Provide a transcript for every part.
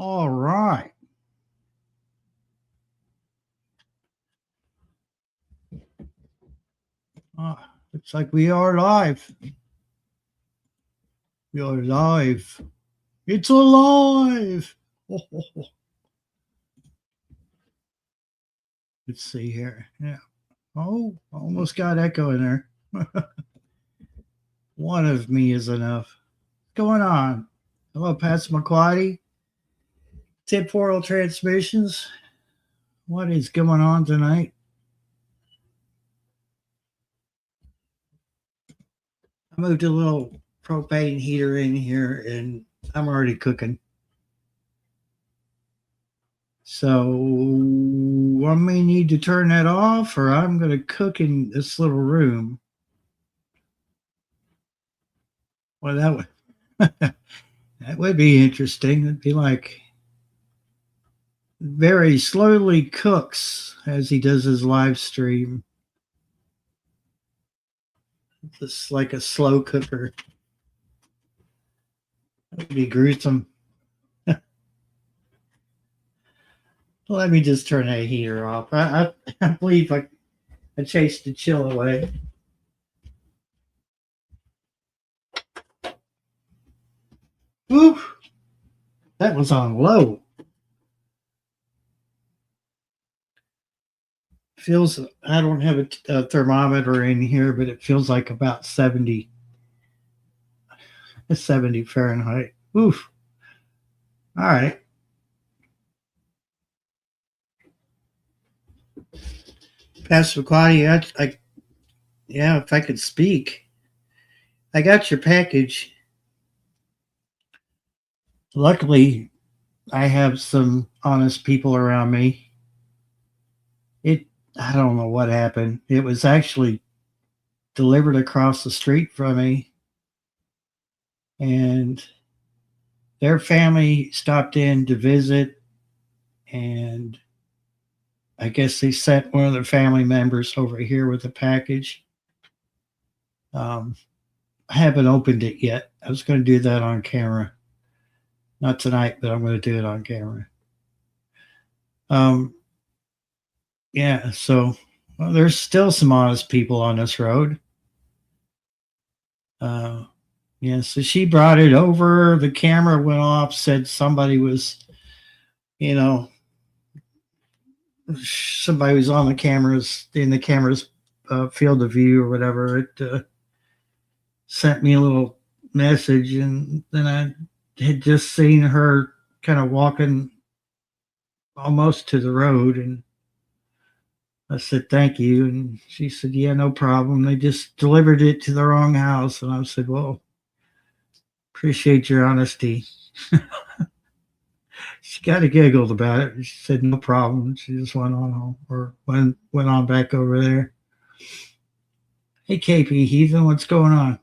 All right. Looks like we are live. We are live. It's alive. Let's see here. Yeah. Oh, almost got echo in there. One of me is enough. What's going on? Hello, Pastor McQuarrie. Temporal transmissions. What is going on tonight? I moved a little propane heater in here and I'm already cooking. So I may need to turn that off or I'm going to cook in this little room. Well, that would be interesting. It'd be like very slowly cooks as he does his live stream. Just like a slow cooker. That would be gruesome. Let me just turn that heater off. I believe I chased the chill away. Woo! That was on low. Feels, I don't have a thermometer in here, but it feels like about 70 Fahrenheit. Oof. All right. Pastor Claudia, yeah, if I could speak. I got your package. Luckily, I have some honest people around me. I don't know what happened. It was actually delivered across the street from me. And their family stopped in to visit. And I guess they sent one of their family members over here with the package. I haven't opened it yet. I was going to do that on camera. Not tonight, but I'm going to do it on camera. Yeah, so there's still some honest people on this road. Yeah, so she brought it over. The camera went off, said somebody was, somebody was on the cameras, in the camera's field of view or whatever. It sent me a little message, and then I had just seen her kind of walking almost to the road, and I said, thank you. And she said, yeah, no problem. They just delivered it to the wrong house. And I said, well, appreciate your honesty. She kind of giggled about it. She said, no problem. She just went on home or went on back over there. Hey, KP Heathen, what's going on?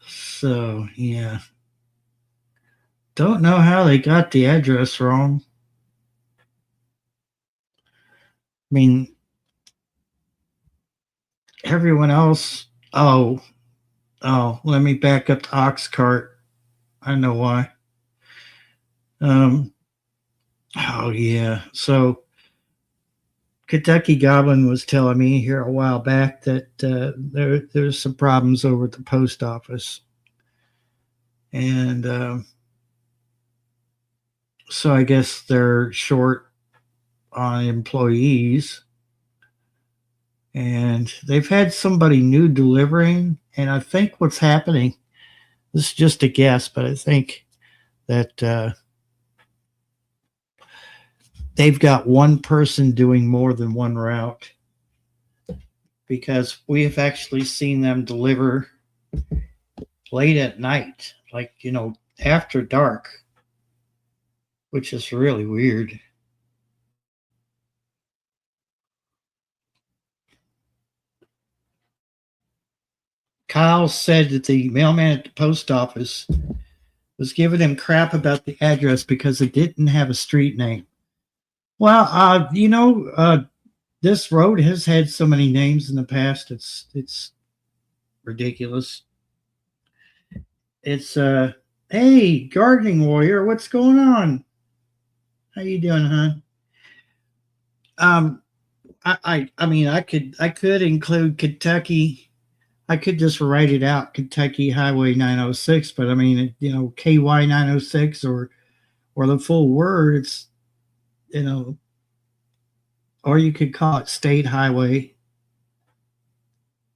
So, yeah. Don't know how they got the address wrong. I mean, everyone else, oh, let me back up to Oxcart. I know why. Oh, yeah. So Kentucky Goblin was telling me here a while back that there's some problems over at the post office. And so I guess they're short on employees. And they've had somebody new delivering. And I think what's happening, this is just a guess, but I think that they've got one person doing more than one route, because we have actually seen them deliver late at night, like, after dark, which is really weird. Kyle said that the mailman at the post office was giving him crap about the address because it didn't have a street name. Well, this road has had so many names in the past. It's ridiculous. It's Hey, gardening warrior, what's going on? How you doing, hon? Um, I mean, I could include Kentucky. I could just write it out, Kentucky Highway 906. But I mean, KY 906 or the full word. It's you know, or you could call it State Highway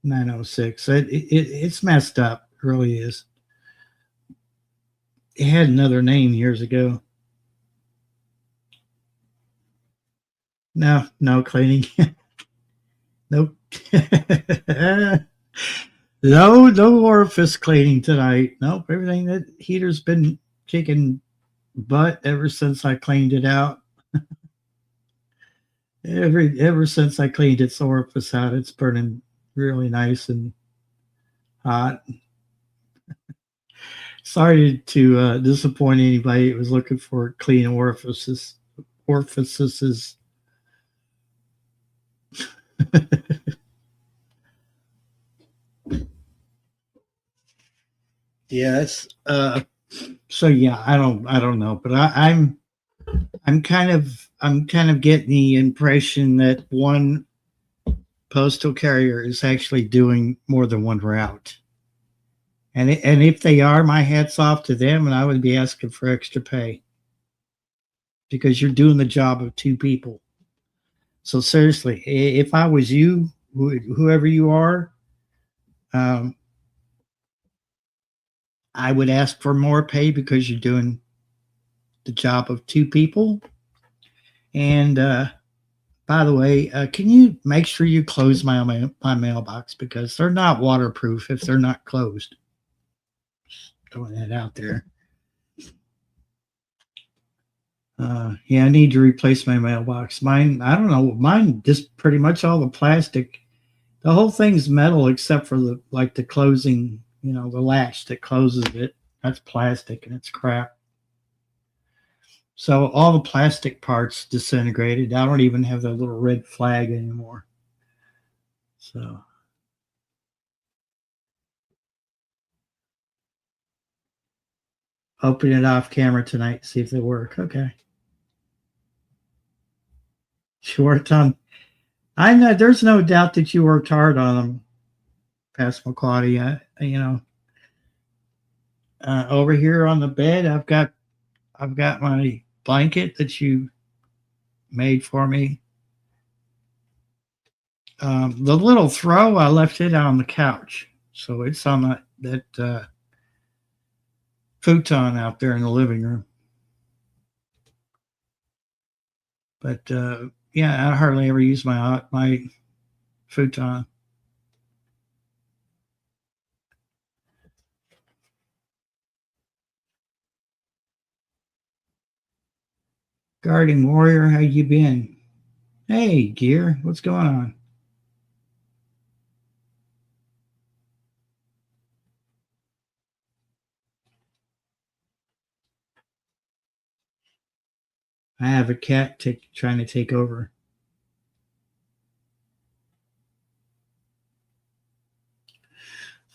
906. It's messed up. It really is. It had another name years ago. No, no cleaning. Nope. No orifice cleaning tonight. Nope. Everything that heater's been kicking butt ever since I cleaned it out. Ever since I cleaned its orifice out, it's burning really nice and hot. Sorry to disappoint anybody who was looking for clean orifices. Orifices. Yes. So yeah, I don't know, but I'm kind of getting the impression that one postal carrier is actually doing more than one route. And if they are, my hat's off to them, and I would be asking for extra pay because you're doing the job of two people. So seriously, if I was you, whoever you are, um, I would ask for more pay because you're doing the job of two people. And by the way, can you make sure you close my mailbox because they're not waterproof if they're not closed. Throwing that out there. Yeah, I need to replace my mailbox. Mine, I don't know, mine just pretty much all the plastic. The whole thing's metal except for the closing, the latch that closes it. That's plastic and it's crap. So all the plastic parts disintegrated. I don't even have the little red flag anymore. So open it off camera tonight, see if they work. Okay. Short on. I know there's no doubt that you worked hard on them, Passamaquoddy. Over here on the bed, I've got my blanket that you made for me. The little throw, I left it on the couch, so it's on that futon out there in the living room. But yeah, I hardly ever use my futon. Guarding warrior, how you been? Hey, gear, what's going on? I have a cat trying to take over.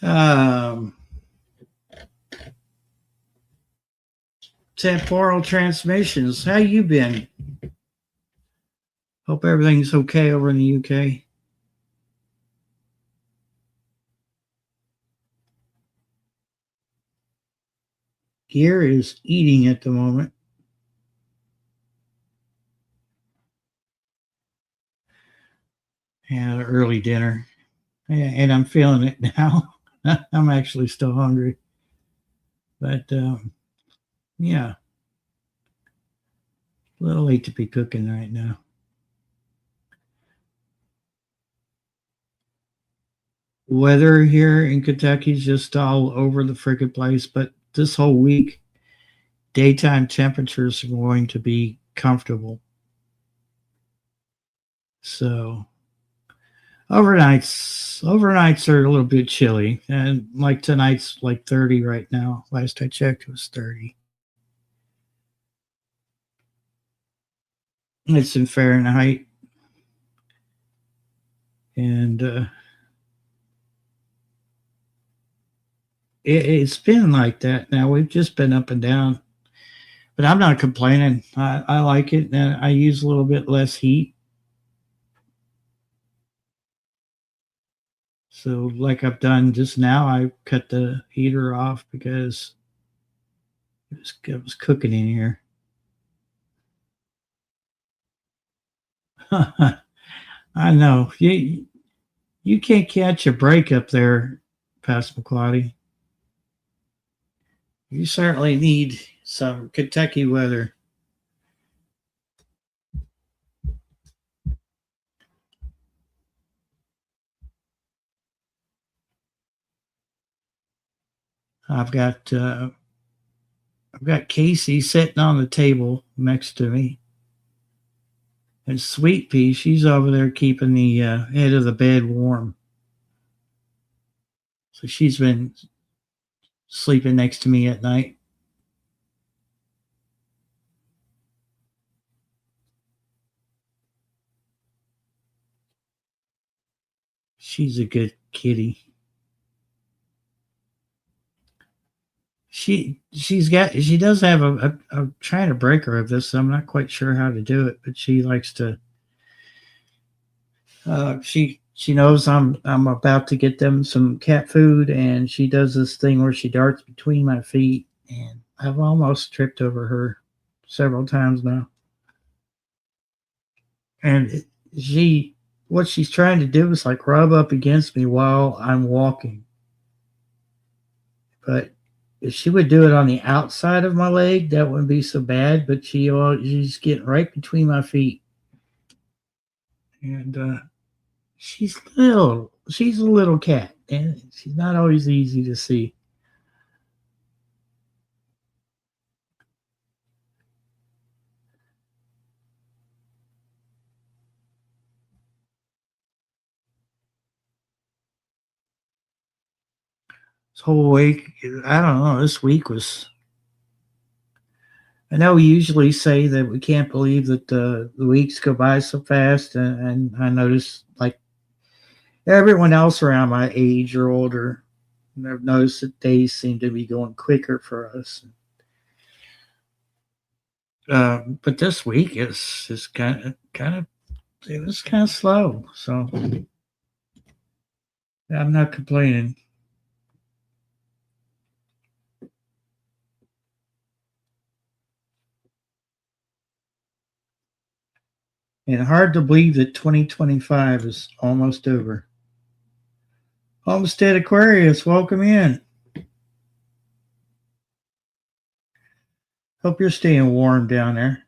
Um, Temporal transmissions, how you been? Hope everything's okay over in the UK. Gear is eating at the moment. Had an early dinner, and I'm feeling it now. I'm actually still hungry, but yeah, a little late to be cooking right now. Weather here in Kentucky is just all over the freaking place, but this whole week, daytime temperatures are going to be comfortable. So overnights are a little bit chilly, and like tonight's like 30 right now. Last I checked, it was 30. It's in Fahrenheit, and It's been like that now. We've just been up and down, but I'm not complaining. I like it, and I use a little bit less heat. So, like I've done just now, I cut the heater off because it was cooking in here. I know you can't catch a break up there, Passamaquoddy. You certainly need some Kentucky weather. I've got uh, I've got Casey sitting on the table next to me, and Sweet Pea, she's over there keeping the head of the bed warm. So she's been sleeping next to me at night. She's a good kitty. She does have I'm trying to break her of this. I'm not quite sure how to do it, but she likes to. She knows I'm about to get them some cat food, and she does this thing where she darts between my feet, and I've almost tripped over her several times now. And she, what she's trying to do is like rub up against me while I'm walking, but if she would do it on the outside of my leg, that wouldn't be so bad. But she's getting right between my feet, and she's a little cat, and she's not always easy to see. This whole week, I don't know. This week was. I know we usually say that we can't believe that the weeks go by so fast, and I notice like everyone else around my age or older, and I've noticed that days seem to be going quicker for us. But this week is kind of it was kind of slow, so I'm not complaining. And hard to believe that 2025 is almost over. Homestead Aquarius, welcome in. Hope you're staying warm down there.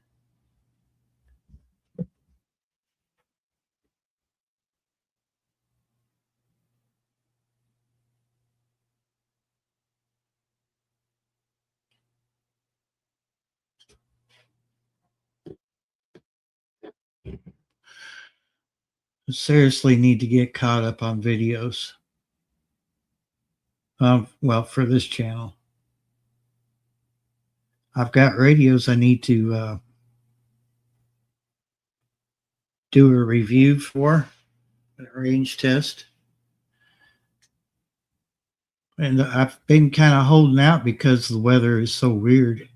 I seriously need to get caught up on videos. Well, for this channel, I've got radios I need to do a review for, a range test. And I've been kind of holding out because the weather is so weird.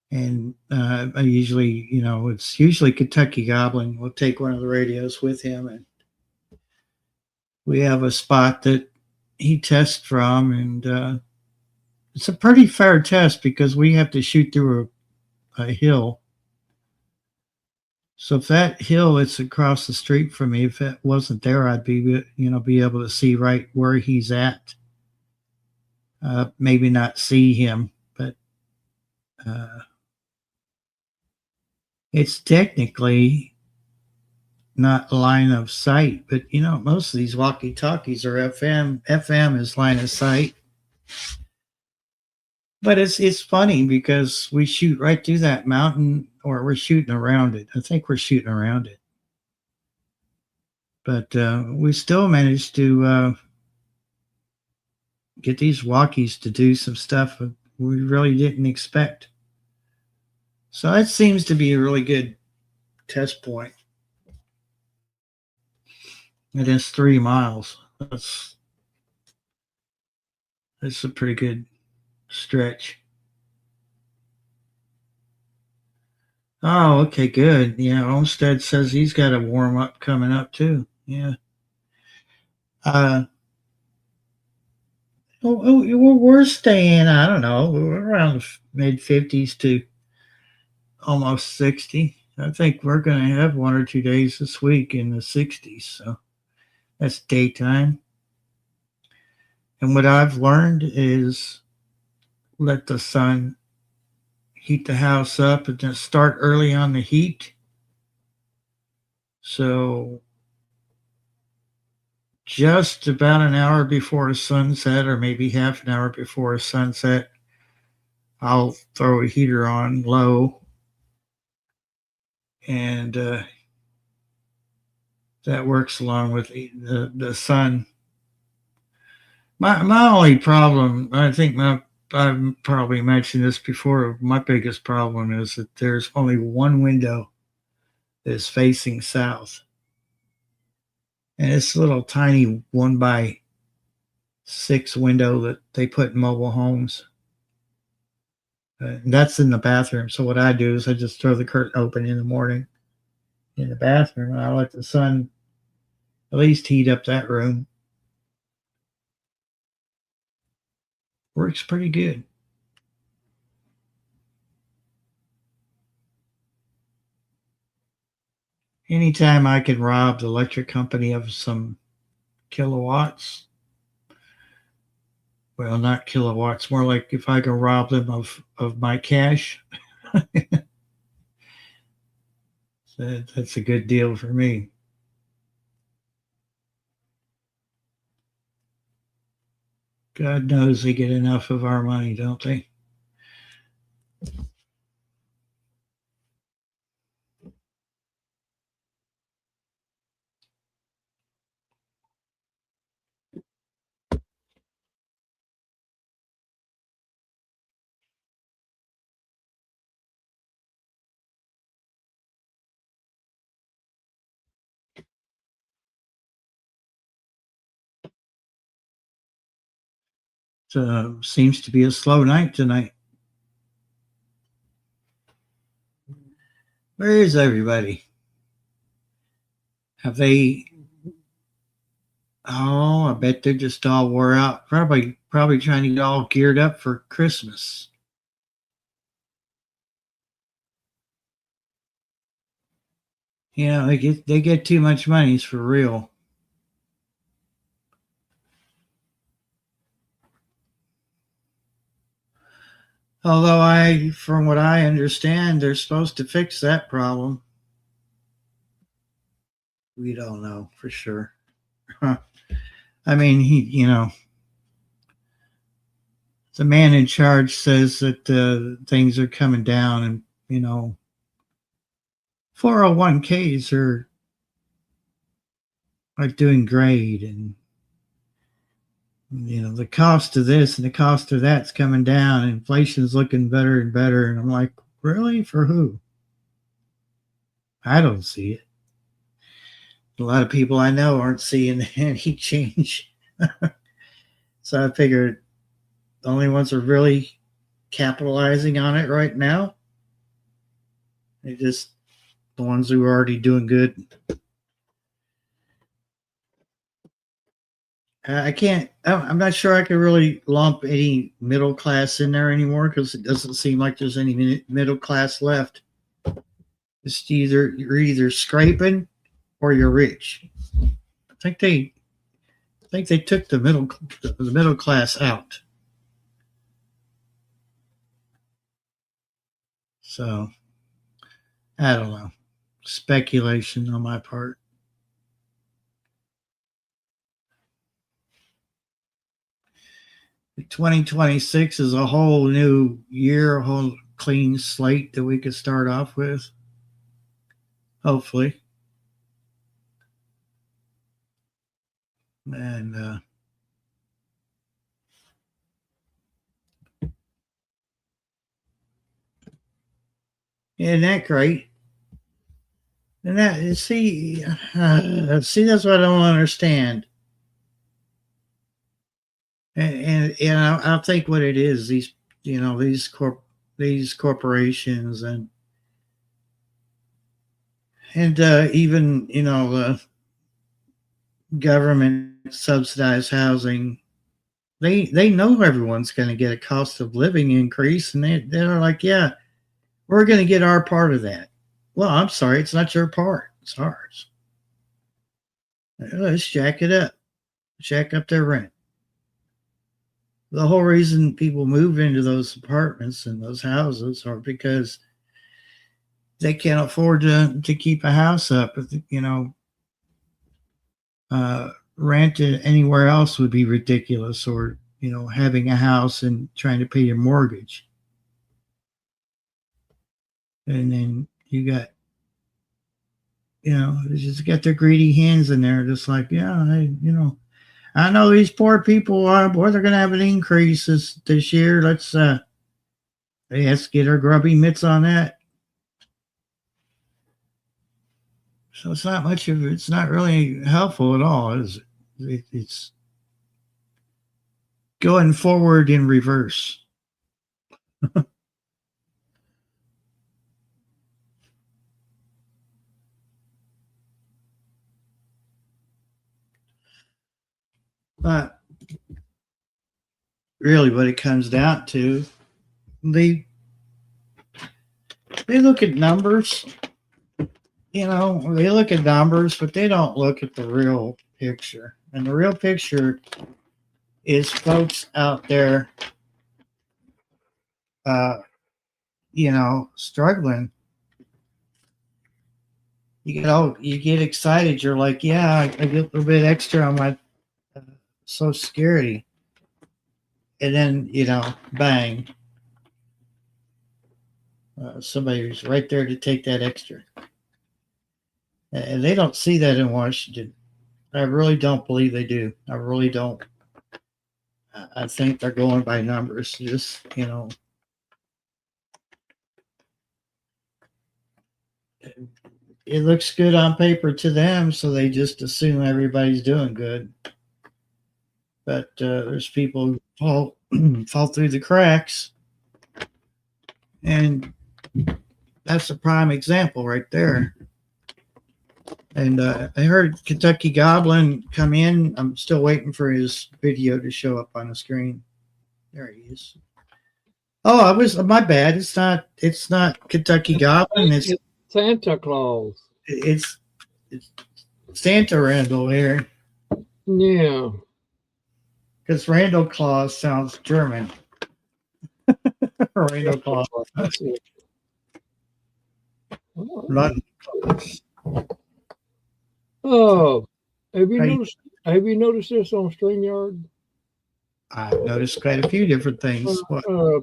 And I usually, it's usually Kentucky Goblin. We'll take one of the radios with him, and we have a spot that he tests from, and it's a pretty fair test because we have to shoot through a hill. So if that hill that's across the street from me, if it wasn't there, I'd be able to see right where he's at. Maybe not see him, but uh, it's technically not line of sight. But most of these walkie-talkies are FM. FM is line of sight. But it's funny because we shoot right through that mountain, or we're shooting around it. I think we're shooting around it, but we still managed to get these walkies to do some stuff we really didn't expect. So that seems to be a really good test point. It is 3 miles. That's a pretty good stretch. Oh, okay, good. Yeah, Olmsted says he's got a warm up coming up too. Yeah. Uh, we're staying. I don't know. We're around the mid 50s to almost 60. I think we're going to have 1 or 2 days this week in the 60s. So that's daytime. And what I've learned is let the sun heat the house up and then start early on the heat. So just about an hour before sunset, or maybe half an hour before sunset, I'll throw a heater on low, and that works along with the sun. My only problem, I think I've probably mentioned this before. My biggest problem is that there's only one window that's facing south, and it's a little tiny 1 by 6 window that they put in mobile homes. That's in the bathroom. So what I do is I just throw the curtain open in the morning in the bathroom, and I let the sun at least heat up that room. Works pretty good. Anytime I can rob the electric company of some kilowatts, well, not kilowatts, more like if I can rob them of my cash, that's a good deal for me. God knows they get enough of our money, don't they? So seems to be a slow night tonight. Where is everybody? Have they? Oh, I bet they're just all wore out. Probably trying to get all geared up for Christmas. Yeah, they get too much money. It's for real. Although from what I understand, they're supposed to fix that problem. We don't know for sure. Huh. I mean, the man in charge says that things are coming down, and 401ks are doing great, and the cost of this and the cost of that's coming down. Inflation's looking better and better, and I'm like, really? For who? I don't see it. A lot of people I know aren't seeing any change. So I figured the only ones who are really capitalizing on it right now are just the ones who are already doing good. I can't. I'm not sure I can really lump any middle class in there anymore because it doesn't seem like there's any middle class left. It's you're either scraping or you're rich. I think they took the middle class out. So I don't know. Speculation on my part. 2026 is a whole new year, a whole clean slate that we could start off with. Hopefully. And isn't that great? And that see, that's what I don't understand. And I think what it is, these these corporations and even government subsidized housing, they know everyone's going to get a cost of living increase, and they're like, yeah, we're going to get our part of that. Well, I'm sorry, it's not your part, it's ours. Let's jack it up, jack up their rent. The whole reason people move into those apartments and those houses are because they can't afford to keep a house up. Rent anywhere else would be ridiculous, or having a house and trying to pay your mortgage. And then you got just got their greedy hands in there, just like, yeah, I know these poor people are, boy, they're going to have an increase this year. Let's get our grubby mitts on that. So it's not really helpful at all, is it? It's going forward in reverse. But really what it comes down to, they look at numbers, they look at numbers, but they don't look at the real picture. And the real picture is folks out there, struggling. You get excited. You're like, yeah, I get a little bit extra on my Social Security. And then, bang, somebody's right there to take that extra. And they don't see that in Washington. I really don't believe they do. I really don't. I think they're going by numbers. Just, it looks good on paper to them, so they just assume everybody's doing good. But there's people who fall through the cracks, and that's a prime example right there. And I heard Kentucky Goblin come in. I'm still waiting for his video to show up on the screen. There he is. Oh, I was my bad. It's not Kentucky Goblin. It's Santa Claus. It's Santa Randall here. Yeah. Because Randall Claus sounds German. Randall Claus. Randall Claus. Oh, have you noticed this on StreamYard? I've noticed quite a few different things.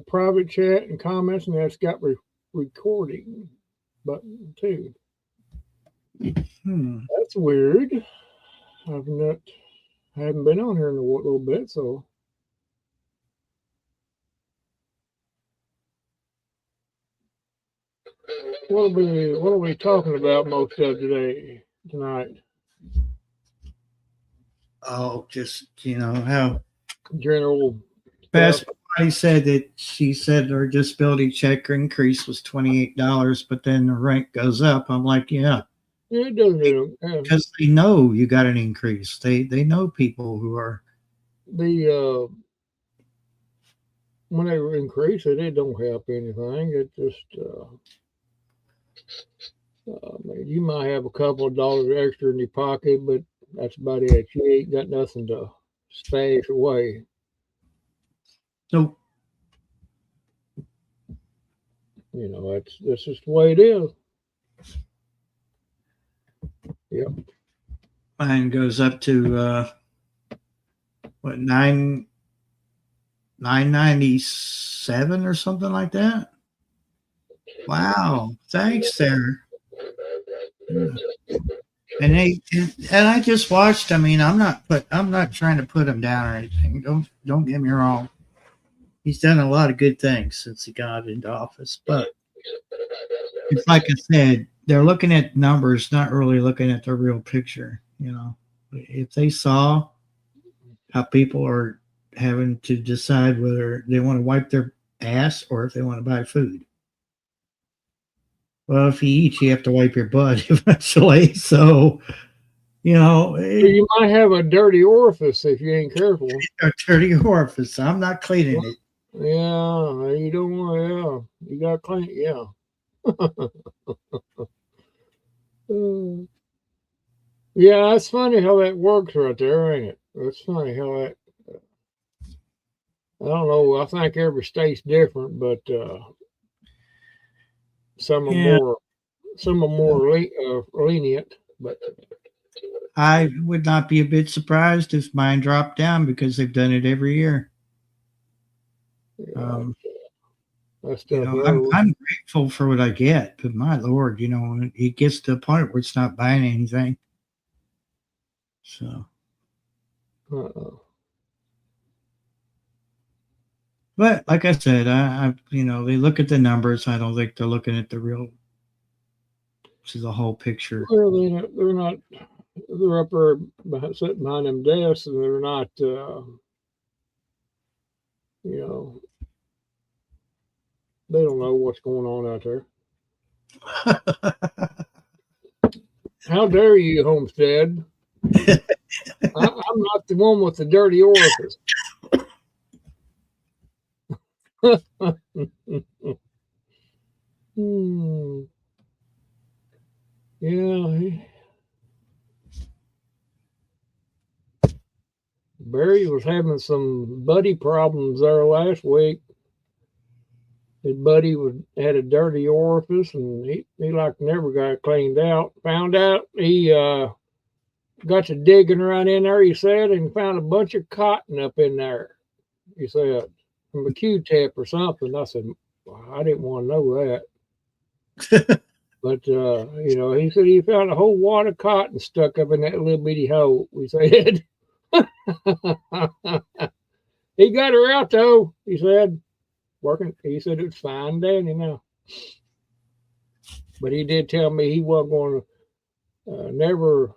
Private chat and comments, and that's got recording button too. That's weird. I haven't been on here in a little bit, so. What are we talking about most of tonight? Oh, just how general. Best Buddy said that she said her disability check increase was $28, but then the rent goes up. I'm like, yeah. Yeah, it does. Because they know you got an increase. They know people who are when they increase it, it don't help anything. It just you might have a couple of dollars extra in your pocket, but that's about it. You ain't got nothing to stash away. So, that's just the way it is. Yep. Mine goes up to what, $9.97 or something like that. Wow, thanks there. And I just watched. I mean, I'm not trying to put him down or anything. Don't get me wrong. He's done a lot of good things since he got into office. But it's like I said, they're looking at numbers, not really looking at the real picture. If they saw how people are having to decide whether they want to wipe their ass or if they want to buy food. Well, if you eat, you have to wipe your butt eventually. So, You might have a dirty orifice if you ain't careful. a dirty orifice. I'm not cleaning it. Yeah, you don't want to. Yeah, you got to clean. Yeah. Yeah, that's funny how that works right there, ain't it? That's funny how that. I don't know. I think every state's different, but some are Yeah, more lenient. But I would not be a bit surprised if mine dropped down because they've done it every year. yeah, Um, that stuff I'm grateful for what I get, but my lord, it gets to a point where it's not buying anything. So, uh, but like I said, they look at the numbers. I don't think they're looking at the real, to the whole picture. well, they're not. They're up there sitting behind them desks, and they're not. You know, they don't know what's going on out there. How dare you, Homestead? I'm not the one with the dirty orifice. Hmm. Yeah, Barry was having some buddy problems there last week. His buddy had a dirty orifice, and he like never got it cleaned out. Found out he got to digging right in there, he said, and found a bunch of cotton up in there. He said, from a Q-tip or something. I said, well, I didn't want to know that. But, he said he found a whole wad of cotton stuck up in that little bitty hole, we said. He got her out, though, he said. Working. He said it was fine dandy now. But he did tell me he wasn't going to never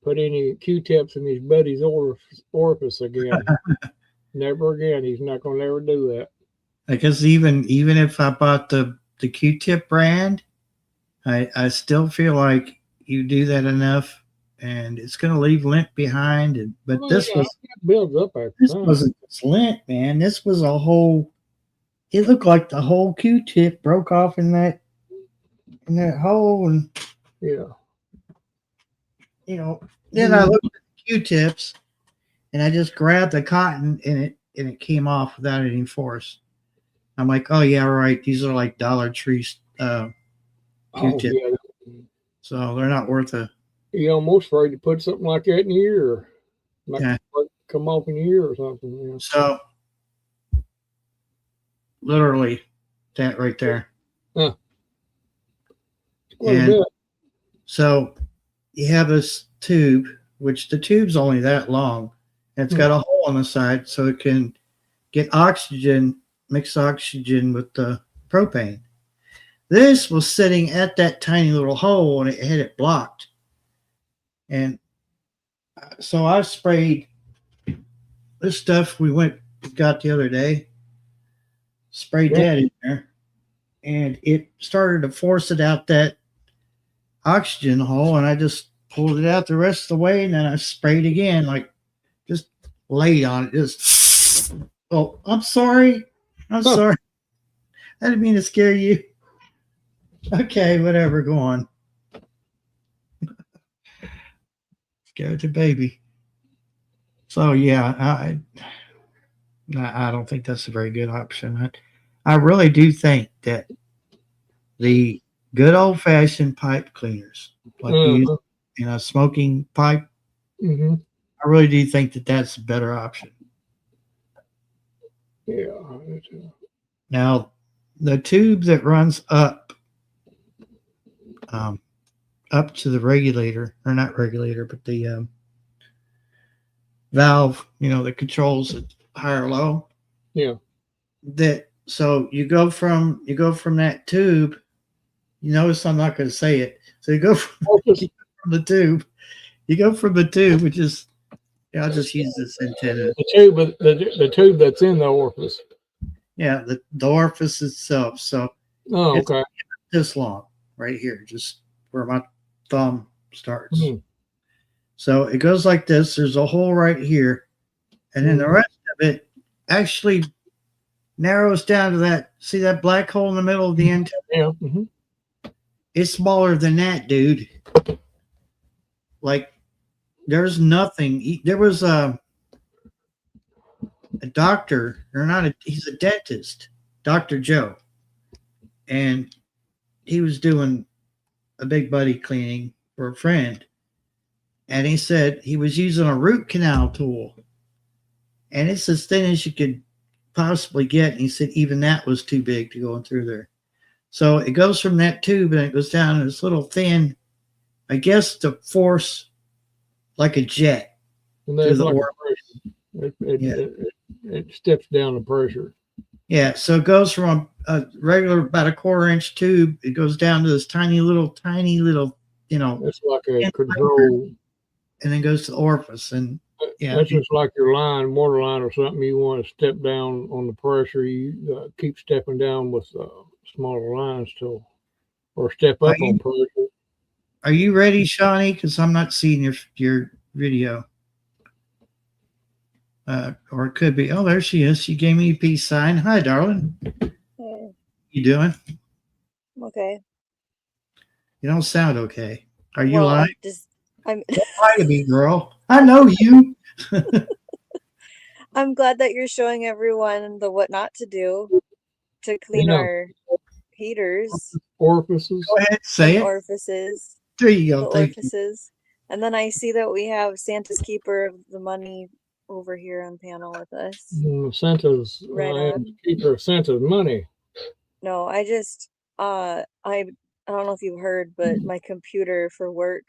put any Q-tips in his buddy's orifice again. Never again. He's not going to ever do that. I guess even if I bought the Q-tip brand, I still feel like you do that enough, and it's going to leave lint behind. But this builds up after this time. wasn't just lint, man. This was a whole. It looked like the whole Q-tip broke off in that hole, and yeah. Then I looked at the Q-tips, and I just grabbed the cotton, and it came off without any force. I'm like, oh yeah, right. These are like Dollar Tree Q-tips, yeah. So they're not worth a. You almost afraid to put something like that in your ear, like come off in your ear or something. Yeah. So literally, that right there. Huh. And so you have this tube, which the tube's only that long, and it's got a hole on the side so it can get oxygen, mix oxygen with the propane. This was sitting at that tiny little hole, and it had it blocked. And so I sprayed this stuff we got the other day, sprayed that in there, and it started to force it out that oxygen hole, and I just pulled it out the rest of the way, and then I sprayed again, like just laid on it. Just, oh, I'm sorry. Sorry. I didn't mean to scare you. Okay, whatever, go on. Scared the baby. So yeah, I don't think that's a very good option. I really do think that the good old fashioned pipe cleaners, like you use in a smoking pipe, I really do think that that's a better option. Yeah. Now, the tube that runs up to the regulator, or not regulator, but the valve, that controls it high or low. Yeah. So you go from that tube You notice I'm not going to say it. So you go from, Orifice. you go from the tube. You go from the tube, which is, yeah, I'll just use this antenna. The tube that's in the orifice. Yeah, the orifice itself. So Oh, it's okay. this long right here, just where my thumb starts. Mm-hmm. So it goes like this. There's a hole right here. And then the rest of it actually narrows down to that. See that black hole in the middle of the antenna? Yeah. Mm-hmm. It's smaller than that, dude. Like there's nothing. There was a doctor, or not a, he's a dentist, Dr. Joe. And he was doing a big buddy cleaning for a friend. And he said he was using a root canal tool. And it's as thin as you could possibly get. And he said even that was too big to go in through there. So it goes from that tube and it goes down this little thin, I guess, to force like a jet And through there's the like orifice. Yeah. it steps down the pressure. Yeah. So it goes from a regular, about a quarter-inch tube, it goes down to this tiny little, It's like a control. and then goes to the orifice. And yeah, That's just like your line, water line or something. You want to step down on the pressure. You keep stepping down with smaller lines to, or step are up on you, pressure. are you ready, Shawnee? Because I'm not seeing your video. Or it could be. Oh, there she is. She gave me a peace sign. Hi, darling. Hey, You doing? okay. You don't sound okay. Are you Well, lying? I'm Don't lie to me, girl. I know you. I'm glad that you're showing everyone the what not to do to clean Yeah, our heaters orifices. Go ahead, say and it. orifices, There you the go. Thank you. orifices. And then I see that we have Santa's keeper of the money over here on panel with us. Santa's Right I am the on. keeper of Santa's money. No, I don't know if you've heard, but my computer for work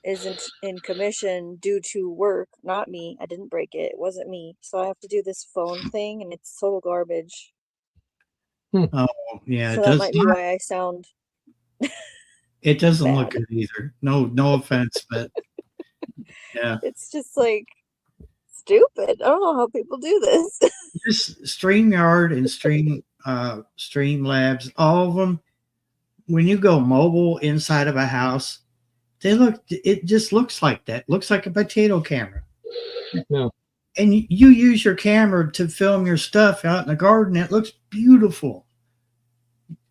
isn't in commission due to work, not me. I didn't break it. It wasn't me. So I have to do this phone thing and it's total garbage. Oh, yeah. So It that does might be not. why I sound It doesn't look bad. good either. No offense, but yeah. It's just like stupid. I don't know how people do this. Just StreamYard and Streamlabs, all of them. When you go mobile inside of a house, it just looks like that. Looks like a potato camera. No, And you use your camera to film your stuff out in the garden. It looks beautiful.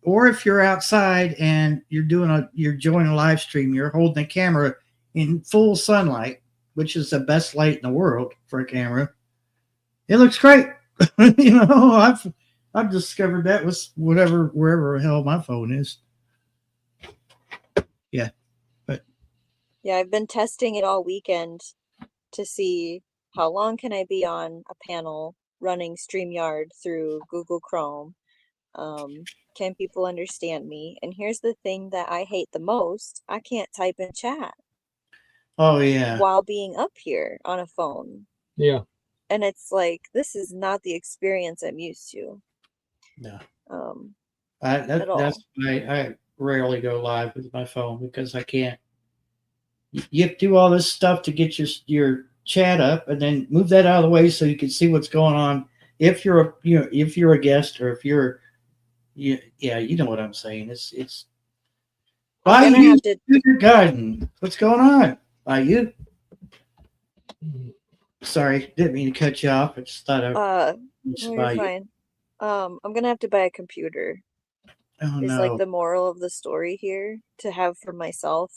Or if you're outside and you're doing a live stream, you're holding a camera in full sunlight, which is the best light in the world for a camera. It looks great. I've discovered that with wherever the hell my phone is. Yeah, but Yeah, I've been testing it all weekend to see how long can I be on a panel running StreamYard through Google Chrome. Can people understand me? And here's the thing that I hate the most. I can't type in chat oh yeah, while being up here on a phone. yeah, And it's like, this is not the experience I'm used to no. at That's all. why I rarely go live with my phone because I can't. You have to do all this stuff to get your chat up, and then move that out of the way so you can see what's going on. If you're if you're a guest or if you're yeah, you know what I'm saying. It's I'm why gonna you have to, do your garden. What's going on? Why you? Sorry, didn't mean to cut you off. I just thought I no, was you're by you. fine. I'm gonna have to buy a computer, Oh is like no. the moral of the story here to have for myself.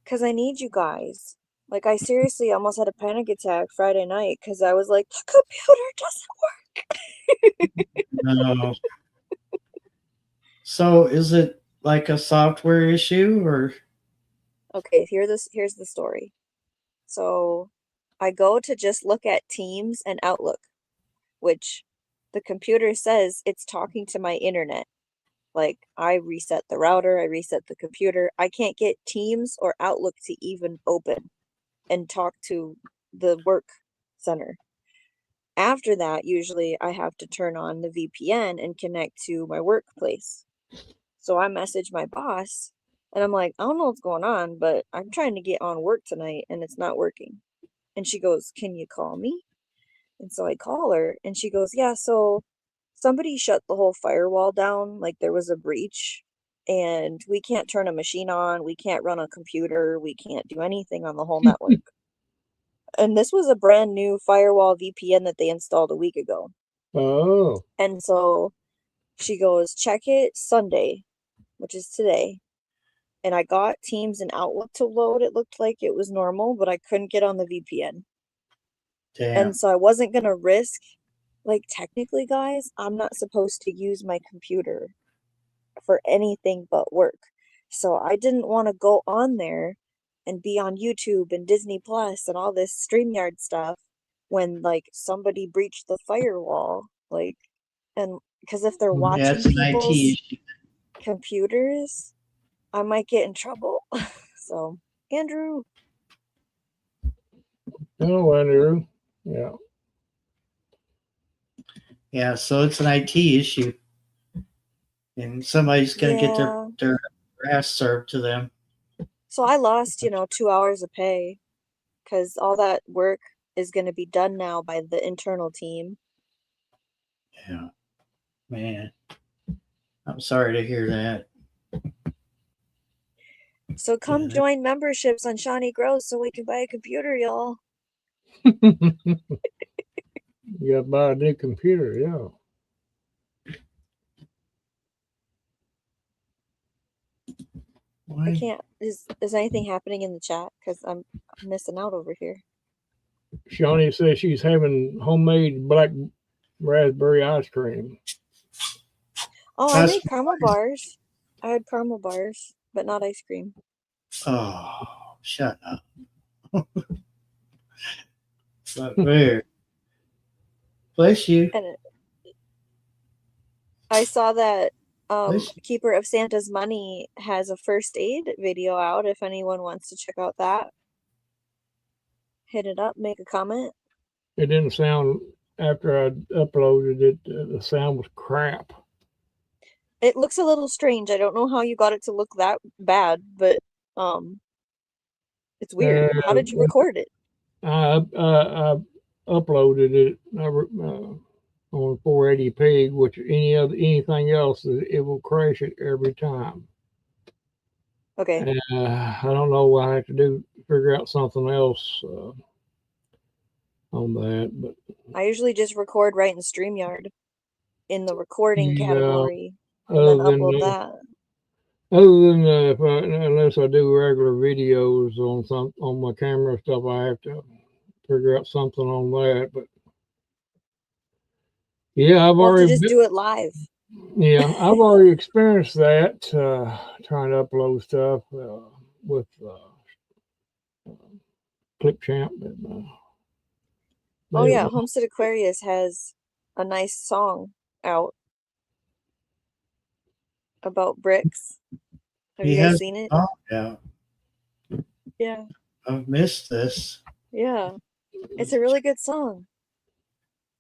Because I need you guys. Like, I seriously almost had a panic attack Friday night because I was like, the computer doesn't work. No. So is it like a software issue or Okay, here's the story. So I go to just look at Teams and Outlook, which the computer says it's talking to my internet. Like, I reset the router, I reset the computer. I can't get Teams or Outlook to even open and talk to the work center. After that, usually I have to turn on the VPN and connect to my workplace. So I message my boss and I'm like, I don't know what's going on, but I'm trying to get on work tonight and it's not working. And she goes, Can you call me? And so I call her and she goes, Yeah, so somebody shut the whole firewall down. Like there was a breach and we can't turn a machine on. We can't run a computer. We can't do anything on the whole network. And this was a brand new firewall VPN that they installed a week ago. Oh. And so she goes, check it Sunday, which is today. And I got Teams and Outlook to load. It looked like it was normal, but I couldn't get on the VPN. Damn. And so I wasn't going to risk, like, technically, guys, I'm not supposed to use my computer for anything but work. So I didn't want to go on there and be on YouTube and Disney Plus and all this StreamYard stuff when, like, somebody breached the firewall. Like, and because if they're Yeah, watching it's an IT people's issue. computers, I might get in trouble. So, Andrew. Hello, Andrew. Yeah. Yeah, so it's an IT issue. And somebody's going to get their ass served to them. So I lost, 2 hours of pay because all that work is going to be done now by the internal team. Yeah. Man. I'm sorry to hear that. So come join memberships on Shawnee Grows so we can buy a computer, y'all. You got to buy a new computer, yeah. Why? I can't. Is anything happening in the chat? Because I'm missing out over here. Shawnee says she's having homemade black raspberry ice cream. Oh, I made caramel bars. I had caramel bars, but not ice cream. Oh, shut up. But where? Bless you. And I saw that Keeper of Santa's Money has a first aid video out. If anyone wants to check out that, hit it up, make a comment. It didn't sound, after I uploaded it, the sound was crap. It looks a little strange. I don't know how you got it to look that bad, but it's weird. How did you record it? I uploaded it on 480p, which anything else, it will crash it every time. Okay. I don't know what I have to figure out something else on that, but I usually just record right in StreamYard in the recording category and then upload that. Other than unless I do regular videos on my camera stuff, I have to figure out something on that. But yeah, I've already just do it live. Yeah, I've already experienced that trying to upload stuff with Clipchamp. Oh yeah, Homestead Aquarius has a nice song out about bricks. Have you guys seen it? Oh, yeah. Yeah. I've missed this. Yeah. It's a really good song.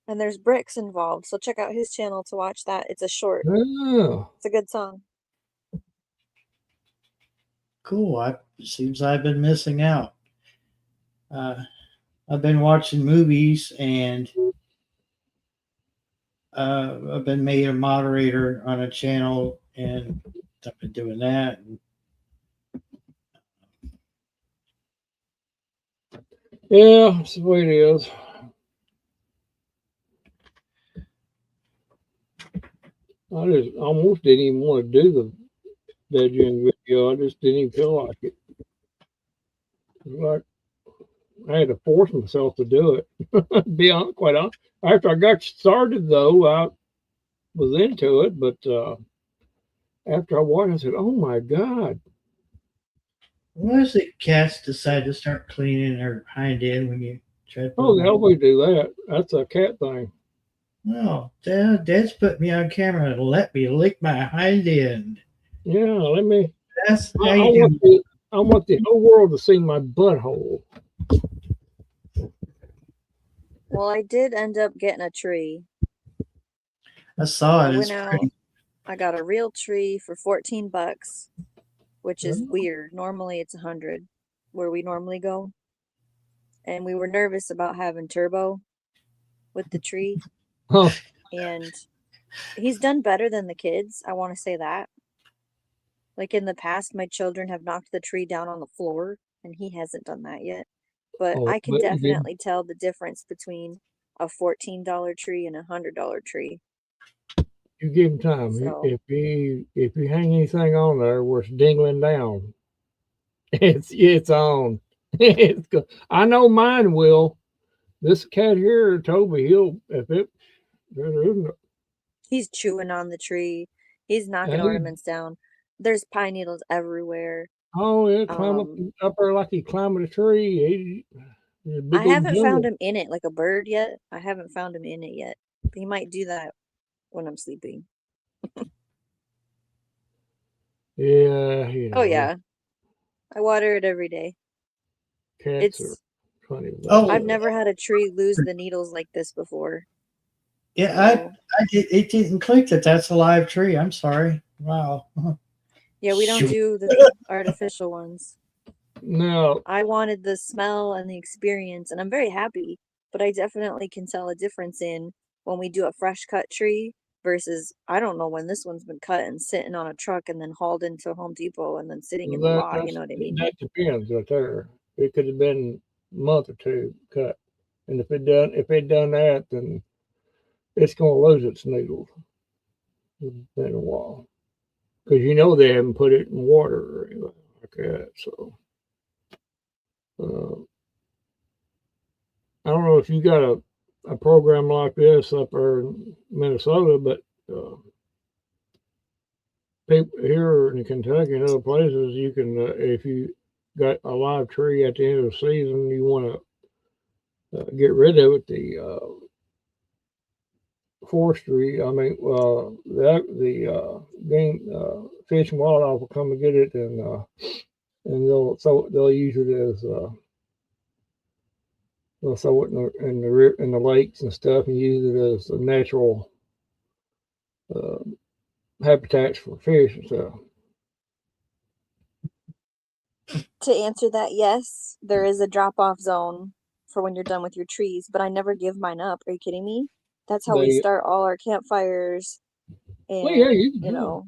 And there's bricks involved. So check out his channel to watch that. It's a short. Oh. It's a good song. Cool. Seems I've been missing out. I've been watching movies and I've been made a moderator on a channel and I've been doing that. Yeah, that's the way it is. I just almost didn't even want to do the Dead Young video. I just didn't even feel like it. Like I had to force myself to do it. Be honest, quite honest. After I got started, though, I was into it. But after I watched, I said, "Oh my God!" Why does the cats decide to start cleaning their hind end when you try to? Oh, they always do that. That's a cat thing. No, Dad's put me on camera and let me lick my hind end. Yeah, let me. That's how I want the whole world to see my butthole. Well, I did end up getting a tree. I saw I it. went It's out. pretty. I got a real tree for $14, which is Oh. weird. Normally it's 100 where we normally go. And we were nervous about having Turbo with the tree. Huh. And he's done better than the kids. I want to say that. Like in the past, my children have knocked the tree down on the floor, and he hasn't done that yet. But Oh, I can but you give, definitely tell the difference between a $14 tree and a $100 tree. you give him time. So If you hang anything on there where it's dingling down, it's on. It's go. I know mine will. This cat here told me he'll if it there isn't. he's chewing on the tree. He's knocking Hey, ornaments down. There's pine needles everywhere. oh, yeah, climb Um, up there like he climbing a tree. He's a I big old haven't found jungle. him in it like a bird yet. I haven't found him in it yet. But he might do that when I'm sleeping. Yeah, Oh yeah, I water it every day. cats are It's funny. Oh, I've never had a tree lose the needles like this before. yeah. So It didn't click that that's a live tree. I'm sorry. Wow. yeah, we don't Shoot. do the artificial ones. Now, I wanted the smell and the experience, and I'm very happy, but I definitely can tell a difference in when we do a fresh cut tree versus I don't know when this one's been cut and sitting on a truck and then hauled into Home Depot and then sitting in the lot, you know what I mean? that depends right there. It could have been a month or two cut, and if it done that, then it's gonna lose its needles. It's been a while because you know they haven't put it in water or anything like that. So uh, I don't know if you got a program like this up there in Minnesota, but people here in Kentucky and other places, you can if you got a live tree at the end of the season, you want to get rid of it. The forestry, I mean, the game fish and wildlife will come and get it, and they'll use it as they'll throw it in the lakes and stuff, and use it as a natural uh, habitats for fish and stuff. To answer that, yes, there is a drop off zone for when you're done with your trees, but I never give mine up. Are you kidding me? That's how we They start all our campfires well, yeah, and, you can you do it. know,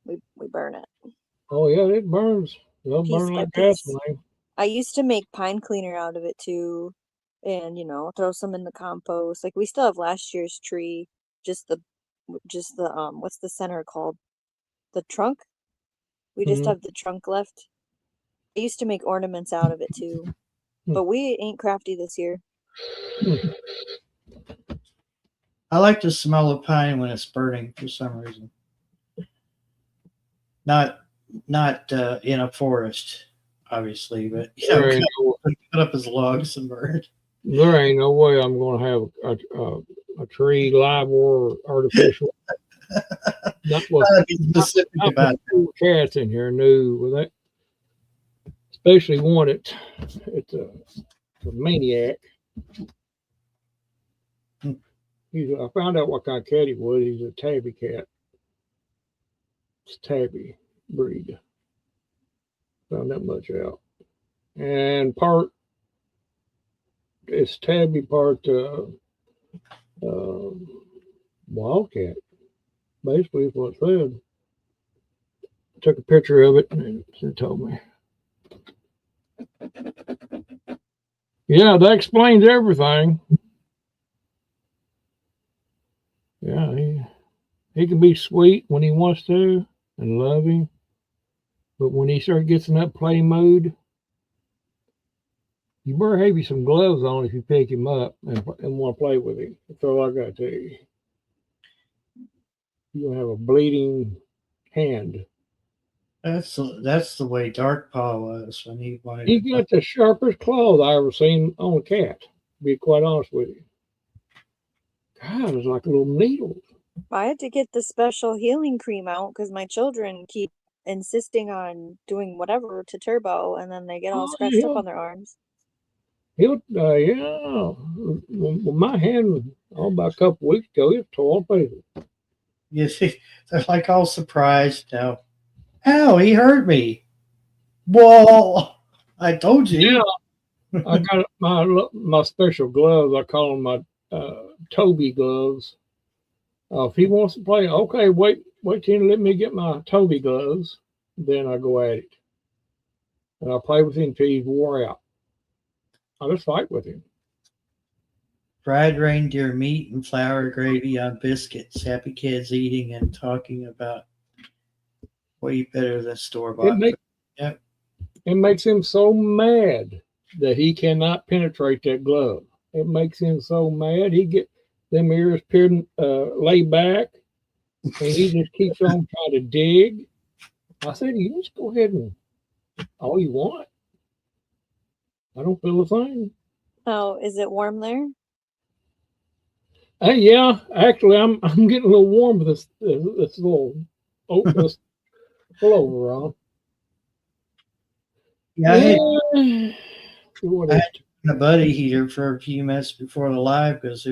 we burn it Oh yeah, it burns. They'll piece burn by like piece. gasoline. I used to make pine cleaner out of it too, and throw some in the compost. Like we still have last year's tree, just the what's the center called? The trunk? We just Mm-hmm. have the trunk left. I used to make ornaments out of it too, but we ain't crafty this year. I like the smell of pine when it's burning for some reason. Not not in a forest, obviously, but There ain't no, cut up as logs and burned. there ain't no way I'm gonna have a tree live or artificial. Not with Gotta be specific not with about it. 4 cats in here. No, with that, especially one it's a maniac. I found out what kind of cat he was. He's a tabby cat. It's tabby breed. Found that much out. And part it's tabby, part uh, wildcat. Basically, is what it said. Took a picture of it and it told me. Yeah, that explains everything. Yeah, he can be sweet when he wants to and loving, but when he starts getting in that play mode, you better have you some gloves on if you pick him up and want to play with him. That's all I got to tell you. You're gonna have a bleeding hand. That's the way Dark Paw was when he wanted He to play. got the sharpest claws I ever seen on a cat. To be quite honest with you, God, it's like little needles. I had to get the special healing cream out because my children keep insisting on doing whatever to Turbo, and then they get all Oh scratched up yeah, on their arms. He'll, yeah. Well, my hand, about a couple weeks ago, it tore up. You see, they're like all surprised now. Ow, he hurt me. Well, I told Yeah, you. I got my special gloves. I call them my Toby gloves. If he wants to play, okay, wait till you let me get my Toby gloves. Then I go at it, and I play with him till he's wore out. I just fight with him. Fried reindeer meat and flour gravy on biscuits. Happy kids eating and talking about way better than store It bought. makes Yep. it makes him so mad that he cannot penetrate that glove. It makes him so mad. He get them ears lay back, and he just keeps on trying to dig. I said, you just go ahead and all you want. I don't feel a thing. Oh, is it warm there? Yeah, actually, I'm getting a little warm with this little this pullover on. Yeah, I Yeah. What I is had a buddy heater for a few minutes before the live because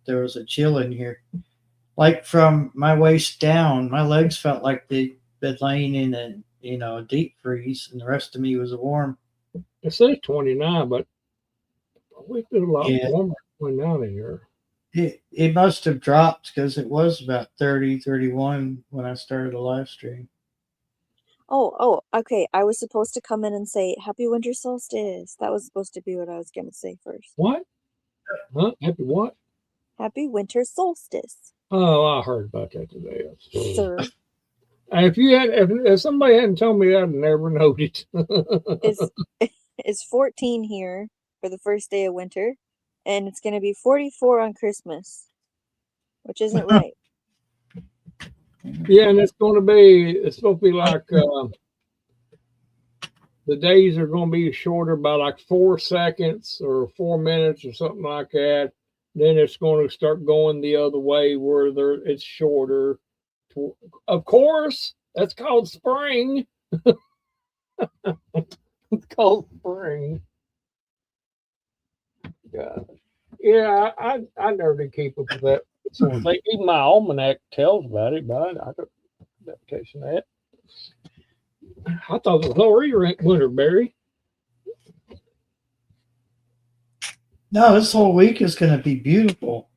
there was a chill in here. Like from my waist down, my legs felt like they'd been laying in a deep freeze, and the rest of me was warm. it says 29, but we feel a lot Yeah, warmer going down in here. it must have dropped because it was about 30, 31 when I started the live stream. Oh, okay. I was supposed to come in and say Happy Winter Solstice. That was supposed to be what I was gonna say first. What? Huh? Happy what? Happy Winter Solstice, Oh, I heard about that today. sir. If somebody hadn't told me, I'd never known it. It's it's 14 here for the first day of winter, and it's gonna be 44 on Christmas, which isn't right. Yeah, and it's supposed to be like the days are going to be shorter by like 4 seconds or 4 minutes or something like that. Then it's going to start going the other way where it's shorter. Of course, that's called spring. It's called spring. God. Yeah, I never did keep up with that sort of thing. Even my almanac tells about it, but I don't adaptation that. I thought it was already Winterberry. No, this whole week is going to be beautiful.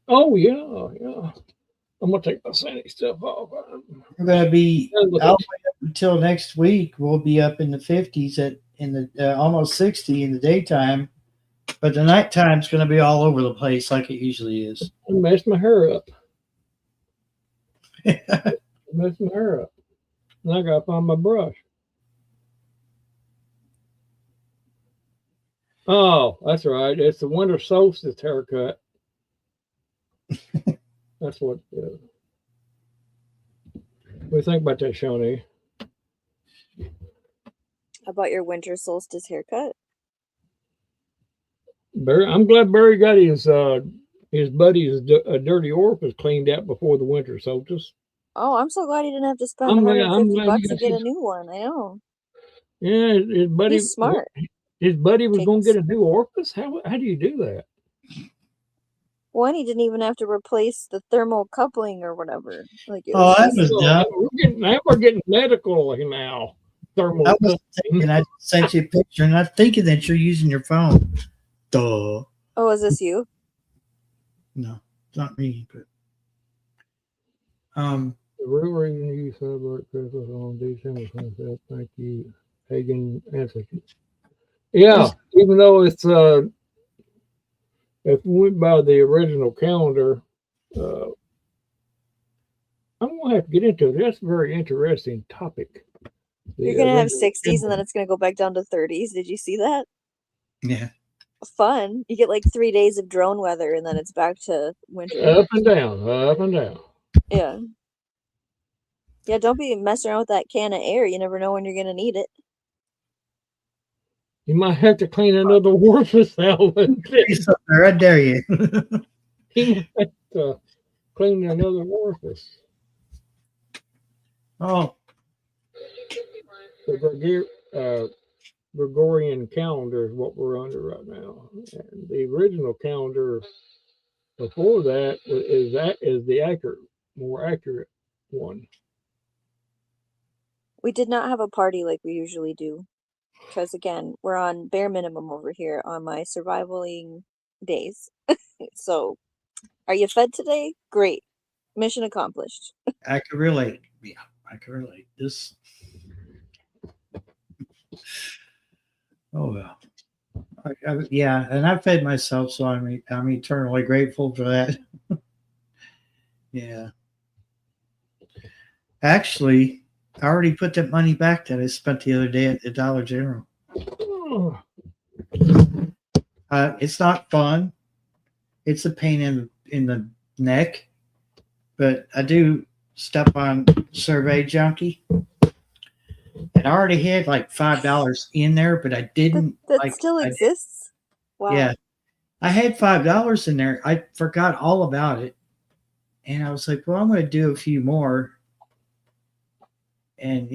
Oh yeah. I'm gonna take my sandy stuff off. We're going to be all the way up until next week. We'll be up in the 50s in the almost 60 in the daytime, but the nighttime's going to be all over the place like it usually is. I messed my hair up. And I gotta find my brush. Oh, that's right. It's the winter solstice haircut. That's what. What do you think about that, Shawnee? About your winter solstice haircut? Barry, I'm glad Barry got his buddy's dirty orifice cleaned out before the winter solstice. Oh, I'm so glad he didn't have to spend I'm $150 glad to get a new one. I know. Yeah, his buddy. He's smart. His buddy was going to get a new orifice. How do you do that? One, he didn't even have to replace the thermal coupling or whatever. Like it Oh, was I just, was dumb. We're getting medical now. Thermal. I was thinking, I sent you a picture, and I'm thinking that you're using your phone. Duh. oh, is this you? No, it's not me, but The real reason you celebrate Christmas on December 25th, thank you, pagan ancestors. Yeah, even though it's if we went by the original calendar, I'm gonna have to get into it. That's a very interesting topic. You're gonna have 60s and then it's gonna go back down to 30s. Did you see that? yeah. Fun. You get like 3 days of drone weather and then it's back to winter. Up and down, up and down. Yeah. Yeah, don't be messing around with that can of air. You never know when you're gonna need it. You might have to clean another orifice out. I dare you. You might have to clean another orifice. Oh, So Gregorian calendar is what we're under right now, and the original calendar before that is the more accurate one. We did not have a party like we usually do. Because again, we're on bare minimum over here on my survivaling days. So, are you fed today? Great. Mission accomplished. I can relate. Yeah, I can relate. This. Oh well. Yeah, and I fed myself, so I'm eternally grateful for that. Yeah. Actually, I already put that money back that I spent the other day at the Dollar General. Oh, It's not fun. It's a pain in the neck, but I do step on Survey Junkie, and I already had like $5 in there, but I That, didn't that still exists? Wow. Yeah, I had $5 in there. I forgot all about it, and I was like, "Well, I'm going to do a few more," and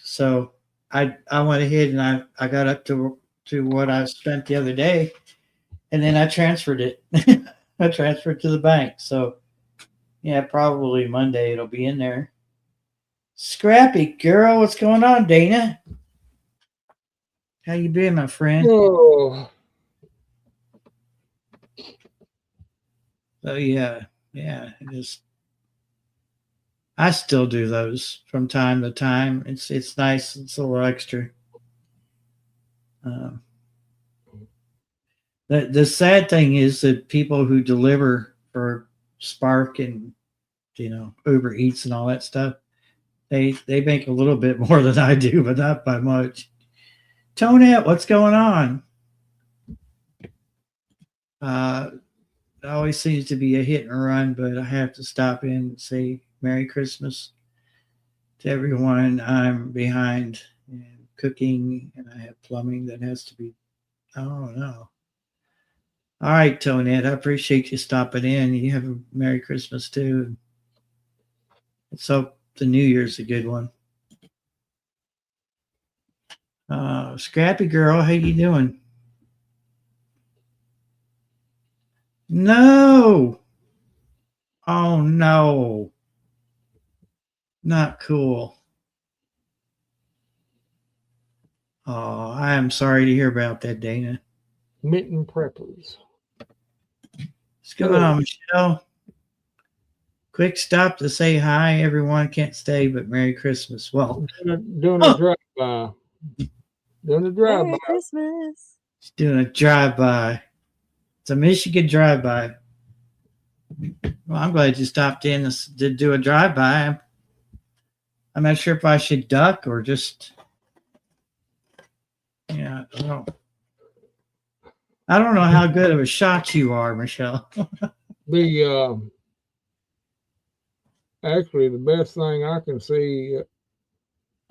so I went ahead and I got up to what I spent the other day, and then I transferred it. I transferred to the bank. So yeah, probably Monday it'll be in there. Scrappy girl, what's going on, Dana? How you been, my friend? oh, Oh yeah, I still do those from time to time. It's nice. It's a little extra. Um, the sad thing is that people who deliver for Spark and Uber Eats and all that stuff, they make a little bit more than I do, but not by much. Tonette, what's going on? It always seems to be a hit and run, but I have to stop in and say Merry Christmas to everyone. I'm behind in cooking, and I have plumbing that has to be. Oh no! All right, Tonette, I appreciate you stopping in. You have a Merry Christmas too. Let's hope the New Year's a good one. Scrappy girl, how you doing? No! Oh no! Not cool. Oh, I am sorry to hear about that, Dana. mitten preppers. What's going on, Michelle? Quick stop to say hi. Everyone can't stay, but Merry Christmas. Well, Doing a drive-by. Doing a drive-by. Merry Christmas. she's doing a drive-by. It's a Michigan drive-by. Well, I'm glad you stopped in to do a drive-by. I'm not sure if I should duck or just. Yeah, I don't know how good of a shot you are, Michelle. Actually, the best thing I can see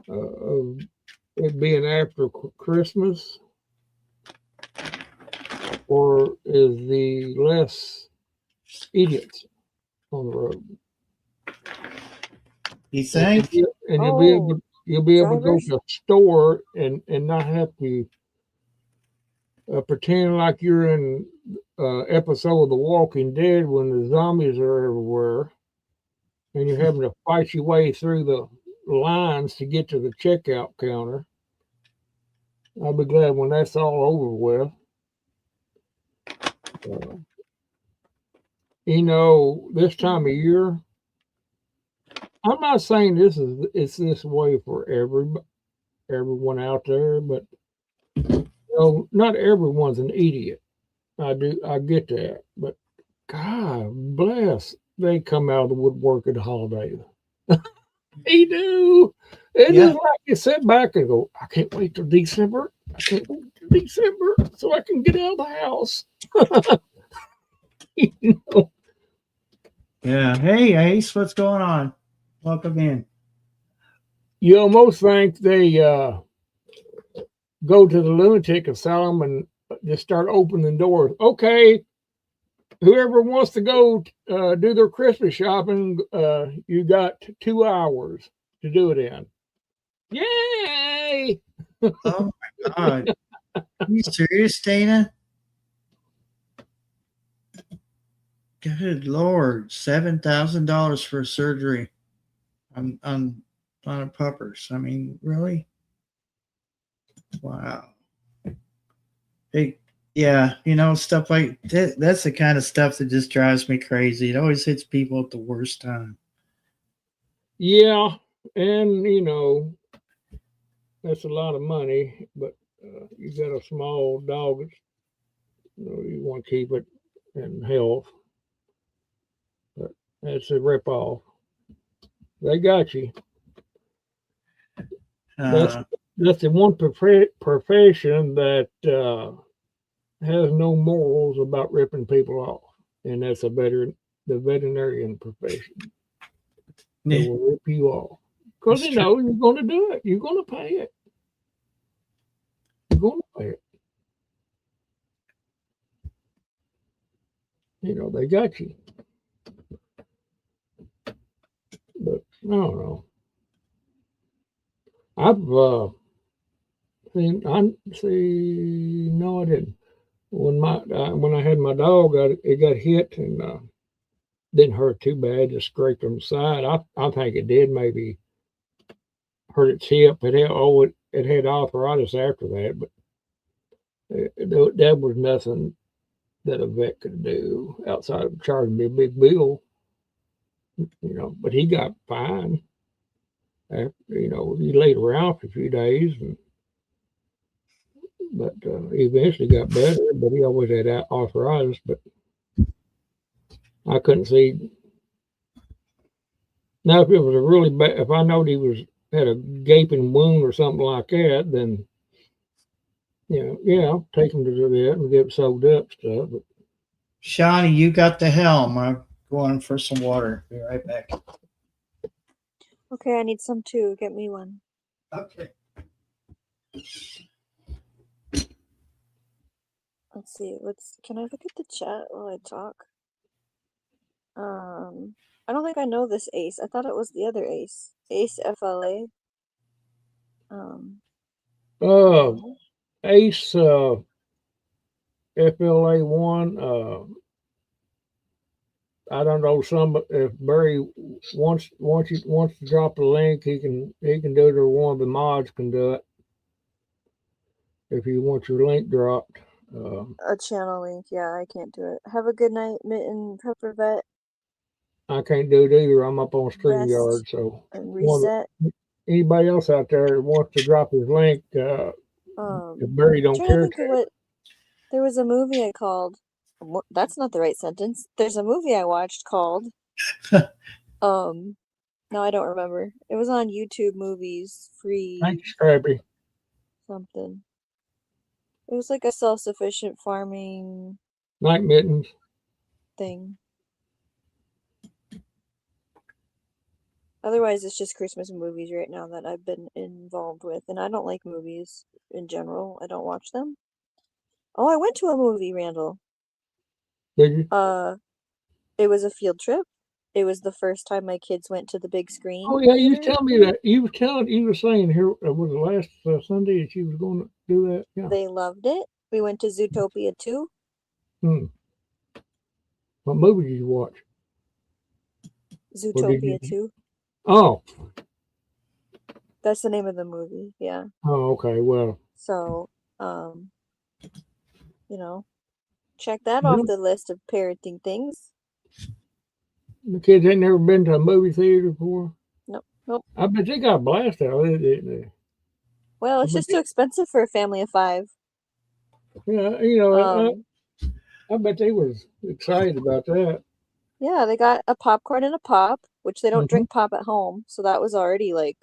of it being after Christmas or is the less idiots on the road. You think? And Oh, you'll be able to go drivers? to a store and not have to pretend like you're in episode of The Walking Dead when the zombies are everywhere and you're having to fight your way through the lines to get to the checkout counter. I'll be glad when that's all over with. This time of year, I'm not saying it's this way for everyone out there, but not everyone's an idiot. I get that, but God bless, they come out of the woodwork at the holidays. They do. It's just like you sit back and go, I can't wait till December. I can't wait till December so I can get out of the house. Yeah. Hey, Ace, what's going on? Welcome in. You almost think they go to the lunatic asylum and just start opening doors. Okay, whoever wants to go do their Christmas shopping, you got 2 hours to do it in. Yay! Oh my God. Are you serious, Dana? Good Lord. $7,000 for surgery on a puppers. I mean, really? Wow. Hey, yeah, stuff like that, that's the kind of stuff that just drives me crazy. It always hits people at the worst time. Yeah, and that's a lot of money, but you got a small dog. You want to keep it in health, but that's a ripoff. They got you. That's Uh, that's the one profession that has no morals about ripping people off, and that's the veterinarian profession. They yeah, will rip you off because that's true. you're going to do it. You're going to pay it. You're going to pay it. They got you. But I don't know. I've seen. I see. No, I didn't. When I had my dog, it got hit and didn't hurt too bad. Just scraped on the side. I think it did maybe hurt its hip. It had arthritis after that, but that was nothing that a vet could do outside of charging me a big bill. But he got fine. After, he laid around for a few days, but he eventually got better. But he always had arthritis. But I couldn't see now if it was a really bad. If I knowed he had a gaping wound or something like that, then yeah, I'll take him to the vet and get it sewed up stuff. But Shawnee, you got the helm. I'm going for some water. Be right back. Okay, I need some too. Get me one. Okay. Let's see. Can I look at the chat while I talk? I don't think I know this Ace. I thought it was the other Ace. Ace FLA. Ace FLA1. I don't know if Barry wants to drop the link, he can do it, or one of the mods can do it. If you want your link dropped. A channel link. Yeah, I can't do it. Have a good night, Mitten, Pepper Vet. I can't do it either. I'm up on Rest StreamYard, so and reset. Anybody else out there that wants to drop his link, if Barry don't Trying to care think of what. There was a movie I called. That's not the right sentence. There's a movie I watched called. No, I don't remember. It was on YouTube Movies, free. Thanks, Scrappy. Something. It was like a self-sufficient farming Night Mittens thing. Otherwise, it's just Christmas movies right now that I've been involved with, and I don't like movies in general. I don't watch them. Oh, I went to a movie, Randall. Did you? It was a field trip. It was the first time my kids went to the big screen. Oh yeah, you tell me that. You were saying here was the last Sunday that you was going to do that. Yeah. They loved it. We went to Zootopia 2. What movie did you watch? Zootopia 2. Oh. That's the name of the movie. Yeah. Oh, okay. Well. So, check that off the list of parenting things. The kids ain't never been to a movie theater before? Nope. I bet they got a blast out of it, didn't they? Well, it's just too expensive for a family of 5. Yeah, I bet they was excited about that. Yeah, they got a popcorn and a pop, which they don't drink pop at home, so that was already like,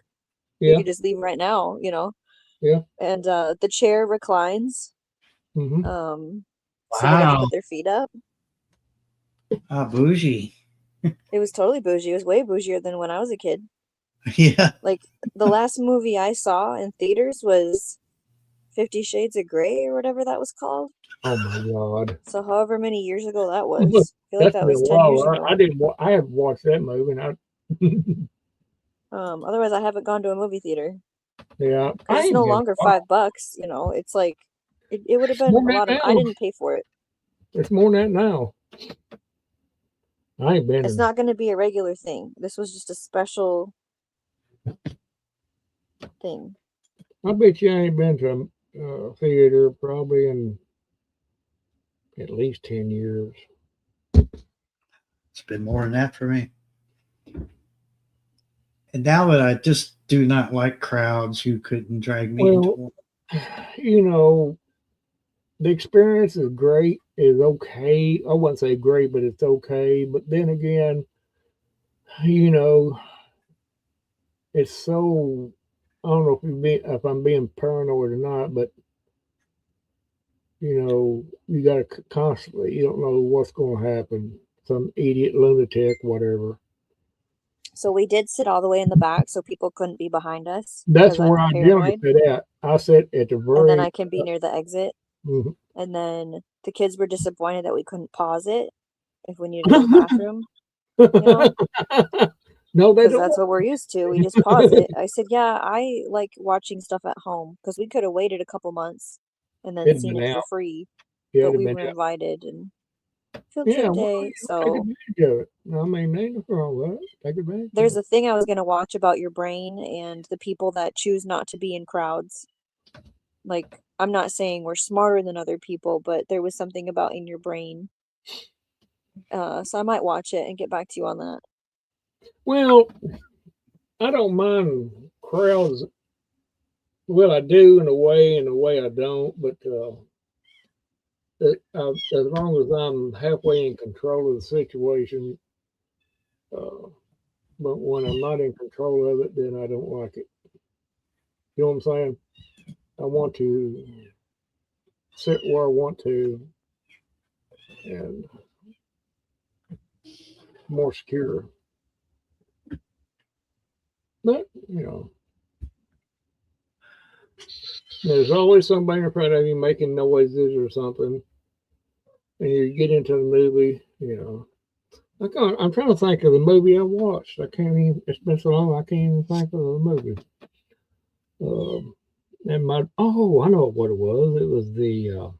you could just leave right now, Yeah. And the chair reclines. So they got to put their feet up. Bougie. It was totally bougie. It was way bougier than when I was a kid. Yeah. Like the last movie I saw in theaters was 50 Shades of Grey or whatever that was called. Oh my God! So however many years ago that was, I feel like that was 10 years ago. I haven't watched that movie. Otherwise, I haven't gone to a movie theater. Yeah, 'Cause it's ain't no been. longer $5. You know, it's like it would have been More a than lot of. that I now. didn't pay for it. It's more than that now. I ain't been It's in. not going to be a regular thing. This was just a special thing. I bet you I ain't been to a theater probably in at least 10 years. It's been more than that for me. And now that I just do not like crowds, you couldn't drag me into Well, one. you know, the experience is great, is okay. I wouldn't say great, but it's okay. But then again, you know, it's so, I don't know if I'm being paranoid or not, but you know, you got to constantly, you don't know what's going to happen. Some idiot, lunatic, whatever. So we did sit all the way in the back so people couldn't be behind us That's because where I'm I generally paranoid. sit at. I sit at the And then very, I can be near the exit. mhm. And then the kids were disappointed that we couldn't pause it if we needed to go to the bathroom, you know, No, they because don't that's what we're used to. We just pause it. I said, yeah, I like watching stuff at home because we could have waited a couple months and then It'd seen been it out. for free, Yeah, but it'd have we been were out. invited and field Yeah, trip well, day. you take So advantage of it. I mean, ain't nothing wrong with it. Take advantage of there's it. a thing I was going to watch about your brain and the people that choose not to be in crowds. Like, I'm not saying we're smarter than other people, but there was something about in your brain. So I might watch it and get back to you on that. Well, I don't mind crowds. Well, I do in a way I don't. But as long as I'm halfway in control of the situation, uh, but when I'm not in control of it, then I don't like it. You know what I'm saying? I want to sit where I want to and more secure. But, you know, there's always somebody in front of you making noises or something. And you get into the movie, you know. I'm trying to think of the movie I watched. I can't even, it's been so long, I can't even think of the movie. I know what it was. It was the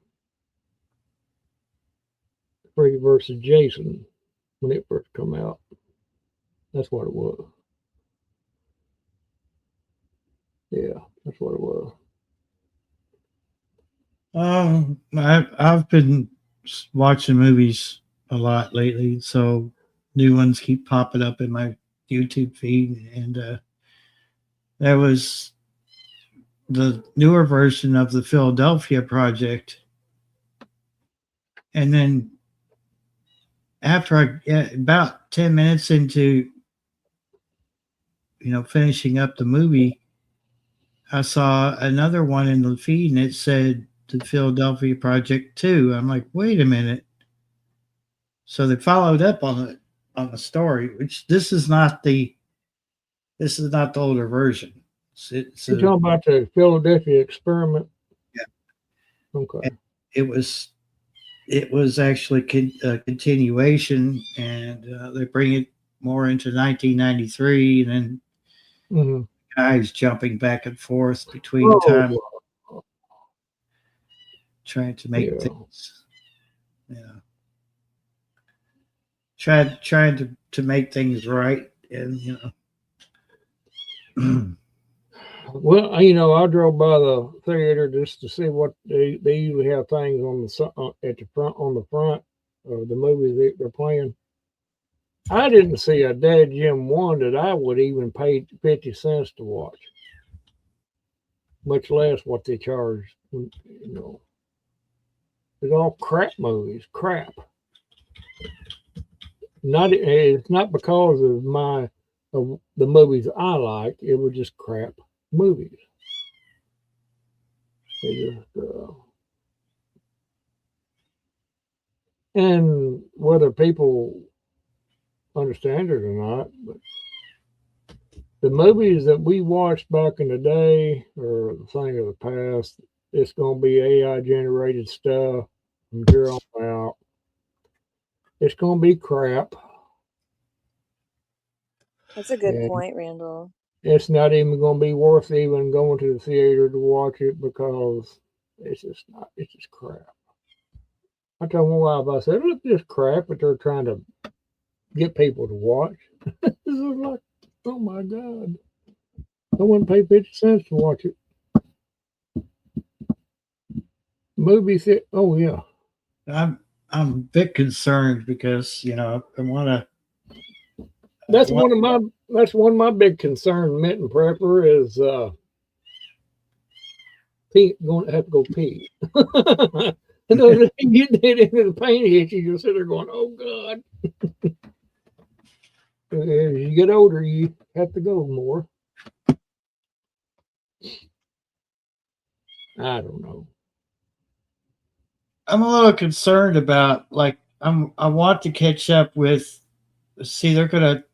Freddy versus Jason when it first come out. That's what it was. Yeah, that's what it was. I've been watching movies a lot lately, so new ones keep popping up in my YouTube feed, and there was the newer version of the Philadelphia Project, and then after about 10 minutes into finishing up the movie, I saw another one in the feed, and it said the Philadelphia Project 2. I'm like, wait a minute. So they followed up on the story, which this is not the older version. You're talking about the Philadelphia experiment? Yeah. Okay. It was actually a continuation, and they bring it more into 1993, and then Mm-hmm. guys jumping back and forth between Oh, time, trying to make yeah. things, trying to make things right, and Well, you know, I drove by the theater just to see what they usually have things on at the front on the front of the movies they're playing. I didn't see a Dad Jim one that I would even pay 50 cents to watch, much less what they charge. You know, it's all crap movies, crap. It's not because of the movies I like. It was just crap movies. They just and whether people understand it or not, but the movies that we watched back in the day are the thing of the past. It's going to be AI generated stuff from here on out. It's going to be crap. That's a good And point, Randall. it's not even going to be worth even going to the theater to watch it because it's just not. It's just crap. I told my wife, I said, look at this crap that they're trying to get people to watch. This is like, oh my God. I wouldn't pay 50 cents to watch it. Movie theater. Oh, yeah. I'm a bit concerned because I want to. That's one of my big concerns, Mint and Prepper, is going to have to go pee. And those you get into the paint hit you sit there going, oh God. As you get older, you have to go more. I don't know. I'm a little concerned about I want to catch up with. See, they're gonna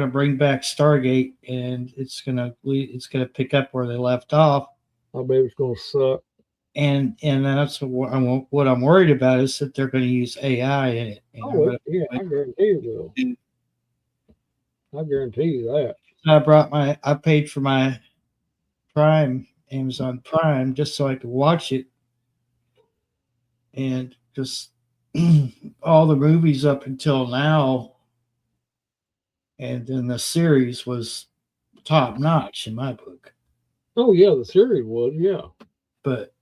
bring back Stargate, and it's gonna pick up where they left off. I bet it's gonna suck. And that's what I'm worried about is that they're going to use AI in it. Oh, yeah, I guarantee it will. I guarantee you that. I paid for my Amazon Prime, just so I could watch it, and just all the movies up until now, and then the series was top notch in my book. Oh yeah, the series was, yeah. But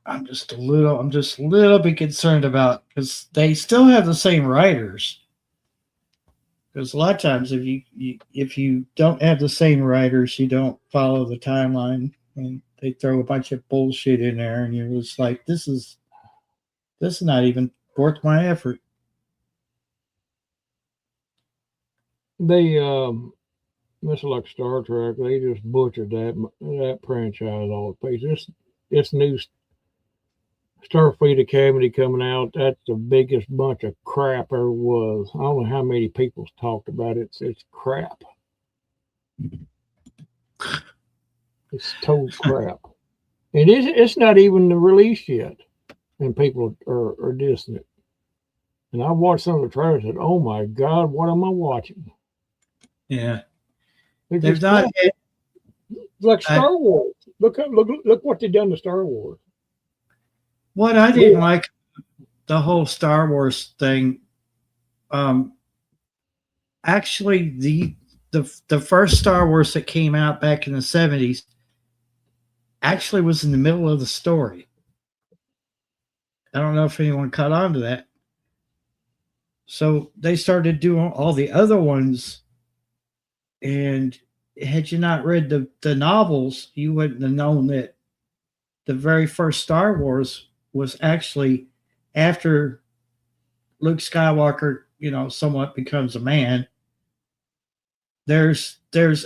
I'm just a little bit concerned about, because they still have the same writers. Because a lot of times, if you don't have the same writers, you don't follow the timeline, and they throw a bunch of bullshit in there, and you're just like, this is not even worth my effort. They much like Star Trek, they just butchered that franchise all the place. This new Starfleet Academy coming out, that's the biggest bunch of crap there was. I don't know how many people talked about it. It's crap. It's total crap. And it's not even released yet. And people are dissing it. And I watched some of the trailers and said, oh my God, what am I watching? Yeah. They've not yet. Like Star Wars. Look what they've done to Star Wars. What I didn't like the whole Star Wars thing. Actually, the first Star Wars that came out back in the 70s actually was in the middle of the story. I don't know if anyone caught on to that. So they started doing all the other ones, and had you not read the novels, you wouldn't have known that the very first Star Wars was actually after Luke Skywalker, somewhat becomes a man. There's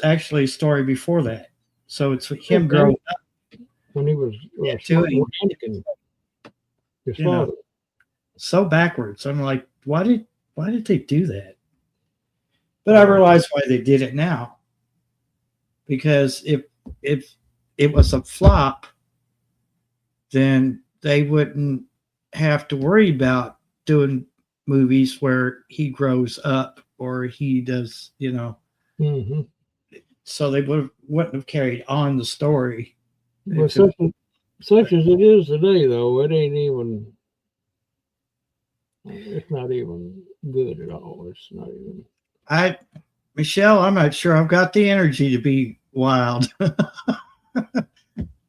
actually a story before that. So it's him growing up. When he was Anakin, his father. So backwards. I'm like, why did they do that? But I realize why they did it now. Because if it was a flop, then they wouldn't have to worry about doing movies where he grows up or he does, Mm-hmm. So they wouldn't have carried on the story. But such as it is today, though, it ain't even. It's not even good at all. It's not even. Michelle, I'm not sure I've got the energy to be wild.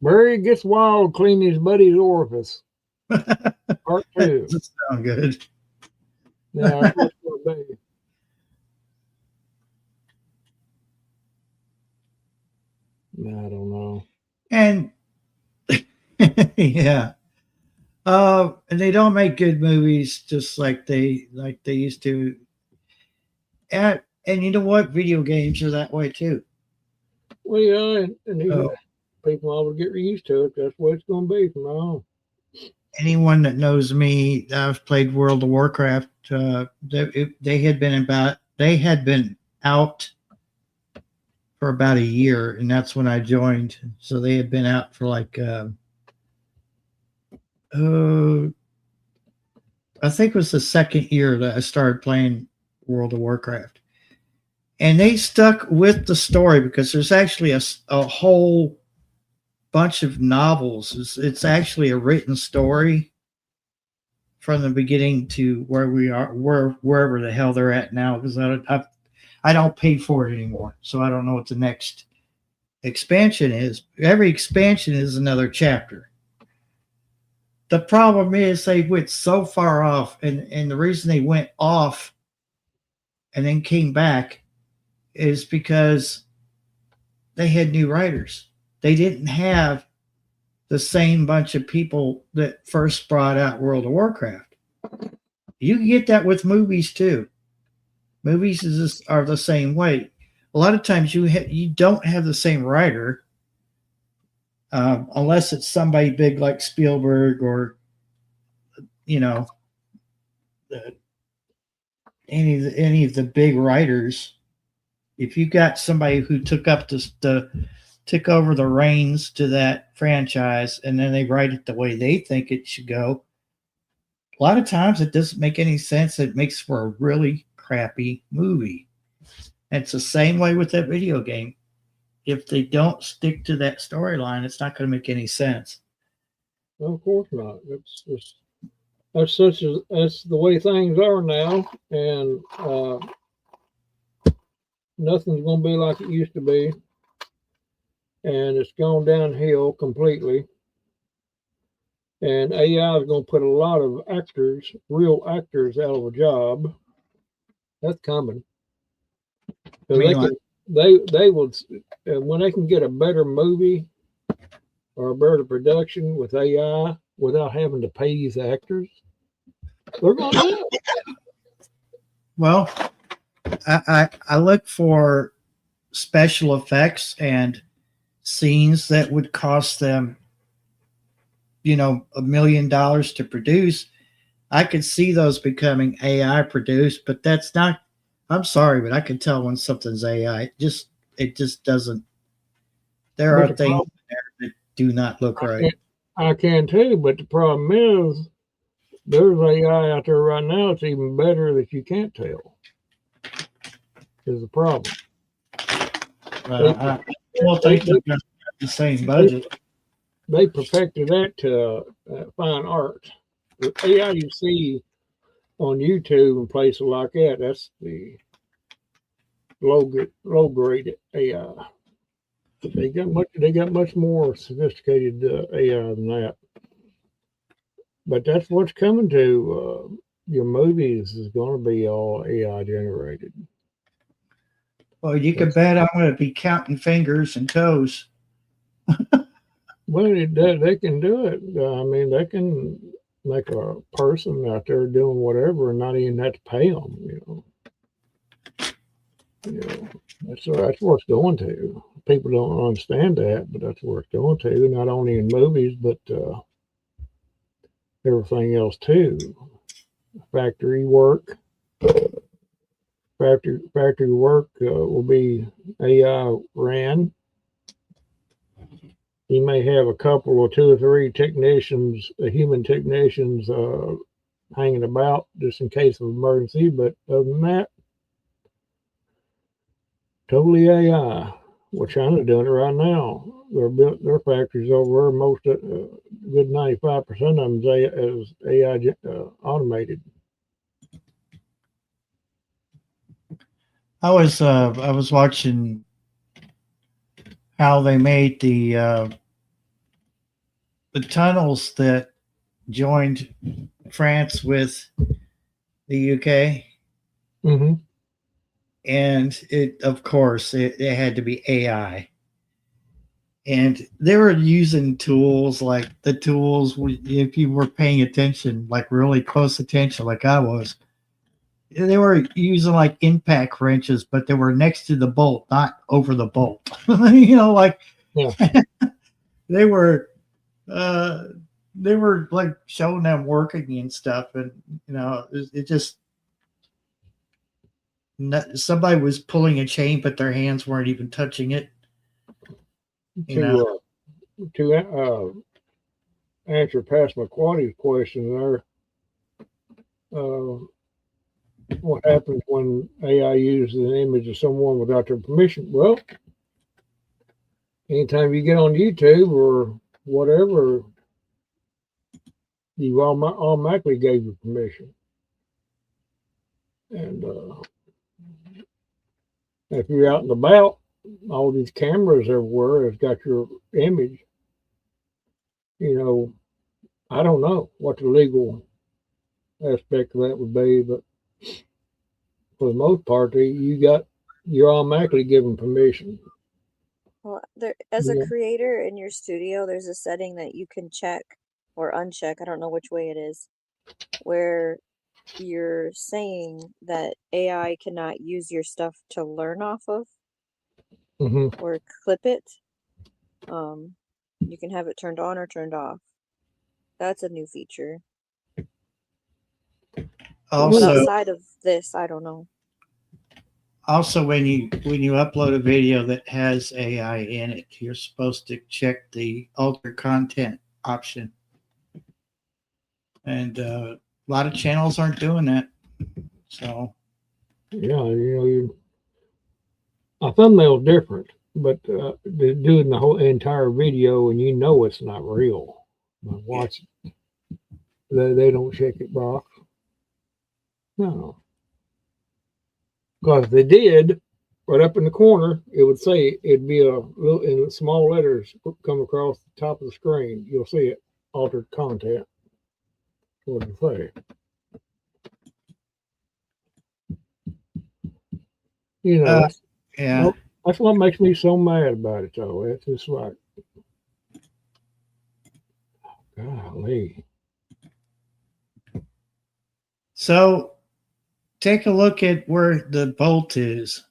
Barry gets wild, clean his buddy's orifice. Part 2. Doesn't sound good. Yeah, that's what it be. I don't know. And yeah. And they don't make good movies just like they used to. And you know what? Video games are that way too. Well, yeah, and people always get used to it. That's what it's going to be from now on. Anyone that knows me, I've played World of Warcraft. They had been out for about a year, and that's when I joined. So they had been out for like I think it was the second year that I started playing World of Warcraft. And they stuck with the story because there's actually a whole bunch of novels. It's actually a written story from the beginning to where we are, wherever the hell they're at now. Because I don't pay for it anymore, so I don't know what the next expansion is. Every expansion is another chapter. The problem is they went so far off, and the reason they went off and then came back is because they had new writers. They didn't have the same bunch of people that first brought out World of Warcraft. You can get that with movies too. Movies are the same way. A lot of times you don't have the same writer unless it's somebody big like Spielberg or you know any of the big writers. If you got somebody who took over the reins to that franchise and then they write it the way they think it should go, a lot of times it doesn't make any sense. It makes for a really crappy movie. And it's the same way with that video game. If they don't stick to that storyline, it's not going to make any sense. Of course not. That's the way things are now, and nothing's going to be like it used to be, and it's gone downhill completely. And AI is going to put a lot of actors, real actors, out of a job. That's coming. So they will, when they can get a better movie or a better production with AI without having to pay these actors, they're going to do it. Well, I look for special effects and scenes that would cost them, $1 million to produce. I could see those becoming AI produced, but that's not. I'm sorry, but I can tell when something's AI. It just doesn't. There are things there that do not look right. I can too, but the problem is there's AI out there right now that's even better that you can't tell. Is the problem. I don't think they're going to have the same budget. They perfected that to fine art. The AI you see on YouTube and places like that, that's the low grade AI. They got much more sophisticated AI than that. But that's what's coming to your movies is going to be all AI generated. Well, you can bet I'm going to be counting fingers and toes. Well, they can do it. I mean, they can make a person out there doing whatever and not even have to pay them. That's where it's going to. People don't understand that, but that's where it's going to. Not only in movies, but everything else too. Factory work. Factory work will be AI ran. You may have a couple or two or three technicians, human technicians, hanging about just in case of emergency. But other than that, totally AI. Well, China's doing it right now. Their factories over there, most good 95% of them is AI automated. I was watching how they made the tunnels that joined France with the UK. Mm-hmm. And it had to be AI. And they were using tools like if you were paying attention, like really close attention, like I was, they were using like impact wrenches, but they were next to the bolt, not over the bolt. They were like showing them working and stuff, and it just somebody was pulling a chain, but their hands weren't even touching it. To answer Pat McQuarrie's question there, what happens when AI uses an image of someone without their permission? Well, anytime you get on YouTube or whatever, you automatically gave your permission. And if you're out and about, all these cameras everywhere has got your image. You know, I don't know what the legal aspect of that would be, but for the most part, you're automatically given permission. Well, as a Yeah. creator in your studio, there's a setting that you can check or uncheck. I don't know which way it is, where you're saying that AI cannot use your stuff to learn off of hmm or clip it. You can have it turned on or turned off. That's a new feature. But Also, outside of this, I don't know. when you upload a video that has AI in it, you're supposed to check the alter content option, and a lot of channels aren't doing that. So Yeah, a thumbnail's different, but they're doing the whole entire video, and you know it's not real. Watch, they don't check it box. No, because if they did, right up in the corner, it would say it'd be a little in small letters come across the top of the screen. You'll see it, altered content. What did it say? You know, yeah. that's what makes me so mad about it, though. It's just like, golly. So take a look at where the bolt is.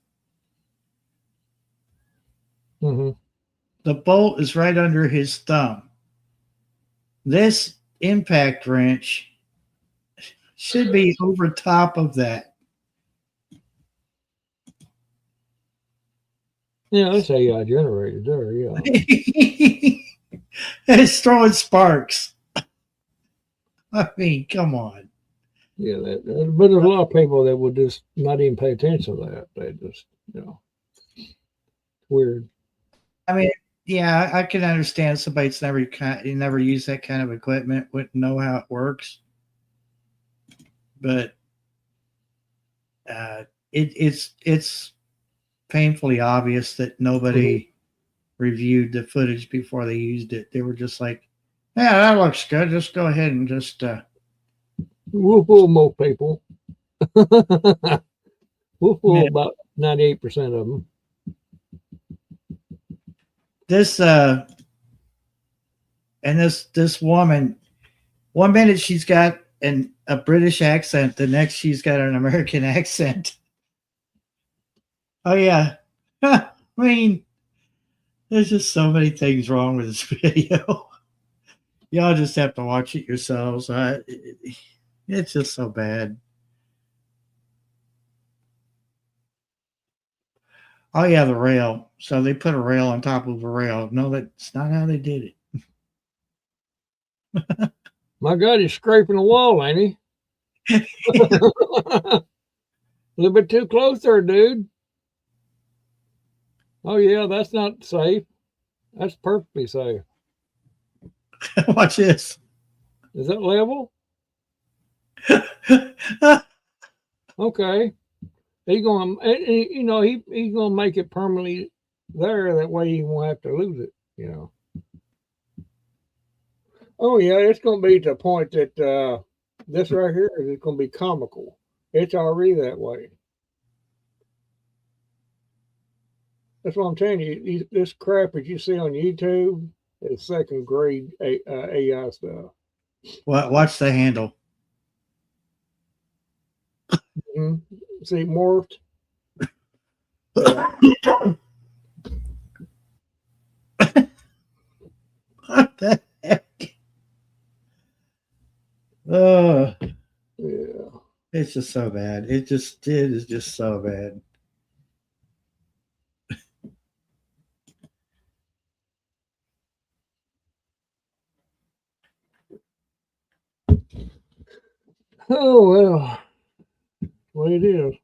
hmm The bolt is right under his thumb. This impact wrench should be over top of that. Yeah, that's AI generated there. Yeah, It's throwing sparks. I mean, come on. yeah. But there's a lot of people that would just not even pay attention to that. They just, weird. I mean, yeah, I can understand somebody's never used that kind of equipment, wouldn't know how it works. But it's painfully obvious that nobody reviewed the footage before they used it. They were just like, "Yeah, that looks good. Just go ahead and just." We'll fool most people. We'll fool Yeah. about 98% of them. This and this woman, one minute she's got a British accent, the next she's got an American accent. Oh yeah, I mean, there's just so many things wrong with this video. Y'all just have to watch it yourselves. It's just so bad. Oh yeah, the rail. So they put a rail on top of a rail. No, that's not how they did it. My God, he's scraping the wall, ain't he? A little bit too close there, dude. Oh, yeah, that's not safe. That's perfectly safe. Watch this. Is that level? Okay. He's going to, he's going to make it permanently there. That way he won't have to lose it. Oh, yeah, it's going to be to the point that this right here is going to be comical. It's already that way. That's what I'm telling you. This crap that you see on YouTube is second grade AI stuff. Watch the handle. Mm-hmm. See, morphed. What the heck? Oh, Yeah. it's just so bad. It is just so bad. Oh, well. it is.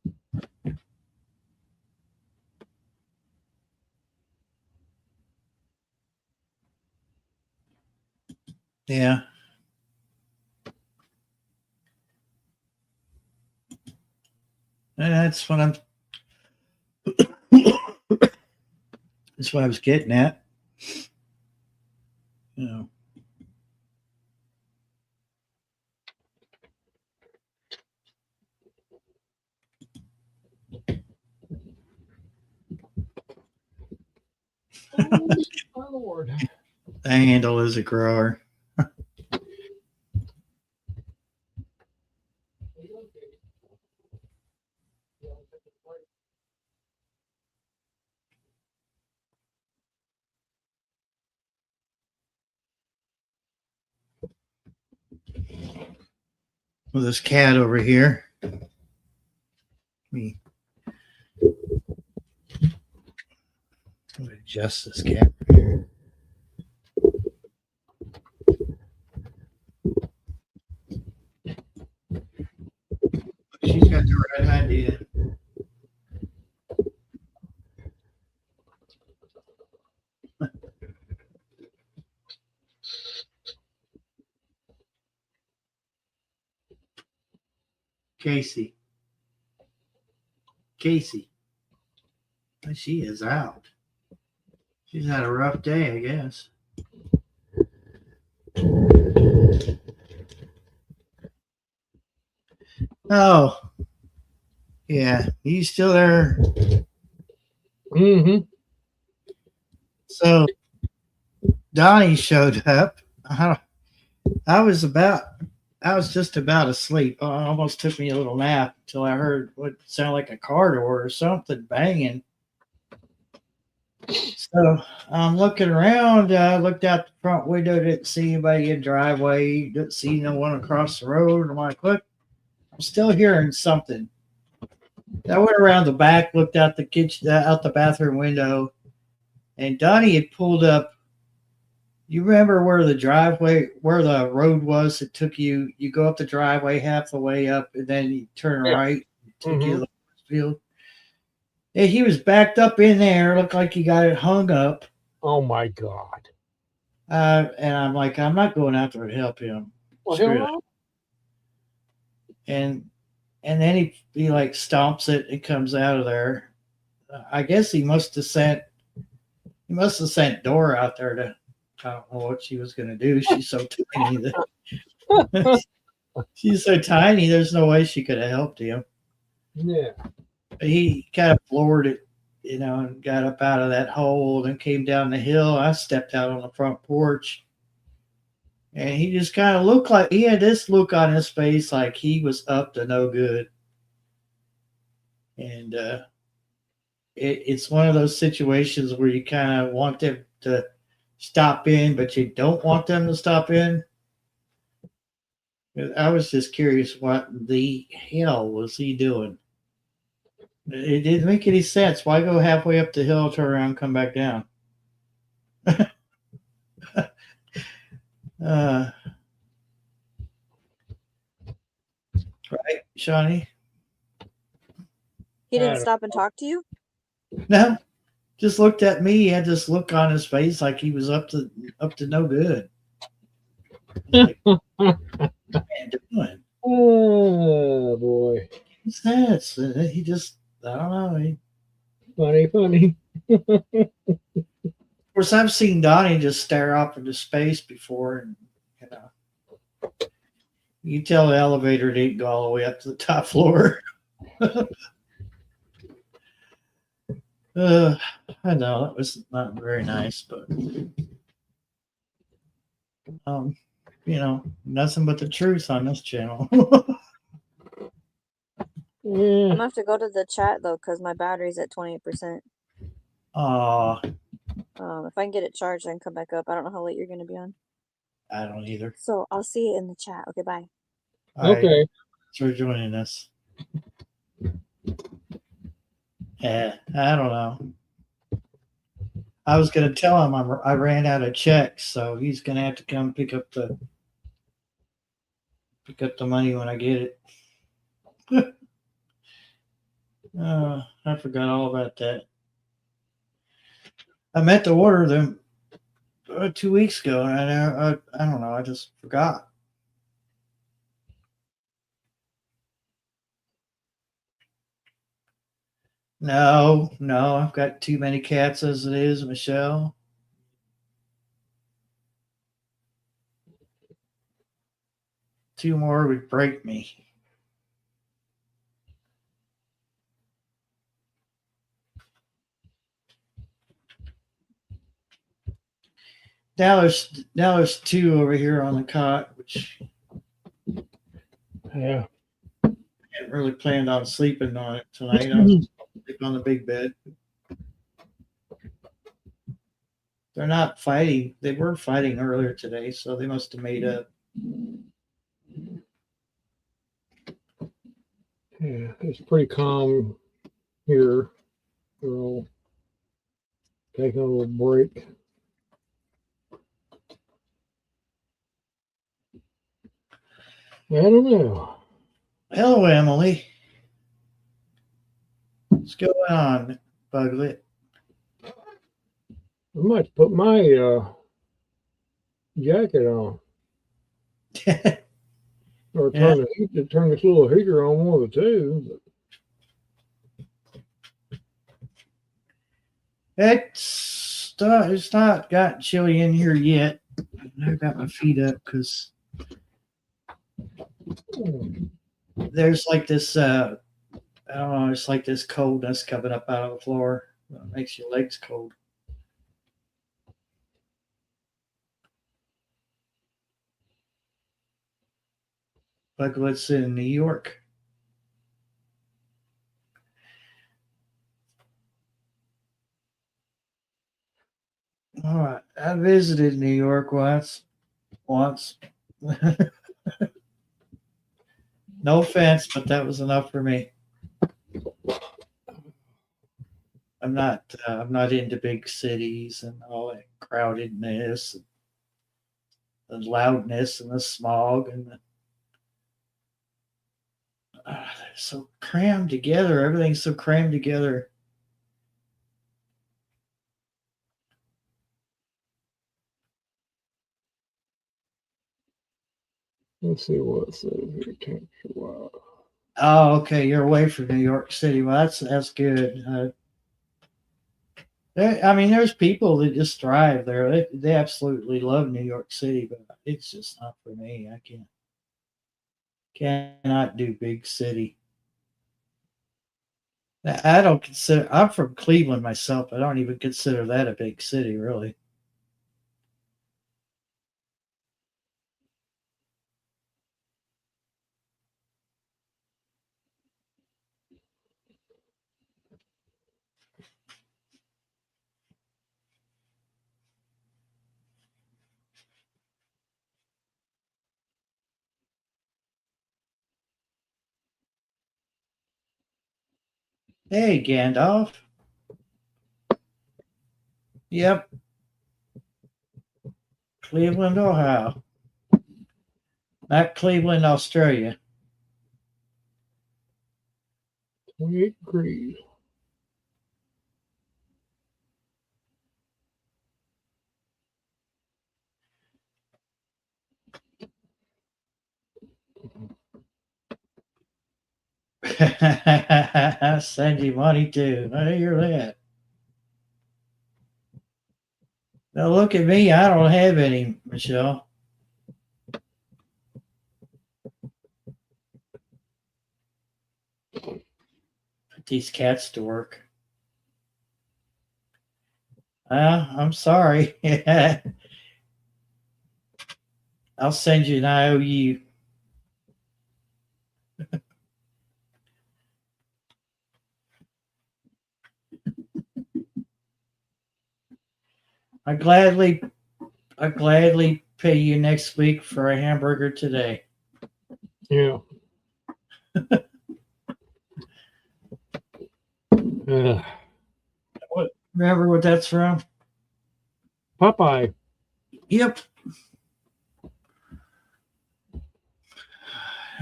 Yeah. And that's what I'm. That's what I was getting at. You know. Oh, my Lord. The handle is a grower. With this cat over here. Me. Adjust this cat. She's got the right idea. Casey. Casey. She is out. She's had a rough day, I guess. Oh. Yeah. You still there? Mm-hmm. So Donnie showed up. I was just about asleep. It almost took me a little nap until I heard what sounded like a car door or something banging. So I'm looking around. I looked out the front window, didn't see anybody in the driveway, didn't see no one across the road. I'm like, look, I'm still hearing something. I went around the back, looked out the kitchen, out the bathroom window, and Donnie had pulled up. You remember where the road was? It took you go up the driveway half the way up, and then you turn Yeah. right, take you to Mm-hmm. the field. And he was backed up in there, looked like he got it hung up. Oh my God. And I'm like, I'm not going out there to help him. Well, Screw hell it. no. And then he like stomps it and comes out of there. I guess he must have sent Dora out there to. I don't know what she was going to do. She's so tiny that she's so tiny. There's no way she could have helped him. Yeah. But he kind of floored it, and got up out of that hole and came down the hill. I stepped out on the front porch, and he just kind of looked like he had this look on his face like he was up to no good. And it's one of those situations where you kind of want them to stop in, but you don't want them to stop in. I was just curious what the hell was he doing? It didn't make any sense. Why go halfway up the hill, turn around, come back down? Right, Shawnee? He I didn't don't stop and talk to you? No, just looked at me. He had this look on his face like he was up to no good. Like, what man doing? Oh boy. What's that? And he just, I don't know. Funny. Of course, I've seen Donnie just stare off into space before, and you tell the elevator didn't go all the way up to the top floor. I know that was not very nice, but nothing but the truth on this channel. I'm Yeah. gonna have to go to the chat though, because my battery's at 28%. Aw, If I can get it charged, I can come back up. I don't know how late you're gonna be on. I don't either. So I'll see you in the chat. Okay, bye. All right, Okay. thanks for joining us. Yeah, I don't know. I was going to tell him I ran out of checks, so he's going to have to come pick up the money when I get it. I forgot all about that. I meant to order them 2 weeks ago, and I don't know. I just forgot. No, no, I've got too many cats as it is, Michelle. Two more would break me. Now there's two over here on the cot, which Yeah. I hadn't really planned on sleeping on it tonight. I was sleep on the big bed. They're not fighting. They were fighting earlier today, so they must have made up. Yeah, it's pretty calm here. We'll take a little break. I don't know. Hello, Emily. What's going on, Buglet? I might put my jacket on or Yeah. turn this little heater on, one of the two. It's not got chilly in here yet. I've got my feet up because there's like this I don't know, it's like this coldness coming up out of the floor. It makes your legs cold. Buglet's in New York. All right. I visited New York once. No offense, but that was enough for me. I'm not into big cities and all that crowdedness and the loudness and the smog and they're so crammed together. Everything's so crammed together. Let's see what it says here. Temperature wise. Oh, okay. You're away from New York City. Well, that's good. I mean, there's people that just thrive there. They absolutely love New York City, but it's just not for me. I cannot do big city. I don't consider. I'm from Cleveland myself. I don't even consider that a big city, really. Hey, Gandalf. Yep, Cleveland, Ohio. Not Cleveland, Australia. 28 degrees. Send you money too. I hear that. Now look at me. I don't have any, Michelle. Put these cats to work. I'm sorry. I'll send you an IOU. I gladly pay you next week for a hamburger today. Yeah. Remember what that's from? Popeye. Yep.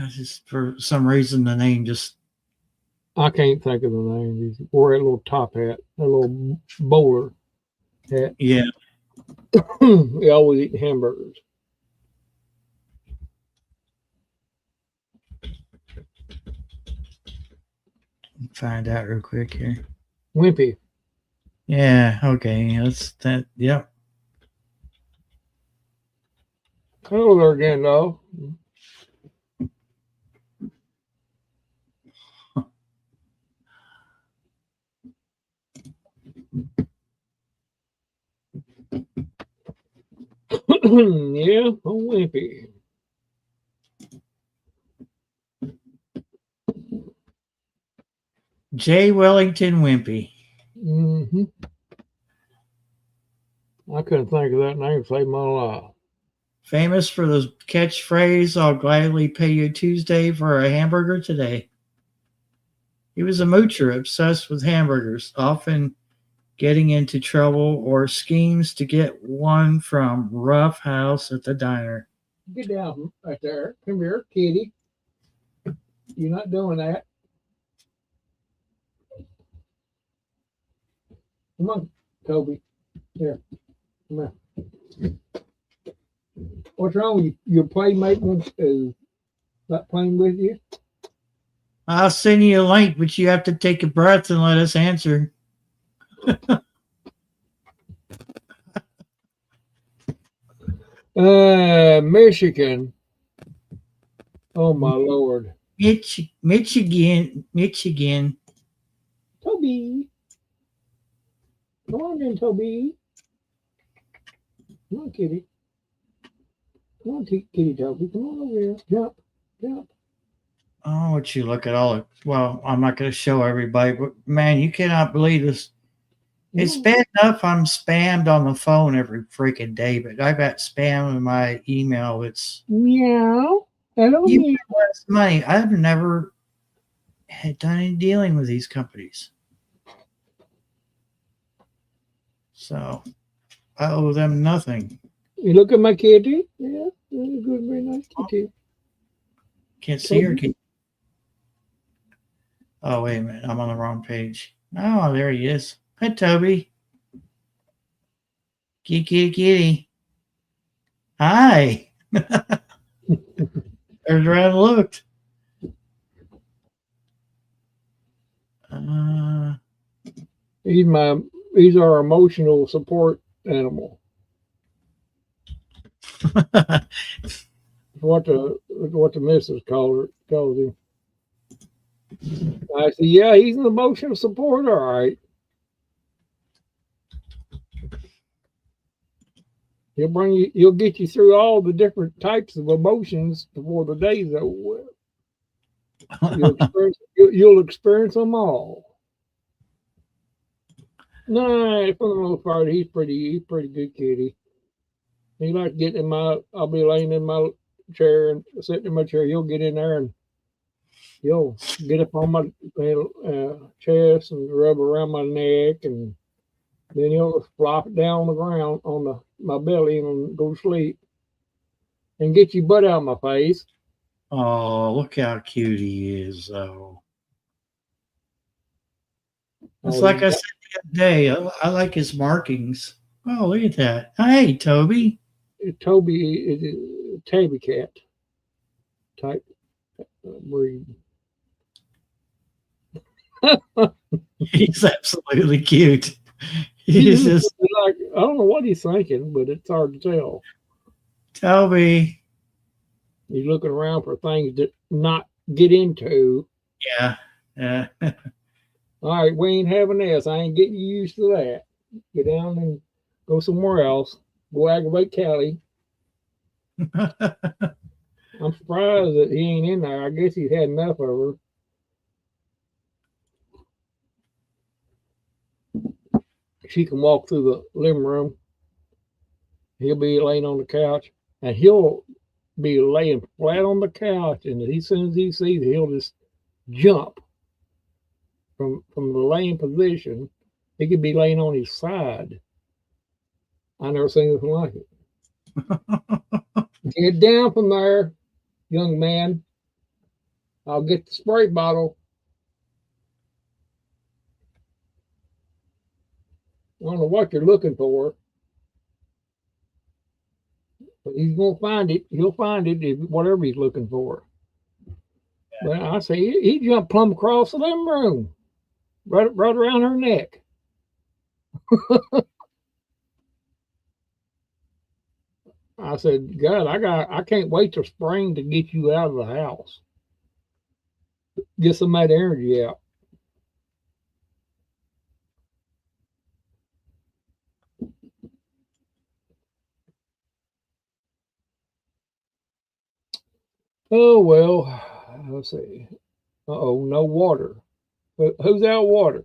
Just for some reason the name just I can't think of the name. He wore that little top hat, that little bowler hat. Yeah. He always eat hamburgers. Find out real quick here. Wimpy. Yeah. Okay. That's that. Yep. Hello there again, though. Yeah, oh Wimpy. J. Wellington Wimpy. Mm-hmm. I couldn't think of that name to save my life. Famous for the catchphrase, I'll gladly pay you Tuesday for a hamburger today. He was a moocher obsessed with hamburgers, often getting into trouble or schemes to get one from Rough House at the diner. Get down right there. Come here, kitty. You're not doing that. Come on, Toby. Here. Come here. What's wrong with you? Your playmate is not playing with you? I'll send you a link, but you have to take a breath and let us answer. Michigan. Oh my Lord. Michigan. Toby. Come on then, Toby. Come on, kitty. Come on, kitty Toby. Come on over here. Jump. Jump. Oh, would you look at all the, well, I'm not going to show everybody, but man, you cannot believe this. It's bad enough I'm spammed on the phone every freaking day, but I got spam in my email. It's meow. Hello, even less money. I've never had done any dealing with these companies. So I owe them nothing. You look at my kitty? Yeah, very good, very nice kitty. Can't see her. Oh, wait a minute. I'm on the wrong page. Oh, there he is. Hi, Toby. Kitty, kitty, kitty. Hi. There's where I looked. He's our emotional support animal. what the missus calls him. I said, yeah, he's an emotional support, all right. He'll get you through all the different types of emotions before the day's over. You'll experience them all. No, for the most part, he's pretty good kitty. He likes getting in I'll be laying in my chair and sitting in my chair. He'll get in there and he'll get up on my chest and rub around my neck, and then he'll flop it down on the ground on my belly and go to sleep and get your butt out of my face. Oh, look how cute he is, though. It's like I said the other day, I like his markings. Oh, look at that. Hey, Toby. Toby is a tabby cat type breed. He's absolutely cute. He's just like, I don't know what he's thinking, but it's hard to tell. Toby. He's looking around for things to not get into. Yeah. Yeah. All right, we ain't having this. I ain't getting you used to that. Get down and go somewhere else. Go aggravate Callie. I'm surprised that he ain't in there. I guess he's had enough of her. She can walk through the living room. He'll be laying on the couch, and he'll be laying flat on the couch, and as soon as he sees it, he'll just jump from the laying position. He could be laying on his side. I never seen anything like it. Get down from there, young man. I'll get the spray bottle. I don't know what you're looking for, but he's gonna find it. He'll find it, whatever he's looking for. But I say he jumped plumb across the living room, right around her neck. I said, God, I can't wait till spring to get you out of the house. Get some of that energy out. Oh well, let's see. Uh-oh, no water. Who's out of water?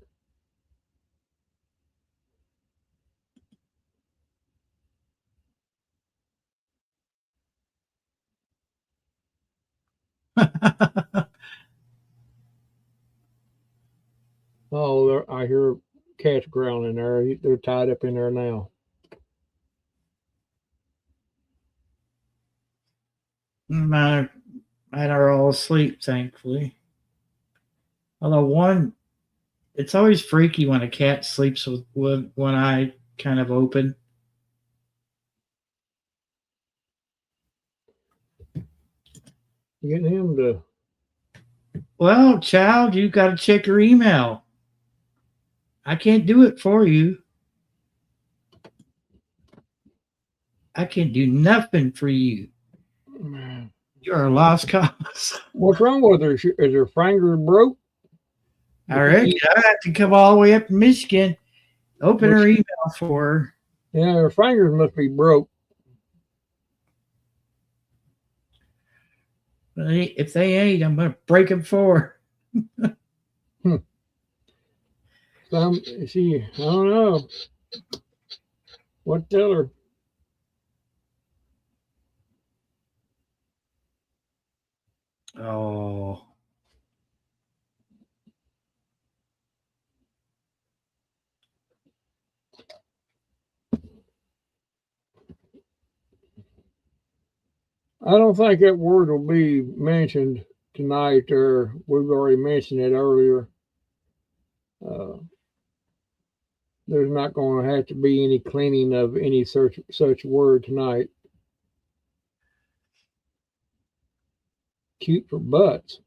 Oh, I hear cats growling there. They're tied up in there now. Mine are all asleep, thankfully. Although one, it's always freaky when a cat sleeps with one eye kind of open. Getting him to. Well, child, you got to check your email. I can't do it for you. I can't do nothing for you. You're a lost cause. What's wrong with her? Is her finger broke? I reckon I have to come all the way up to Michigan, open her email for her. Yeah, her fingers must be broke. But if they ain't, I'm going to break them for her. I don't know. What to tell her? Oh. I don't think that word will be mentioned tonight, or we've already mentioned it earlier. There's not going to have to be any cleaning of any such word tonight. Cute for butts.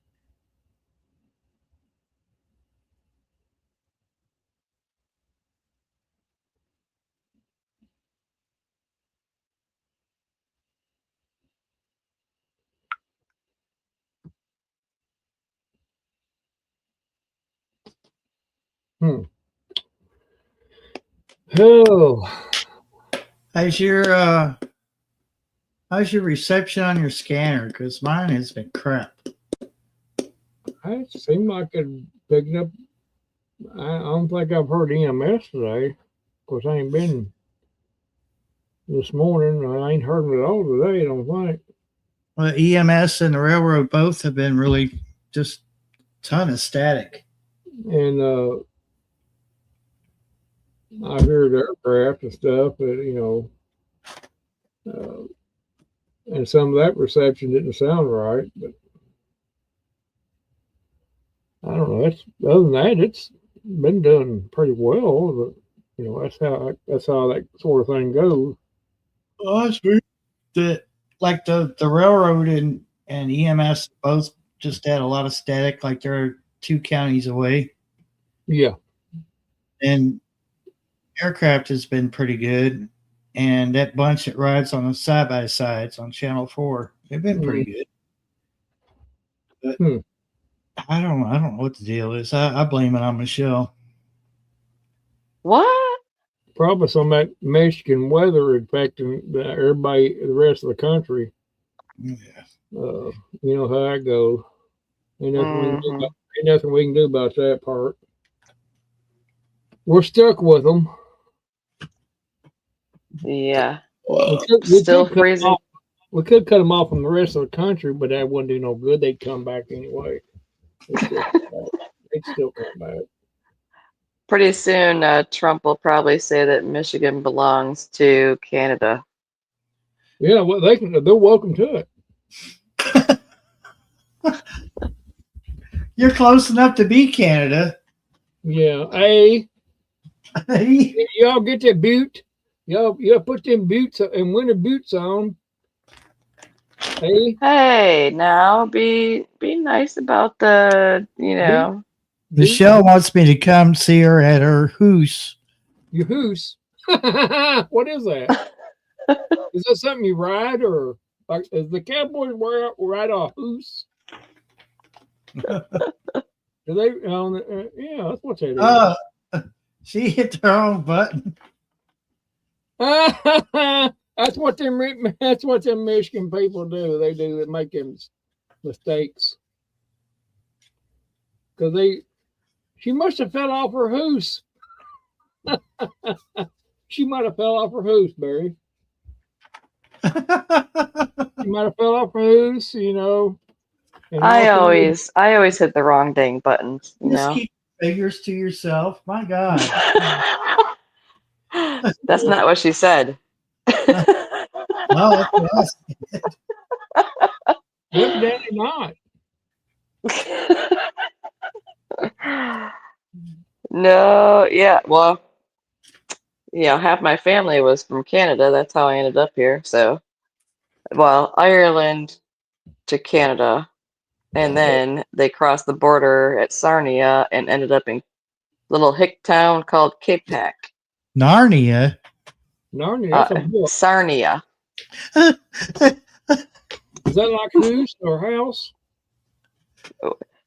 Oh, How's your reception on your scanner? Because mine has been crap. it seemed like it picked up. I don't think I've heard EMS today. Of course, I ain't been this morning. I ain't heard them at all today, I don't think. Well, EMS and the railroad both have been really just ton of static. And I heard aircraft and stuff, but and some of that reception didn't sound right. But I don't know. Other than that, it's been done pretty well. But that's how that sort of thing goes. Well, that's weird. Like the railroad and EMS both just had a lot of static, like they're 2 counties away. Yeah. And aircraft has been pretty good. And that bunch that rides on the side by sides on Channel 4, they've been pretty good. But I don't know what the deal is. I blame it on Michelle. What? Probably some of that Michigan weather affecting everybody, the rest of the country. Yeah. You know how that goes. Ain't nothing we can do about that part. We're stuck with them. Yeah. We Still freezing. We could cut them off from the rest of the country, but that wouldn't do no good. They'd come back anyway. They'd still come back. Pretty soon, Trump will probably say that Michigan belongs to Canada. Yeah, well, they're welcome to it. You're close enough to be Canada. Yeah, Y'all get that boot. Y'all put them boots and winter boots on. Hey, Hey, now be nice about the, boot. Michelle wants me to come see her at her house. Your hoose. What is that? Is that something you ride or like? Is the cowboys ride a hoose? Do they? Yeah, that's what they do. She hit the wrong button. That's what them. That's what them Michigan people do. They make them mistakes because she must have fell off her hoose. She might have fell off her hoose, Barry. She might have fell off her hoose, And I also, always hit the wrong dang buttons, Just keep figures to yourself. My God. That's not what she said. No, that's what I said. evidently not. No, yeah, well, half my family was from Canada. That's how I ended up here. So, well, Ireland to Canada, and then they crossed the border at Sarnia and ended up in a little hick town called Cape Hack. Narnia. Narnia, that's a book. Sarnia. Is that like house or house?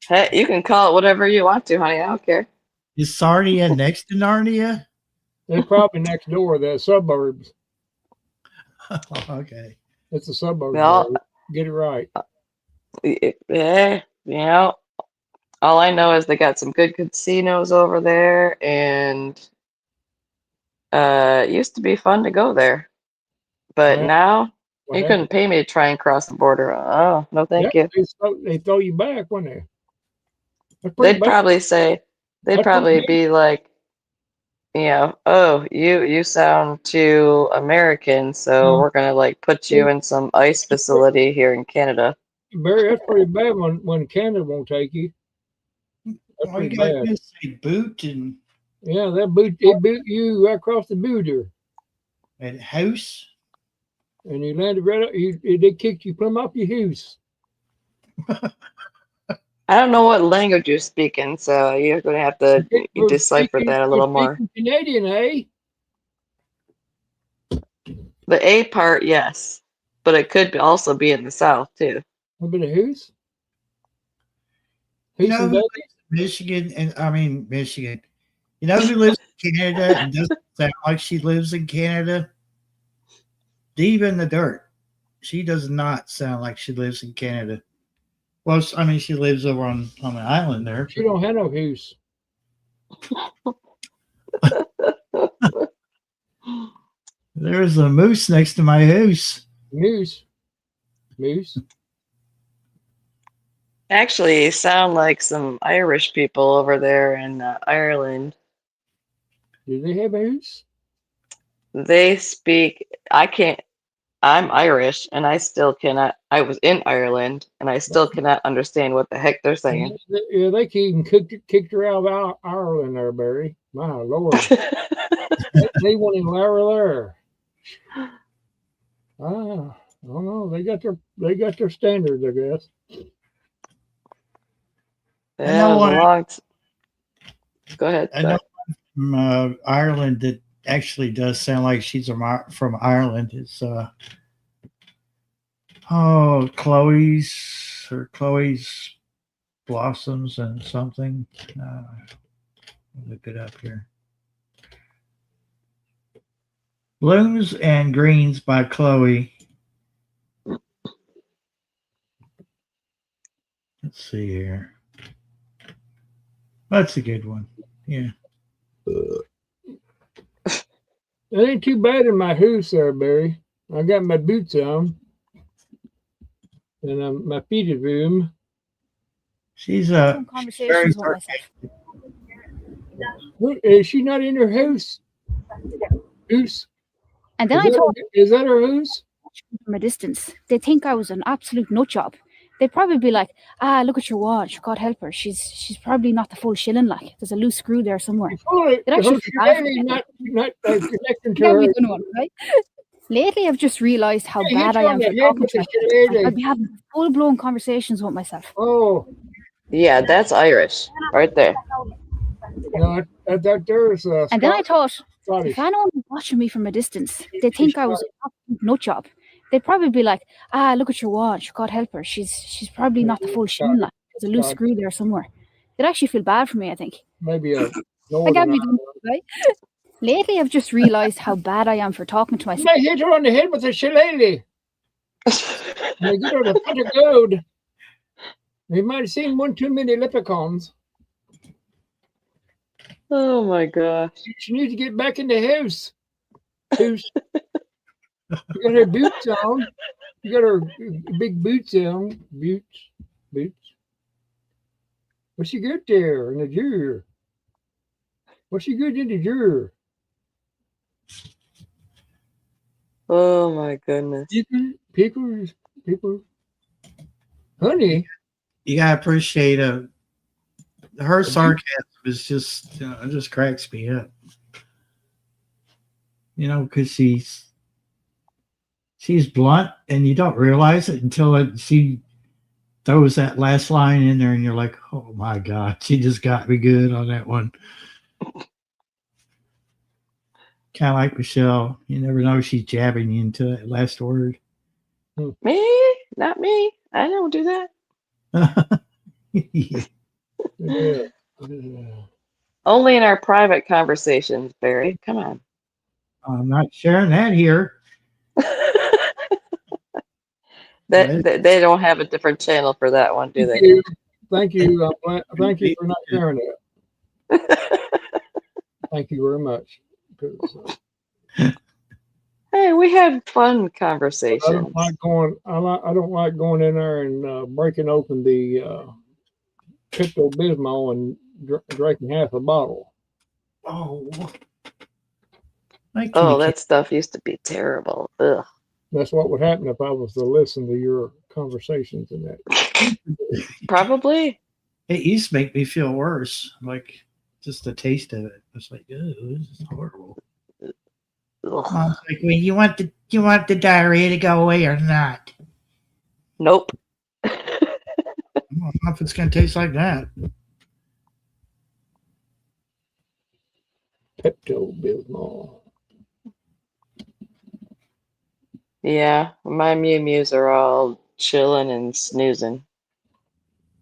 Hey, you can call it whatever you want to, honey. I don't care. Is Sarnia next to Narnia? They're probably next door. They're suburbs. Okay. It's a suburb. Well, get it right. All I know is they got some good casinos over there, and it used to be fun to go there. But now you couldn't pay me to try and cross the border. Oh, no, thank you. They throw you back, wouldn't they? They'd probably be like, oh, you sound too American, so we're gonna like put you in some ICE facility here in Canada. Barry, that's pretty bad when Canada won't take you. That's All you pretty gotta bad. do is say boot and Yeah, they boot you right across the border. at house. And you landed right up. They kicked you plumb off your house. I don't know what language you're speaking, so you're gonna have to decipher that a little more. Canadian, eh? The A part, yes, but it could also be in the South too. A bit of who's? You know who lives in Michigan, and I mean Michigan. You know who lives in Canada and doesn't sound like she lives in Canada? Diva in the Dirt. She does not sound like she lives in Canada. Well, I mean, she lives over on an island there. She don't have no house. There's a moose next to my house. Moose. Actually, you sound like some Irish people over there in Ireland. Do they have a house? They speak. I'm Irish, and I still cannot. I was in Ireland, and I still cannot understand what the heck they're saying. Yeah, they even kicked her out of Ireland there, Barry. My Lord. They won't even allow her there. I don't know. They got their standards, I guess. Go ahead. I know from Ireland that actually does sound like she's from Ireland. It's Chloe's Blossoms and something. Look it up here. Blooms and Greens by Chloe. Let's see here. That's a good one. Yeah. It ain't too bad in my house there, Barry. I got my boots on. And my feet are room. She's very Is she not in her house? House? And then I told is that her house? from a distance. They think I was an absolute nut job. they'd probably be like, ah, look at your watch. God help her. She's probably not the full shilling. Like, there's a loose screw there somewhere. Her It actually feel bad for me. not connecting to Get her. me good one, right? Lately, I've just realised how Hey, bad hit I you on am the for head talking with to the myself. shillelagh. I'd be having full-blown conversations with myself. Oh, Yeah, that's Irish right there. no, that there's And then I thought, Scottish. if anyone was watching me from a distance, they'd think I was a nut job. They'd probably be like, ah, look at your watch. God help her. She's probably not the full shilling. Like, there's a loose screw there somewhere. They'd actually feel bad for me, I think. Maybe a I northern. can't be done, right? Lately, I've just realised how bad I am for talking to myself. They hit her on the head with a shillelagh. And they get her the pot of gold. You might have seen one too many leprechauns. Oh my gosh. She needs to get back in the house. You got her boots on. You got her big boots on. Boots. What she got there in the drawer? What she got in the drawer? Oh my goodness. Pickles. Honey. You gotta appreciate her sarcasm is just it just cracks me up. You know, because she's blunt, and you don't realize it until she throws that last line in there, and you're like, "Oh my God, she just got me good on that one." Kind of like Michelle, you never know she's jabbing you into that last word. Me? Not me. I don't do that. Yeah. Only in our private conversations, Barry. Come on. I'm not sharing that here. They don't have a different channel for that one, do they? Thank you. Thank you for not sharing that. Thank you very much. Hey, we had fun I conversations. don't like going. I don't like going in there and breaking open the Pepto Bismol and drinking half a bottle. Oh, that stuff used to be terrible. Ugh. That's what would happen if I was to listen to your conversations and that. Probably. It used to make me feel worse. Like just the taste of it. It's like, oh, this is horrible. Mom's like, well, you want the diarrhea to go away or not? Nope. I don't know if it's gonna taste like that. Pepto Bismol. Yeah, my Mew Mews are all chilling and snoozing.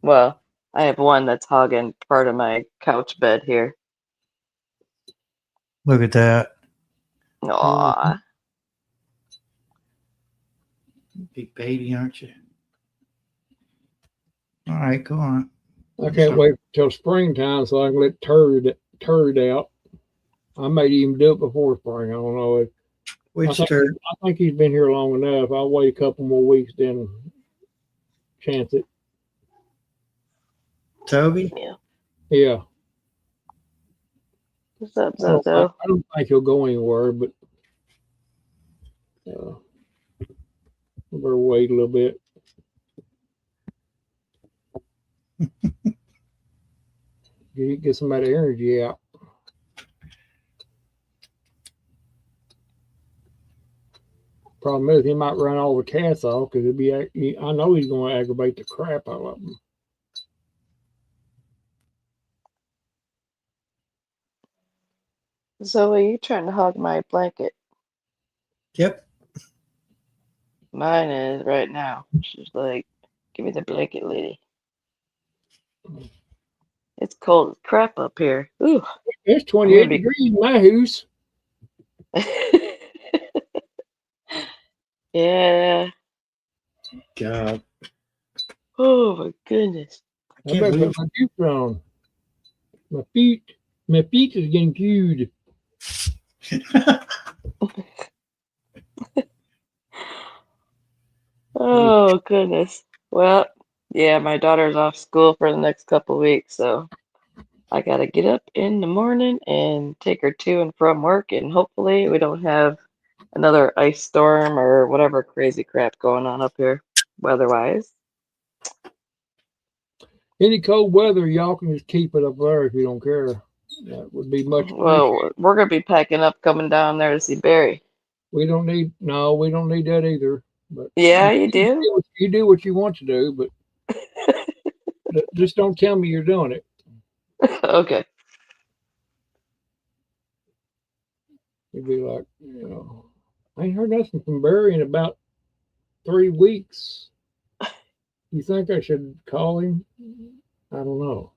Well, I have one that's hogging part of my couch bed here. Look at that. Aww. Big baby, aren't you? All right, go on. I can't wait till springtime so I can let turd out. I might even do it before spring. I don't know. Which turd? I think he's been here long enough. I'll wait a couple more weeks, then chance it. Toby? Yeah. What's up, Zozo? I don't think he'll go anywhere, but we better wait a little bit. Get some of that energy out. Problem is, he might run all the cats off because I know he's going to aggravate the crap out of them. Zoe, you trying to hug my blanket? Yep. Mine is right now. She's like, give me the blanket, lady. It's cold as crap up here. Ooh. It's 28 degrees in my house. Yeah. God. Oh my goodness. I better put my boots on. My feet is getting cold. Oh goodness. Well, yeah, my daughter's off school for the next couple of weeks, so I gotta get up in the morning and take her to and from work, and hopefully we don't have another ice storm or whatever crazy crap going on up here weather-wise. Any cold weather, y'all can just keep it up there if you don't care. That would be much appreciated. Well, we're gonna be packing up, coming down there to see Barry. We don't need that either. But Yeah, you do. you do what you want to do, but just don't tell me you're doing it. Okay. You'd be like, I ain't heard nothing from Barry in about 3 weeks. You think I should call him? I don't know.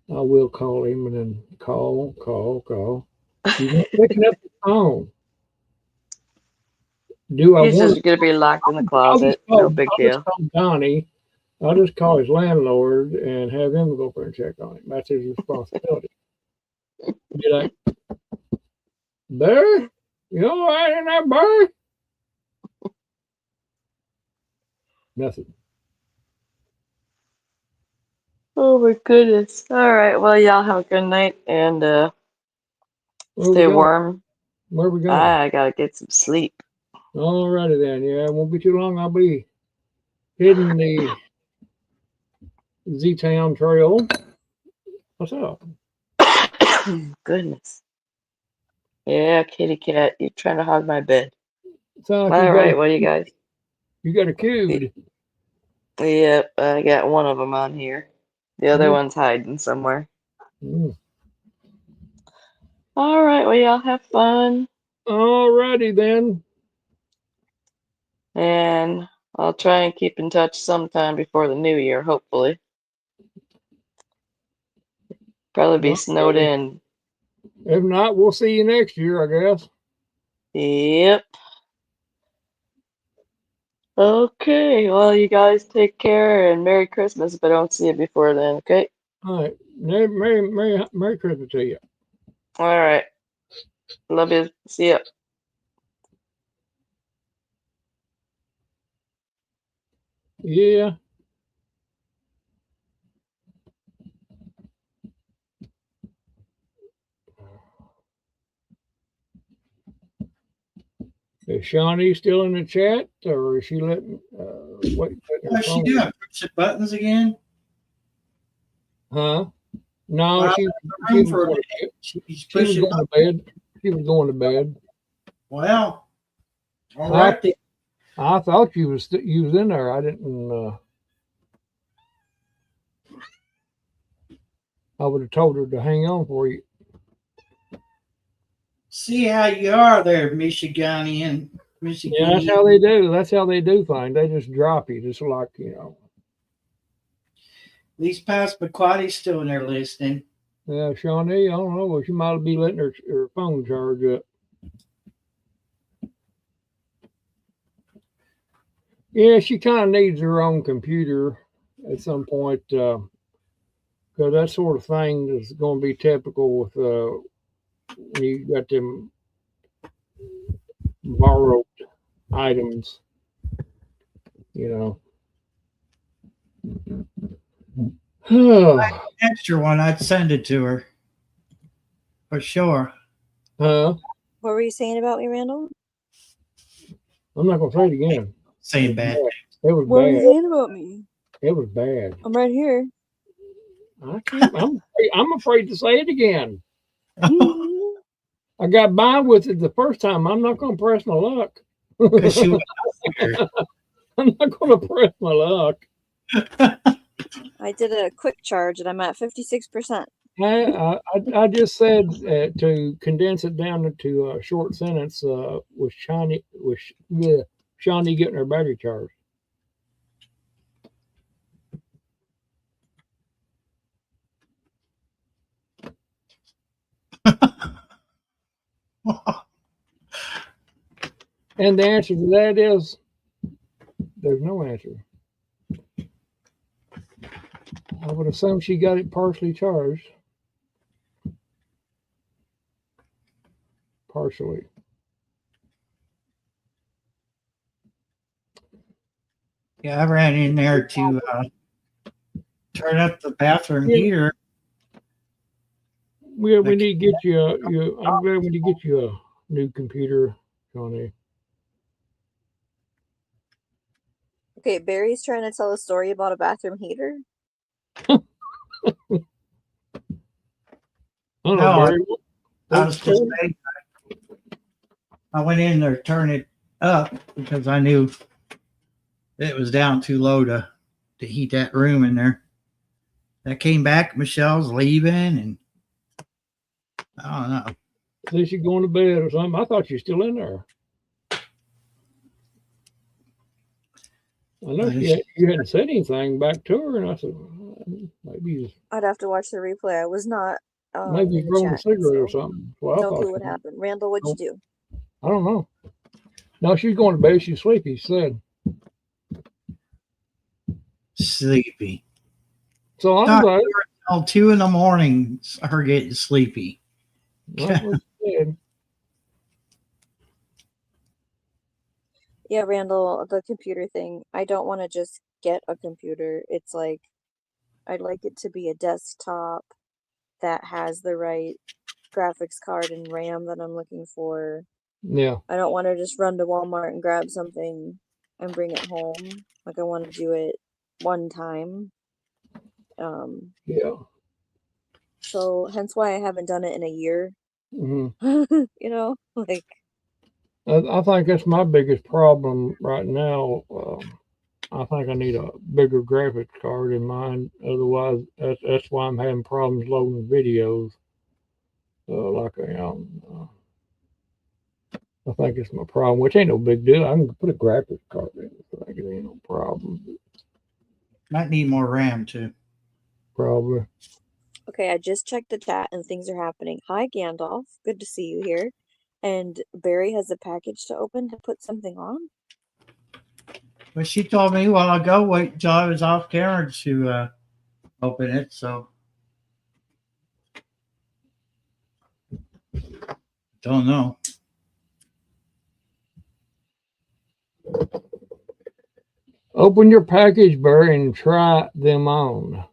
I will call him and then call. He's not picking up the phone. Do I He's want just gonna be locked in the I'll closet. No big I'll deal. just call Donnie. I'll just call his landlord and have him go up there and check on him. That's his responsibility. Be like, Barry, you all right in there, Barry? Nothing. Oh my goodness. All right. Well, y'all have a good night and Where we stay going? warm. Where we going? I gotta get some sleep. All righty then. Yeah, it won't be too long. I'll be hitting the Z-Town Trail. What's up? Goodness. Yeah, kitty cat, you're trying to hog my bed. Sound like All you right, what do you guys? got a cubed. Yep, I got one of them on here. The other one's hiding somewhere. Mm. All right, well, y'all have fun. All righty then. And I'll try and keep in touch sometime before the new year, hopefully. Probably be snowed Okay. in. If not, we'll see you next year, I guess. Yep. Okay, well, you guys take care and Merry Christmas if I don't see you before then, okay? All right. Merry Christmas to you. All right. Love you. See ya. Yeah. Is Shawnee still in the chat, or is she letting wait? What's she doing? Push the buttons again? Huh? No, Wow, she room was for going, she's she was pushing going to bed. She was going to bed. Well, all right. then. I thought you was in there. I didn't. I would have told her to hang on for you. See how you are there, Michiganian. Michigan. Yeah, that's how they do. That's how they do things. They just drop you, just like At least Past McQuaddy's still in there listening. Yeah, Shawnee. I don't know. Well, she might be letting her phone charge up. Yeah, she kind of needs her own computer at some point, because that sort of thing is going to be typical with when you got them borrowed items, Extra one, I'd send it to her. For sure. Huh? What were you saying about me, Randall? I'm not going to say it again. Saying bad. It was What were you bad. saying about me? It was bad. I'm right here. I'm afraid to say it again. I got by with it the first time. I'm not going to press my luck. Because she was there. I'm not going to press my luck. I did a quick charge and I'm at 56%. I just said to condense it down into a short sentence was Shawnee getting her battery charged. And the answer to that is there's no answer. I would assume she got it partially charged. Partially. Yeah, I ran in there to turn up the bathroom heater. We need to get you. I'm glad we need to get you a new computer, Johnny. Okay, Barry's trying to tell a story about a bathroom heater. I don't know, No, Barry. I was just saying, I went in there to turn it up because I knew it was down too low to heat that room in there. I came back, Michelle's leaving, and I don't know. Is she going to bed or something? I thought she was still in there. I know you hadn't said anything back to her, and I said, maybe I'd have to watch the replay. I was not maybe in the rolling a chat, cigarette or so something. Well, no clue what happened. Randall, what'd you do? I don't know. No, she's going to bed. She's sleepy. She said. Sleepy. So I'm glad. Until 2 a.m, her getting sleepy. That's what she said. Yeah, Randall, the computer thing. I don't want to just get a computer. It's like I'd like it to be a desktop that has the right graphics card and RAM that I'm looking for. Yeah. I don't want to just run to Walmart and grab something and bring it home. Like I want to do it one time. Yeah. So hence why I haven't done it in a year. Mm-hmm. You know, like I think that's my biggest problem right now. I think I need a bigger graphics card in mine. Otherwise, that's why I'm having problems loading videos. I think it's my problem, which ain't no big deal. I can put a graphics card in. I think it ain't no problem. Might need more RAM too. Probably. okay, I just checked the chat and things are happening. Hi Gandalf, good to see you here. And Barry has a package to open to put something on. But she told me a while ago, wait until I was off camera to open it. So don't know. Open your package, Barry, and try them on.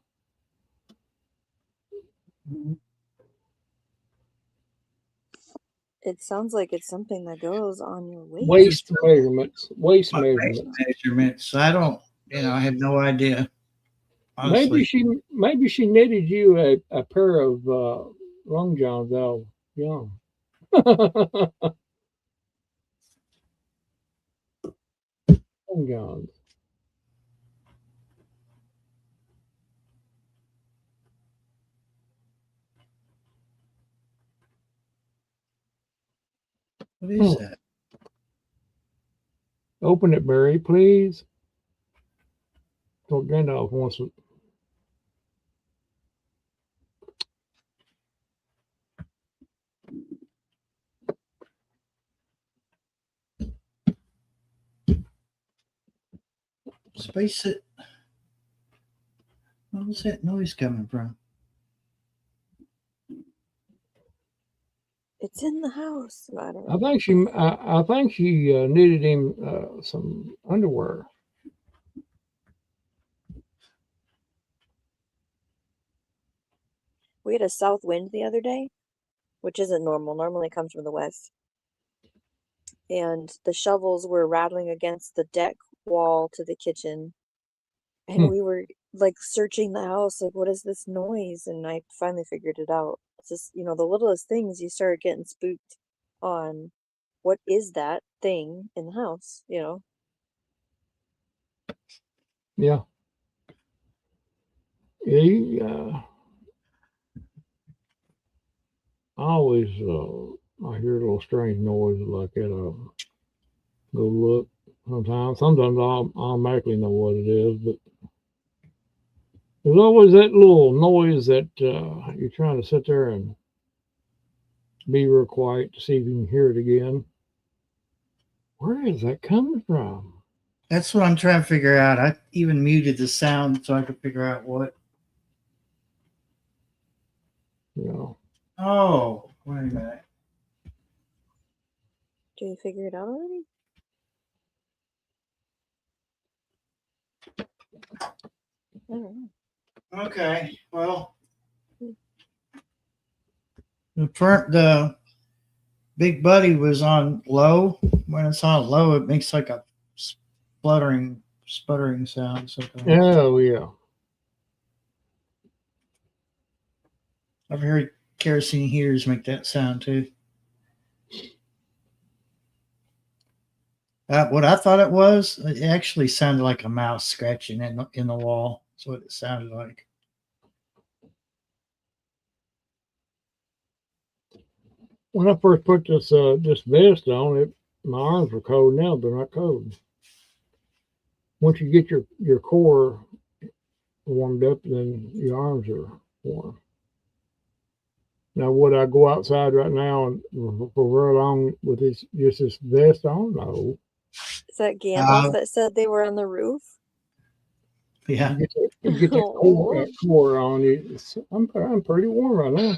It sounds like it's something that goes on your Waist measurements. Waist measurements. I don't, I have no idea. Honestly. Maybe she knitted you a pair of long johns out young. Long johns. What is that? Open it, Barry, please. So Gandalf wants it. Space it. Where's that noise coming from? It's in the house. I don't know. I think she knitted him some underwear. We had a south wind the other day, which isn't normal. Normally it comes from the west. And the shovels were rattling against the deck wall to the kitchen. And we were like searching the house, like, what is this noise? And I finally figured it out. It's just, the littlest things you start getting spooked on. What is that thing in the house, Yeah. Yeah. I always I hear a little strange noise like that. Go look sometimes. Sometimes I'll automatically know what it is, but there's always that little noise that you're trying to sit there and be real quiet to see if you can hear it again. Where is that coming from? That's what I'm trying to figure out. I even muted the sound so I could figure out what. Yeah. Oh, wait a minute. Do you figure it out already? I don't know. Okay, well, the Big Buddy was on low. When it's on low, it makes like a spluttering sputtering sound sometimes. Oh yeah. I've heard kerosene heaters make that sound too. What I thought it actually sounded like a mouse scratching in the wall. That's what it sounded like. When I first put this vest on, my arms were cold. Now they're not cold. Once you get your core warmed up, then your arms are warm. Now, would I go outside right now and for very long with this vest on? No. Is that Gandalf that said they were on the roof? Yeah. You get that core on you. I'm pretty warm right now.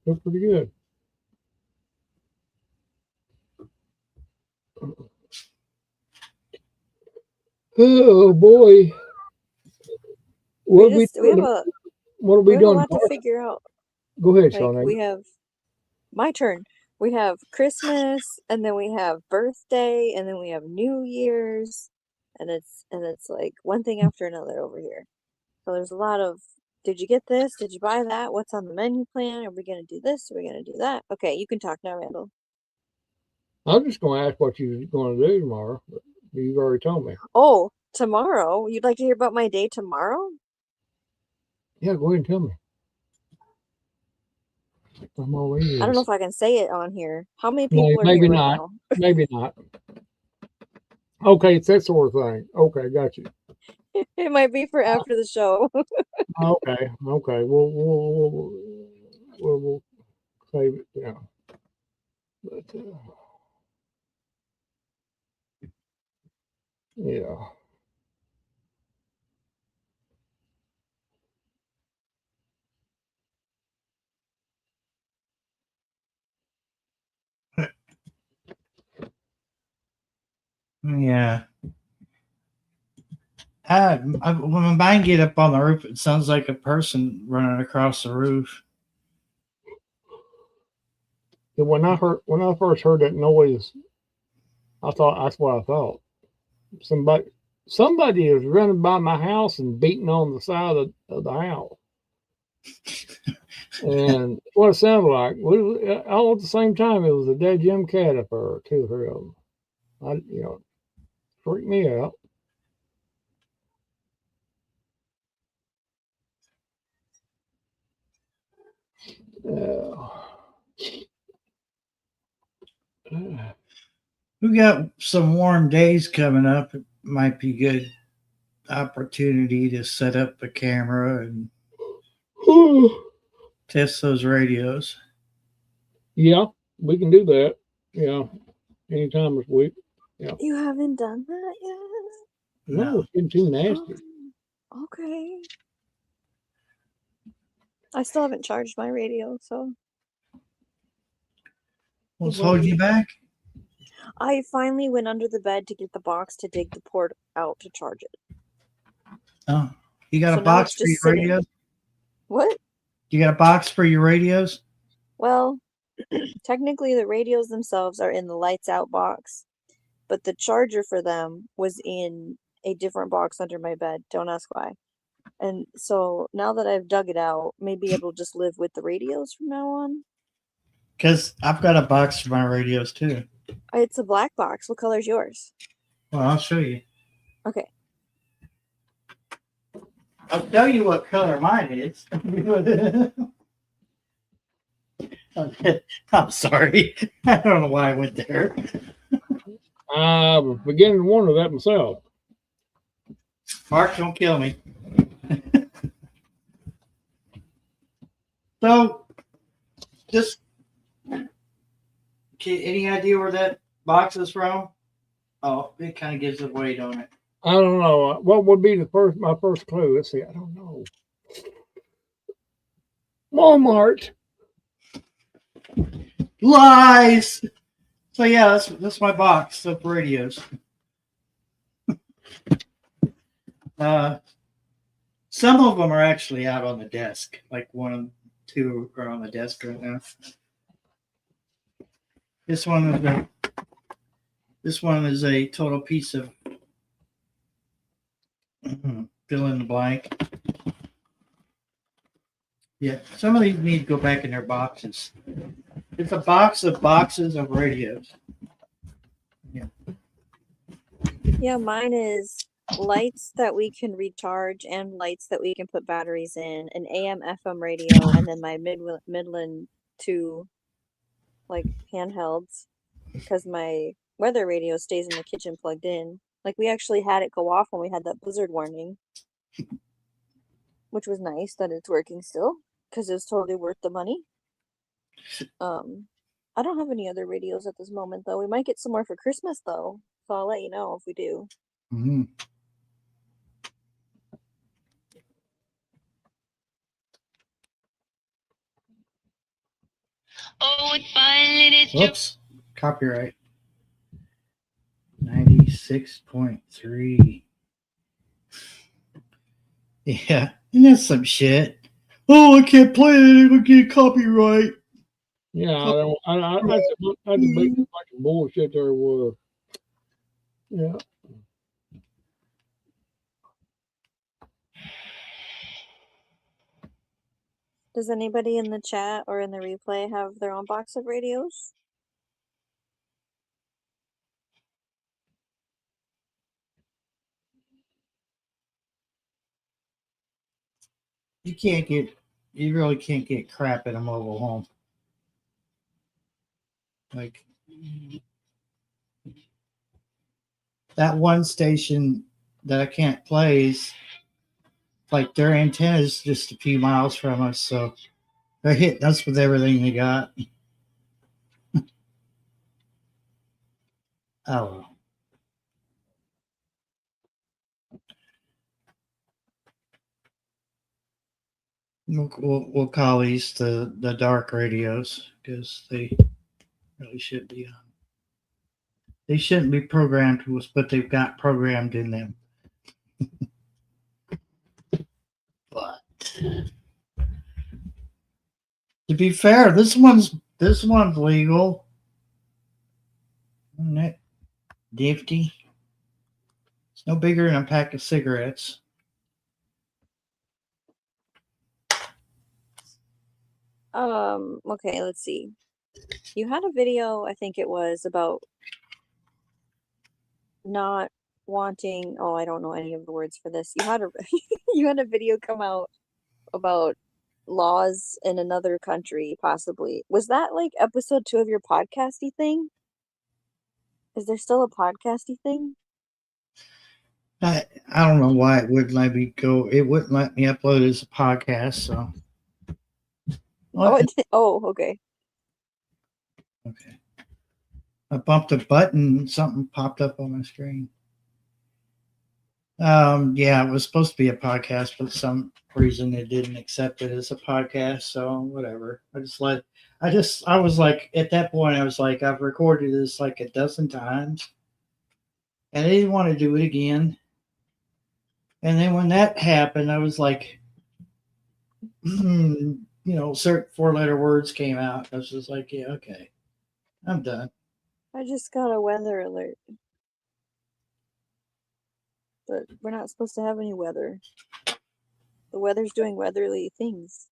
Feel pretty good. Oh boy. What are we have a lot to figure out. Go ahead, Like Shauna. we have my turn. We have Christmas, and then we have birthday, and then we have New Year's, and it's like one thing after another over here. So there's a lot of, did you get this? Did you buy that? What's on the menu plan? Are we gonna do this? Are we gonna do that? Okay, you can talk now, Randall. I'm just going to ask what you're going to do tomorrow. But you've already told me. Oh, tomorrow? You'd like to hear about my day tomorrow? Yeah, go ahead and tell me. I'm all ears. I don't know if I can say it on here. How many people are maybe here not. right now? Maybe not. Okay, it's that sort of thing. Okay, got you. It might be for after the show. Okay. We'll save it. Yeah. But yeah. Yeah. When mine get up on the roof, it sounds like a person running across the roof. When I first heard that noise, I thought that's what I thought. Somebody is running by my house and beating on the side of the house. And what it sounded like, all at the same time, it was a dead Jim cat up there, two or three of them. Freaked me out. We got some warm days coming up. It might be good opportunity to set up the camera and test those radios. Yeah, we can do that. Yeah, anytime this week. Yeah. You haven't done that yet? No, it's getting too nasty. Okay. I still haven't charged my radio, so. What's holding you back? I finally went under the bed to get the box to dig the port out to charge it. Oh, you got a box for your radios? What? You got a box for your radios? Well, technically the radios themselves are in the lights out box, but the charger for them was in a different box under my bed. Don't ask why. And so now that I've dug it out, maybe it'll just live with the radios from now on. Because I've got a box for my radios too. It's a black box. What color is yours? Well, I'll show you. Okay. I'll tell you what color mine is. I'm sorry. I don't know why I went there. I'm beginning to wonder that myself. Mark, don't kill me. So, just any idea where that box is from? Oh, it kind of gives it away, don't it? I don't know. What would be my first clue? Let's see. I don't know. Walmart. Lies. So yeah, that's my box of radios. Some of them are actually out on the desk. Like two are on the desk right now. This one is a total piece of fill in the blank. Yeah, some of these need to go back in their boxes. It's a box of boxes of radios. Yeah, mine is lights that we can recharge and lights that we can put batteries in, an AM FM radio, and then my Midland 2 like handhelds because my weather radio stays in the kitchen plugged in. Like we actually had it go off when we had that blizzard warning, which was nice that it's working still because it was totally worth the money. I don't have any other radios at this moment though. We might get some more for Christmas though, so I'll let you know if we do. Mm-hmm. Oh, what fun it is to Whoops, copyright. 96.3. Yeah, and that's some shit. Oh, I can't play it. It'll get copyright. Yeah, I don't. That's a big bunch of bullshit there was. Yeah. Does anybody in the chat or in the replay have their own box of radios? You really can't get crap in a mobile home. Like that one station that I can't play is like their antenna is just a few miles from us, so they're hitting us with everything they got. Oh, we'll call these the dark radios because they really should be on. They shouldn't be programmed to us, but they've got programmed in them. But to be fair, this one's legal. Isn't it nifty? It's no bigger than a pack of cigarettes. Okay, let's see. You had a video, I think it was, about not wanting, oh, I don't know any of the words for this. You had a you had a video come out about laws in another country, possibly. Was that like episode 2 of your podcasty thing? Is there still a podcasty thing? I don't know why it wouldn't let me go. It wouldn't let me upload it as a podcast. So, Oh, it did. Oh, okay. Okay. I bumped a button. Something popped up on my screen. Yeah, it was supposed to be a podcast, but for some reason it didn't accept it as a podcast. So whatever. I was like, at that point, I was like, I've recorded this like a dozen times, and I didn't want to do it again. And then when that happened, I was like, certain 4-letter words came out. I was just like, yeah, okay, I'm done. I just got a weather alert. But we're not supposed to have any weather. The weather's doing weatherly things.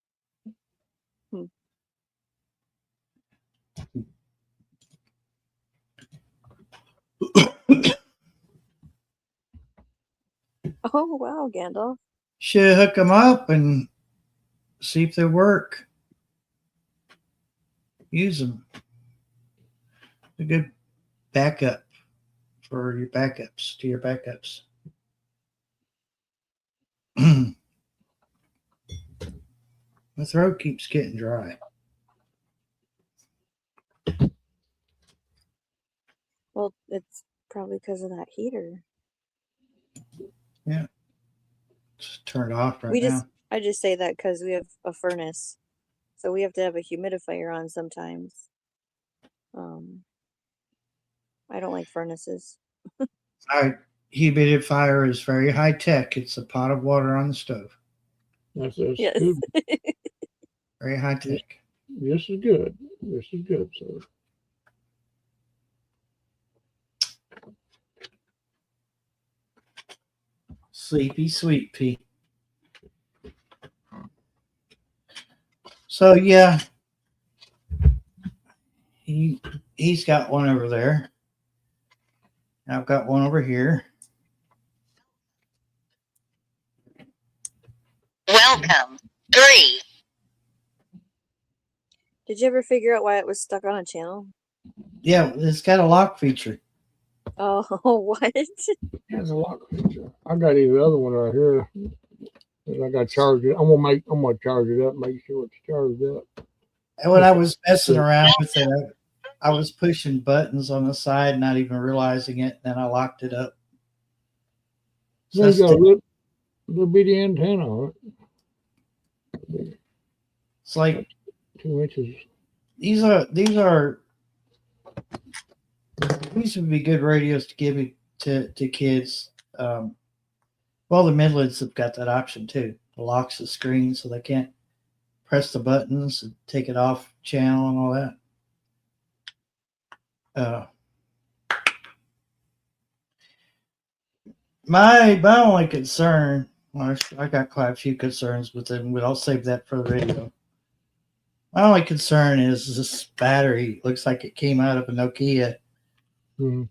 Oh, wow, Gandalf. Should hook them up and see if they work. Use them. A good backup for your backups, to your backups. My throat keeps getting dry. Well, it's probably because of that heater. Yeah. It's turned off right now. I just say that because we have a furnace. So we have to have a humidifier on sometimes. I don't like furnaces. Our humidifier is very high tech. It's a pot of water on the stove. That's Yes. good. Very high tech. This is good. This is good, sir. Sleepy sweet pea. So yeah, he's got one over there. I've got one over here. Welcome. 3. Did you ever figure out why it was stuck on a channel? Yeah, it's got a lock feature. Oh, what? It has a lock feature. I got the other one right here. I got to charge it. I'm gonna charge it up. Make sure it's charged up. And when I was messing around with it, I was pushing buttons on the side, not even realizing it. Then I locked it up. So They got a little bitty antenna on it. it's like 2 inches. these would be good radios to give to kids. Well, the Midlands have got that option too. It locks the screen so they can't press the buttons and take it off channel and all that. My only concern, well, I got quite a few concerns with them, but I'll save that for the video. My only concern is this battery. Looks like it came out of a Nokia. Mm-hmm.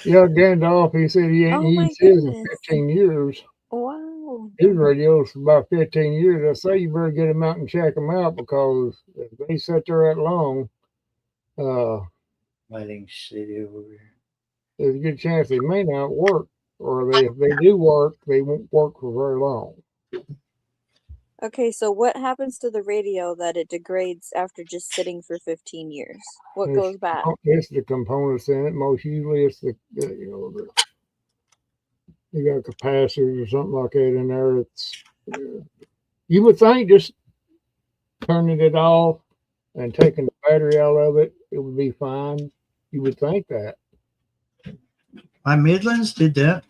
Yeah, Gandalf, he said he ain't Oh my used his in goodness. 15 years. Wow. His radios for about 15 years. I say you better get them out and check them out because if they sit there that long, Lighting city over here. there's a good chance they may not work, or if they do work, they won't work for very long. Okay, so what happens to the radio that it degrades after just sitting for 15 years? What goes bad? It's the components in it. Most usually it's you got capacitors or something like that in there. It's you would think just turning it off and taking the battery out of it, it would be fine. You would think that. My Midlands did that.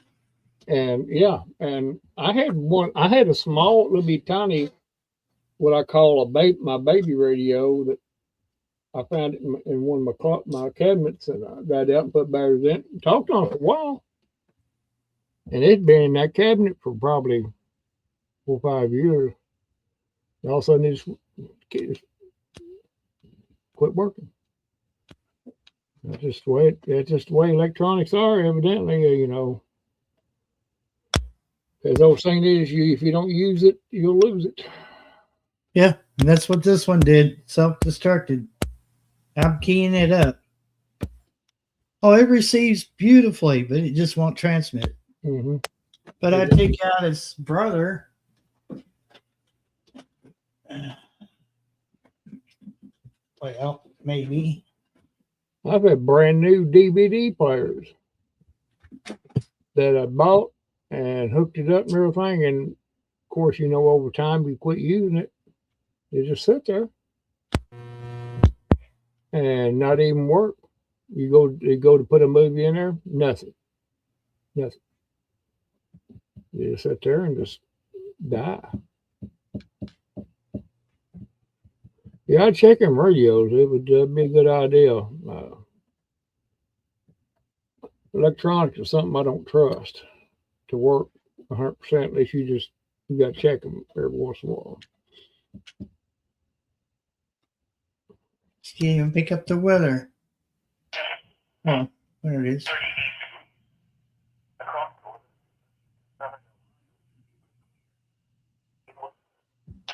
And yeah, and I had a small, little bit tiny, what I call my baby radio that I found it in one of my cabinets, and I got it out and put batteries in it. Talked on it for a while, and it'd been in that cabinet for probably 4 or 5 years. And all of a sudden, it just quit working. That's just the way electronics are, evidently. As the old saying is, if you don't use it, you'll lose it. Yeah, and that's what this one did. Self-destructed. I'm keying it up. Oh, it receives beautifully, but it just won't transmit. Mm-hmm. But I take out its brother. Well, maybe. I've had brand new DVD players that I bought and hooked it up and everything. And of course, over time, you quit using it. It just sit there and not even work. You go to put a movie in there, nothing. You just sit there and just die. Yeah, I'd check them radios. It would be a good idea. Electronics is something I don't trust to work 100%. At least you got to check them every once in a while. Can't even pick up the weather. Oh, there it is.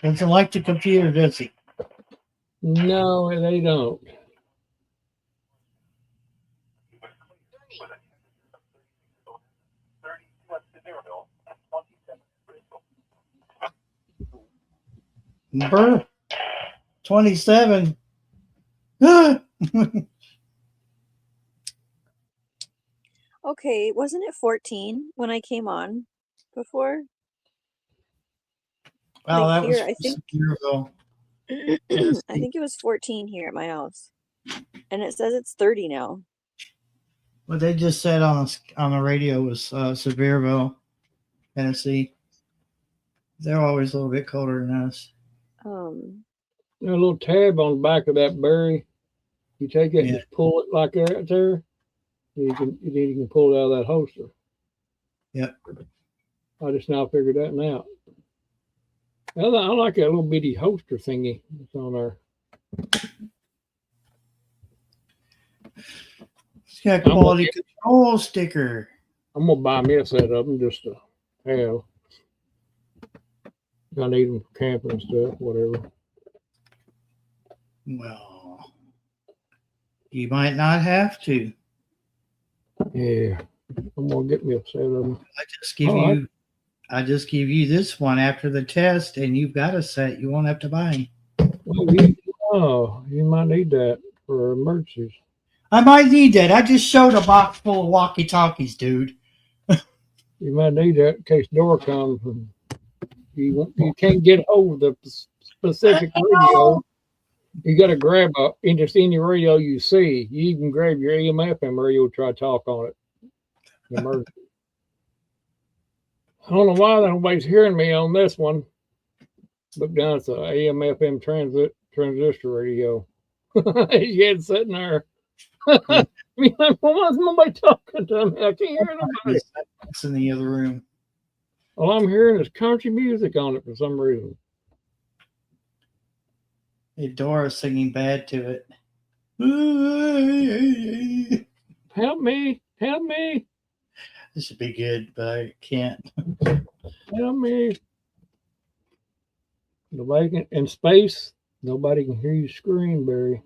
Doesn't like the computer, does he? No, they don't. Burr, 27. Okay, wasn't it 14 when I came on before? Well, Like that here, was I think Sevierville. I think it was 14 here at my house, and it says it's 30 now. What they just said on the radio was Sevierville, Tennessee. They're always a little bit colder than us. There's a little tab on the back of that berry. You take it and just pull it like that there. You can pull it out of that holster. Yep. I just now figured that out. I like that little bitty holster thingy that's on there. It's got quality control sticker. I'm gonna buy me a set of them just to have. I need them for camping and stuff, whatever. Well, you might not have to. Yeah, I'm gonna get me a set of them. I just give you this one after the test, and you've got a set. You won't have to buy them. Well, you might need that for emergencies. I might need that. I just showed a box full of walkie-talkies, dude. You might need that in case door comes and you can't get hold of the specific radio. You got to grab just any radio you see. You even grab your AM FM radio, try to talk on it. Emergency. I don't know why nobody's hearing me on this one. Look down, it's a AM FM transistor radio. You had sitting there. Why is nobody talking to me? I can't hear nobody. It's in the other room. All I'm hearing is country music on it for some reason. Hey, Dora's singing bad to it. Help me. Help me. This should be good, but I can't. Help me. Nobody can, in space, nobody can hear you scream, Barry.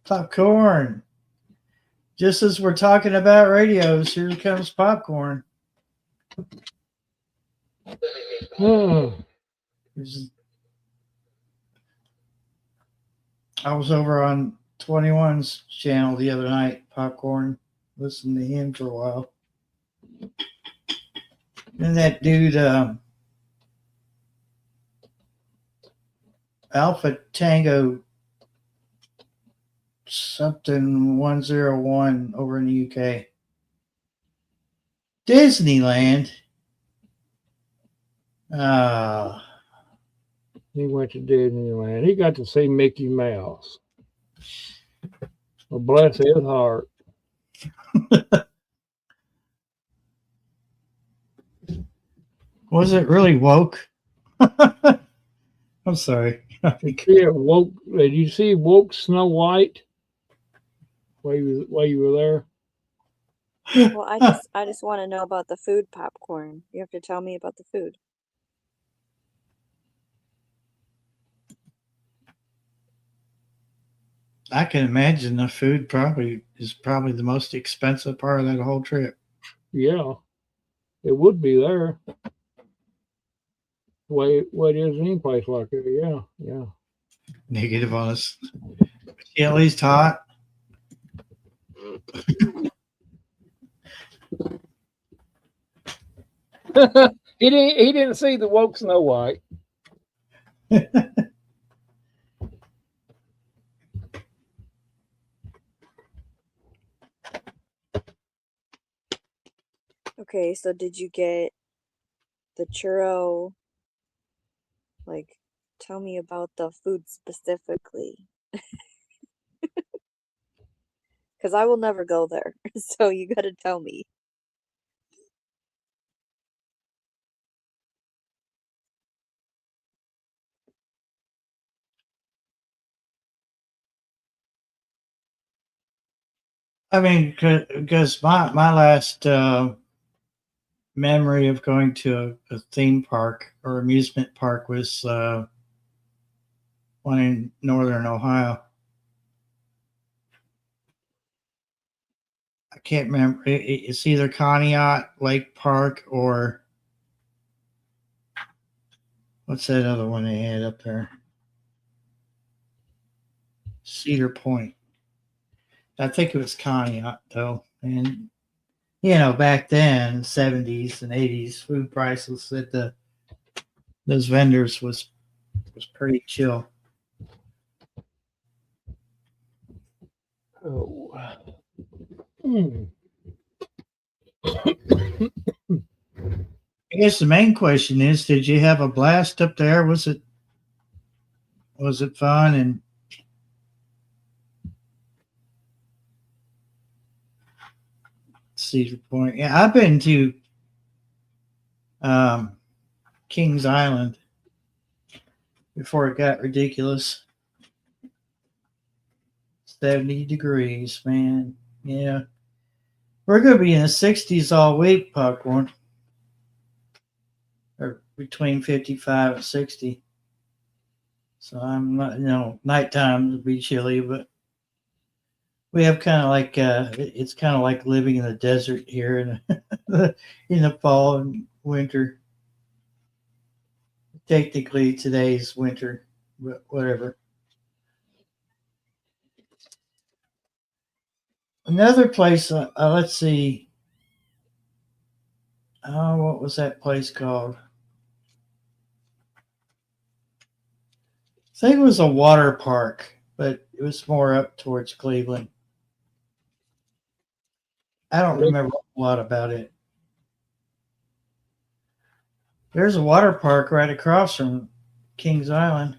Popcorn. Just as we're talking about radios, here comes popcorn. Oh, I was over on 21's channel the other night, Popcorn, listened to him for a while. And that dude, Alpha Tango something 101 over in the UK. Disneyland. he went to Disneyland. He got to see Mickey Mouse. Well, bless his heart. Was it really woke? I'm sorry. Yeah, woke. Did you see woke Snow White? While you were there. Well, I just want to know about the food popcorn. You have to tell me about the food. I can imagine the food is probably the most expensive part of that whole trip. Yeah, it would be there. What it is any place like that? Yeah. Negative on us. At least hot. He didn't see the woke Snow White. Okay, so did you get the churro? Like, tell me about the food specifically. Because I will never go there. So you got to tell me. I mean, because my last memory of going to a theme park or amusement park was one in northern Ohio. I can't remember. It's either Conneaut Lake Park or what's that other one they had up there? Cedar Point. I think it was Conneaut though, and back then, 70s and 80s, food prices at those vendors was pretty chill. Oh. I guess the main question is, did you have a blast up there? Was it fun? And Cedar Point. Yeah, I've been to Kings Island before it got ridiculous. 70 degrees, man. Yeah. We're going to be in the 60s all week, Popcorn. Or between 55 and 60. So I'm not, nighttime will be chilly, but we have kind of like, it's kind of like living in the desert here in the fall and winter. Technically, today's winter, but whatever. Another place, let's see. Oh, what was that place called? I think it was a water park, but it was more up towards Cleveland. I don't remember a lot about it. There's a water park right across from Kings Island.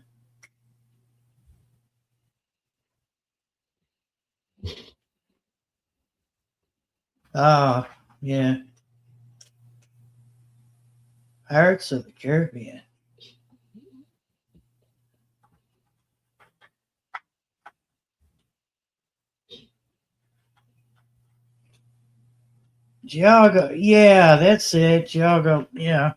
Ah, yeah. Pirates of the Caribbean. Giago. Yeah, that's it. Giago. Yeah.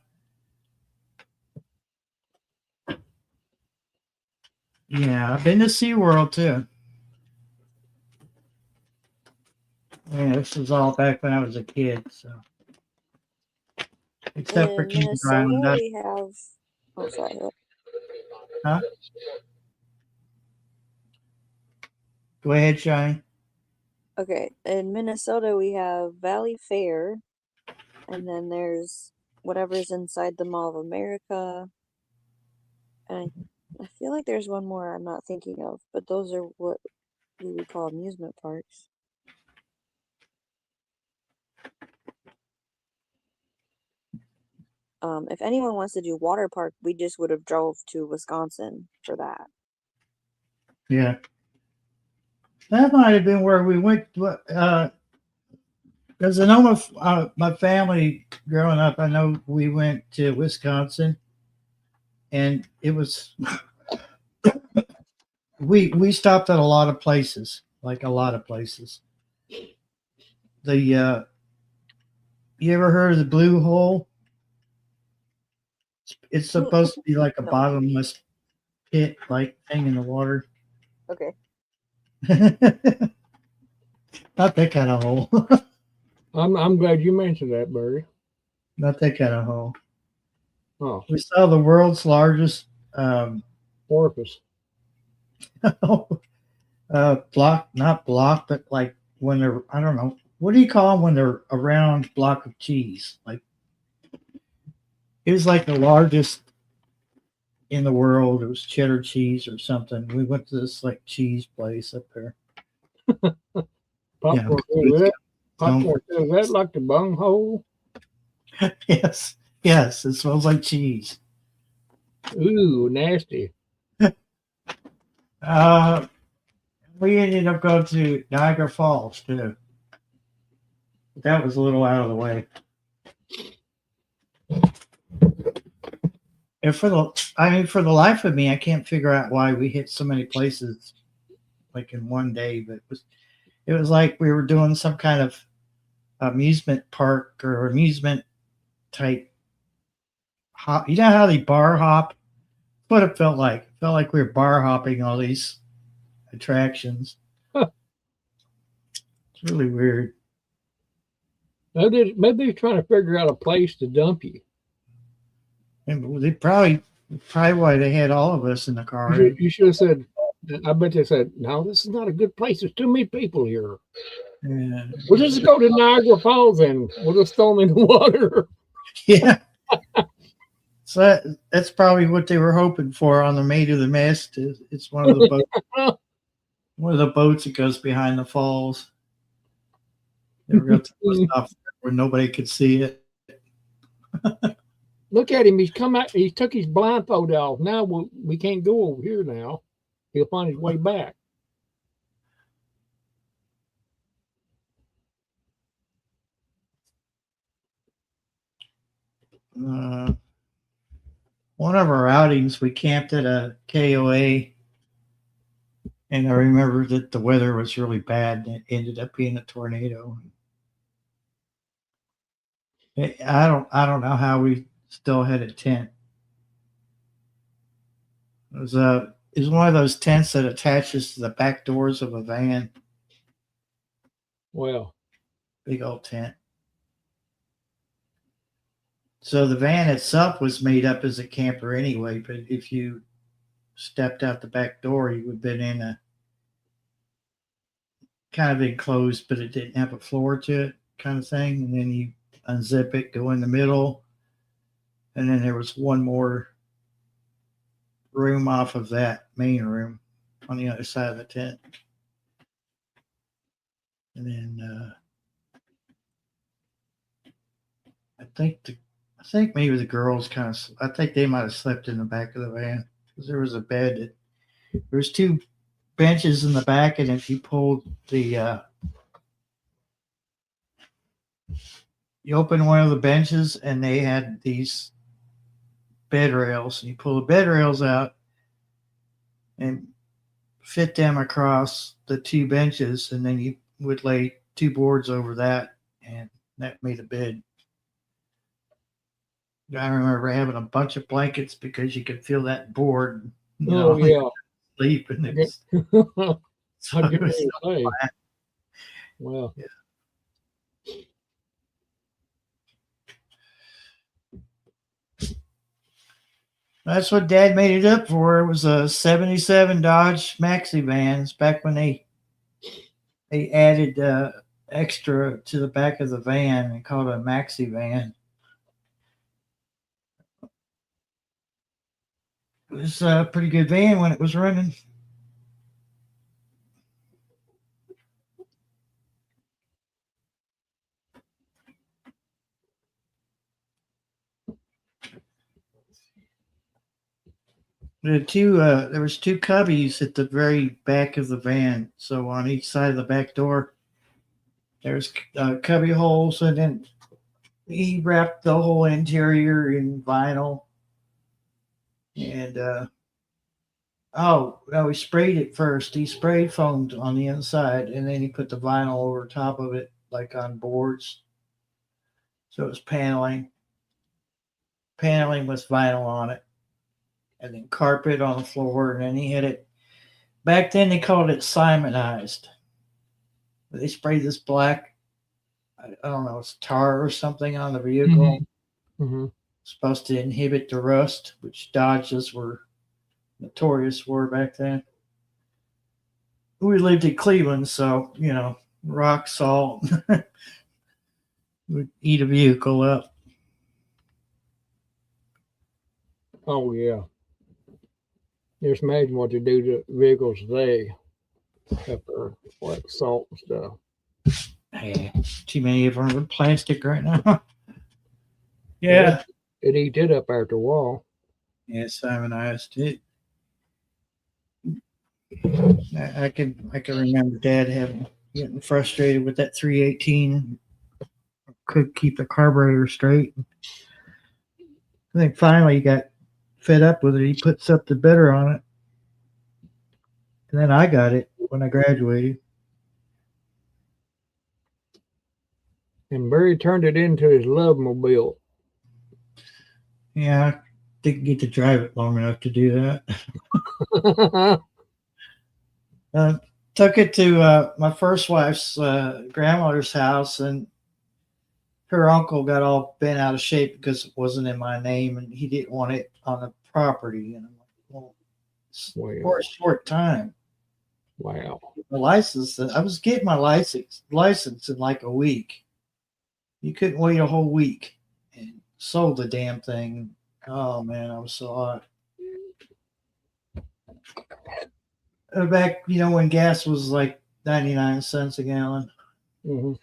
Yeah, I've been to SeaWorld too. Yeah, this was all back when I was a kid, so. Except for In Kings Minnesota, Island. we have. Oh, sorry. Huh? Go ahead, Shine. Okay, in Minnesota, we have Valley Fair, and then there's whatever's inside the Mall of America. And I feel like there's one more I'm not thinking of, but those are what we would call amusement parks. If anyone wants to do water park, we just would have drove to Wisconsin for that. Yeah. That might have been where we went. Because I know my family growing up, I know we went to Wisconsin, and it was we stopped at a lot of places, like a lot of places. The you ever heard of the Blue Hole? It's supposed to be like a No. bottomless pit, like thing in the water. Okay. Not that kind of hole. I'm glad you mentioned that, Barry. Not that kind of hole. Oh, We saw the world's largest orifice. block, not block, but like when they're, I don't know, what do you call them when they're a round block of cheese? Like it was like the largest in the world. It was cheddar cheese or something. We went to this like cheese place up there. Popcorn says that. Popcorn says that like the bunghole. Yes, yes, it smells like cheese. Ooh, nasty. We ended up going to Niagara Falls too. That was a little out of the way. And for the life of me, I can't figure out why we hit so many places like in one day. But it was like we were doing some kind of amusement park or amusement type hop. You know how they bar hop? What it felt like. It felt like we were bar hopping all these attractions. Huh. It's really weird. Maybe they're trying to figure out a place to dump you. And they probably why they had all of us in the car. You should have said, I bet they said, no, this is not a good place. There's too many people here. Yeah. We'll just go to Niagara Falls and we'll just throw them in the water. Yeah. So that's probably what they were hoping for on the Maid of the Mist. It's one of the boats, one of the boats that goes behind the falls. They were going to stop where nobody could see it. Look at him. He's come out. He took his blindfold off. Now we can't go over here now. He'll find his way back. one of our outings, we camped at a KOA, and I remember that the weather was really bad, and it ended up being a tornado. I don't know how we still had a tent. It was one of those tents that attaches to the back doors of a van. Well, Big old tent. So the van itself was made up as a camper anyway, but if you stepped out the back door, you would have been in a kind of enclosed, but it didn't have a floor to it kind of thing. And then you unzip it, go in the middle, and then there was one more room off of that main room on the other side of the tent. And then I think maybe the girls I think they might have slept in the back of the van because there was a bed. There was two benches in the back, and if you pulled you open one of the benches, and they had these bed rails, and you pull the bed rails out and fit them across the two benches, and then you would lay two boards over that, and that made a bed. I remember having a bunch of blankets because you could feel that board, yeah. sleep, and it was, I get it was what you're saying. flat. Well, Yeah. That's what Dad made it up for. It was a '77 Dodge Maxi vans back when they added extra to the back of the van and called it a Maxi van. It was a pretty good van when it was running. There was two cubbies at the very back of the van. So on each side of the back door, there's cubby holes, and then he wrapped the whole interior in vinyl. And oh no, he sprayed it first. He sprayed foamed on the inside, and then he put the vinyl over top of it, like on boards. So it was paneling with vinyl on it, and then carpet on the floor, and then he had it. Back then they called it Simonized. They sprayed this black, I don't know, it's tar or something on the vehicle. Mm-hmm. Supposed to inhibit the rust, which Dodges were notorious for back then. We lived in Cleveland, so rock salt would eat a vehicle up. Oh yeah. Just imagine what they do to vehicles today after like salt and stuff. Hey, too many of them are plastic right now. Yeah. It eat it up after a while. Yeah, Simonized it. I can remember Dad getting frustrated with that 318. Could keep the carburetor straight. I think finally he got fed up with it. He put something better on it. And then I got it when I graduated. And Barry turned it into his love mobile. Yeah, I didn't get to drive it long enough to do that. Took it to my first wife's grandmother's house, and her uncle got all bent out of shape because it wasn't in my name, and he didn't want it on the property. And I'm like, well, for a short time. Wow. The license. I was getting my license in like a week. You couldn't wait a whole week, and sold the damn thing. Oh man, I was so hot. Back, when gas was like 99 cents a gallon. Mm-hmm.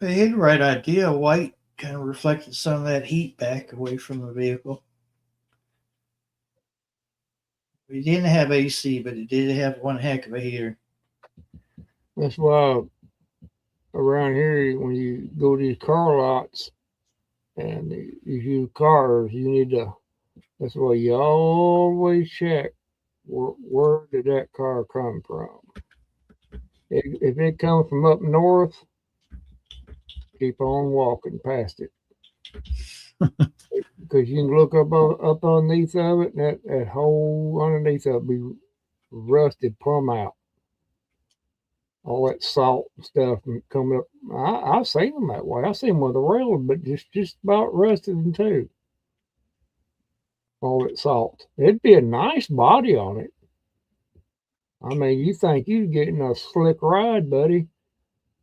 They had the right idea. White kind of reflected some of that heat back away from the vehicle. We didn't have AC, but it did have one heck of a heater. That's why around here, when you go to these car lots and you use cars, you need to. That's why you always check where did that car come from. If it comes from up north, keep on walking past it. Because you can look up underneath of it, and that hole underneath of it be rusted plumb out. All that salt and stuff coming up. I've seen them that way. I've seen them with a rail, but just about rusted in two. All that salt. It'd be a nice body on it. I mean, you think you're getting a slick ride, buddy.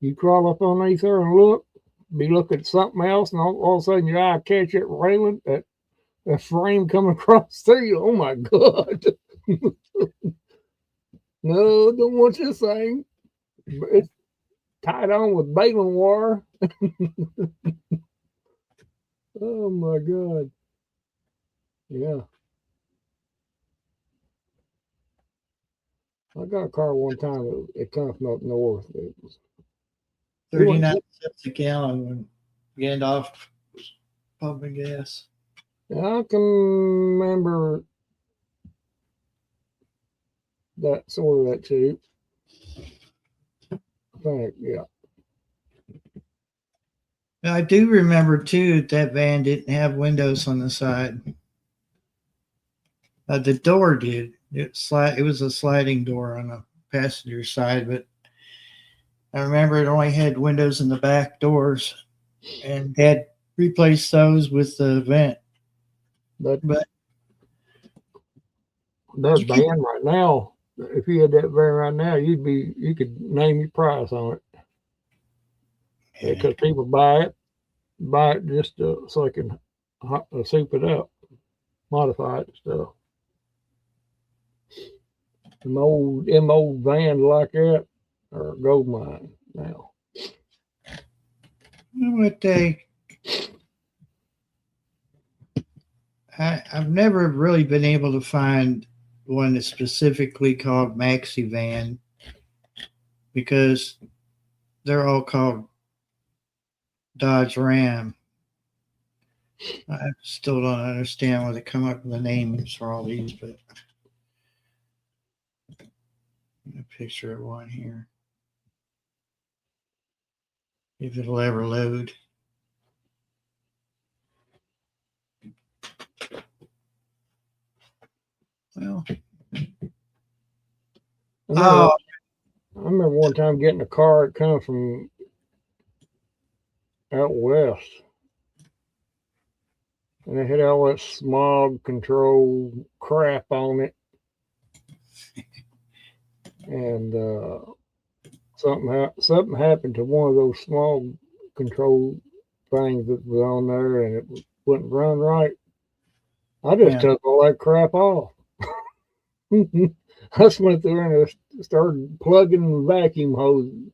You crawl up underneath there and look, be looking at something else, and all of a sudden your eye catch it railing, that frame coming across through you. Oh my God. No, don't want this thing. It's tied on with baling wire. Oh my God. Yeah. I got a car one time. It come from up north. It was 39 cents a gallon when Gandalf was pumping gas. I can remember that sort of that too. I think, yeah. I do remember too that van didn't have windows on the side. The door did. It was a sliding door on the passenger side, but I remember it only had windows in the back doors, and Dad replaced those with the vent. But But that van right now, if you had that van right now, you could name your price on it. Because people buy it just so they can soup it up, modify it and stuff. Them old vans like that are a gold mine now. what I've never really been able to find one that's specifically called Maxi Van, because they're all called Dodge Ram. I still don't understand why they come up with the names for all these, but a picture of one here. If it'll ever load. Well, I remember one time getting a car. It come from out west, and it had all that smog control crap on it. And something happened to one of those smog control things that was on there, and it wouldn't run right. I just took all that crap off. I just went through and started plugging vacuum hoses.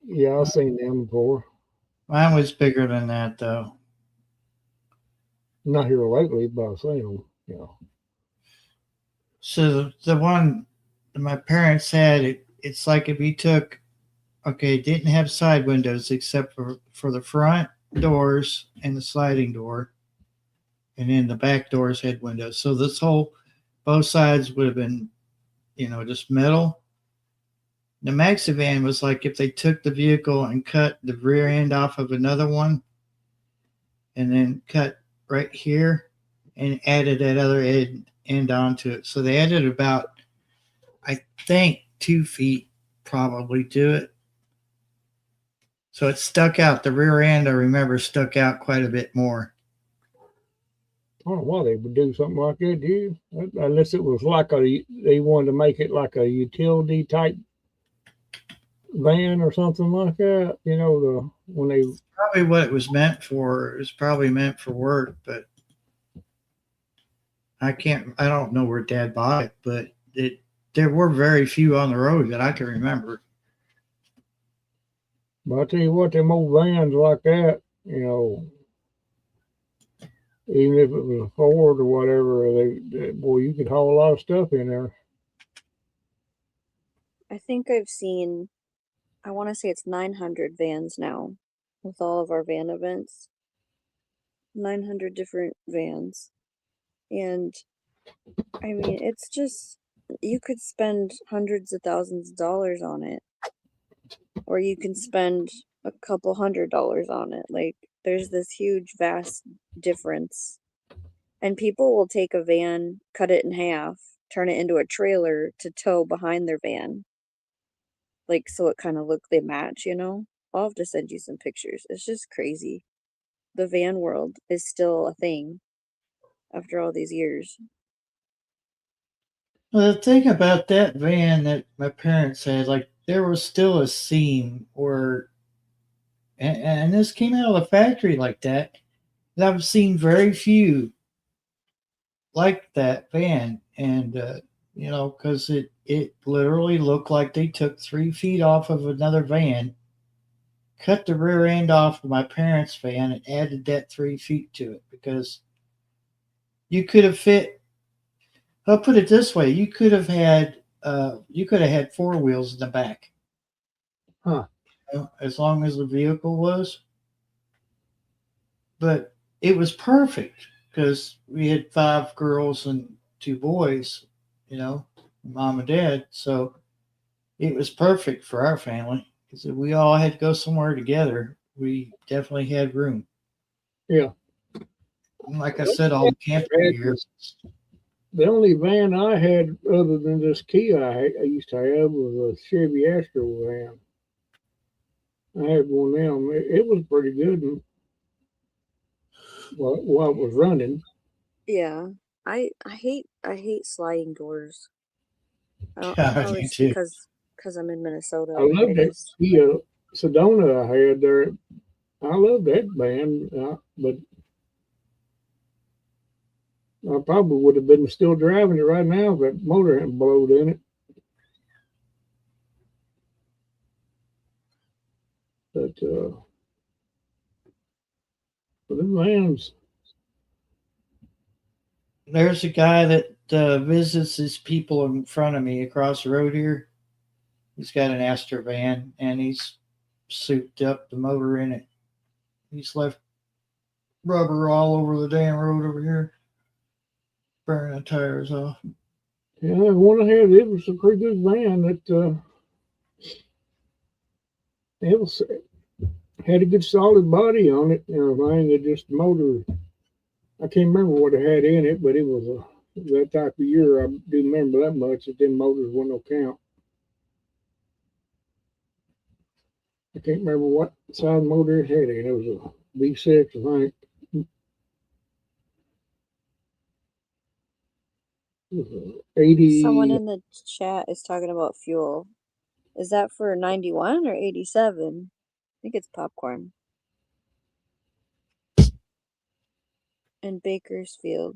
Yeah, I've seen them before. Mine was bigger than that, though. Not here lately, but I've seen them. Yeah. So the one that my parents had, it's like if you took, okay, it didn't have side windows except for the front doors and the sliding door, and then the back doors had windows. So this whole, both sides would have been, just metal. The Maxi Van was like if they took the vehicle and cut the rear end off of another one, and then cut right here and added that other end onto it. So they added about, I think, 2 feet probably to it. So it stuck out. The rear end, I remember, stuck out quite a bit more. I don't know why they would do something like that, do you? Unless it was like they wanted to make it like a utility type van or something like that. When they probably what it was meant for. It was probably meant for work, but I don't know where Dad bought it, but there were very few on the road that I can remember. But I tell you what, them old vans like that, even if it was a Ford or whatever, boy, you could haul a lot of stuff in there. I think I've seen, I want to say it's 900 vans now with all of our van events. 900 different vans. And I mean, it's just, you could spend hundreds of thousands of dollars on it, or you can spend a couple $100 on it. Like, there's this huge, vast difference. And people will take a van, cut it in half, turn it into a trailer to tow behind their van. Like, so it kind of they match, you know? I'll have to send you some pictures. It's just crazy. The van world is still a thing after all these years. Well, the thing about that van that my parents had, like, there was still a seam, or and this came out of the factory like that. And I've seen very few like that van, and because it literally looked like they took 3 feet off of another van, cut the rear end off of my parents' van, and added that 3 feet to it, because you could have fit. I'll put it this way: you could have had four wheels in the back, Huh. as long as the vehicle was. But it was perfect because we had five girls and two boys, mom and dad. So it was perfect for our family because if we all had to go somewhere together, we definitely had room. Yeah. And like I said, all the camping gear. The only van I had other than this Kia I used to have was a Chevy Astro van. I had one of them. It was pretty good while it was running. Yeah. I hate sliding doors. I don't Yeah, I probably do it's too. because I'm in Minnesota. I loved I that just Kia Sedona I had there. I loved that van, but I probably would have been still driving it right now if that motor hadn't blowed in it. But the vans, There's a guy that visits his people in front of me across the road here. He's got an Astor van and he's souped up the motor in it. He's left rubber all over the damn road over here, burning the tires off. yeah, the one I had, it was a pretty good van. It was had a good solid body on it and everything. It just motor. I can't remember what it had in it, but it was that type of year. I do remember that much. That them motors were no count. I can't remember what size motor it had in. It was a V6, I think. It was a 80. someone in the chat is talking about fuel. Is that for 91 or 87? I think it's popcorn. In Bakersfield.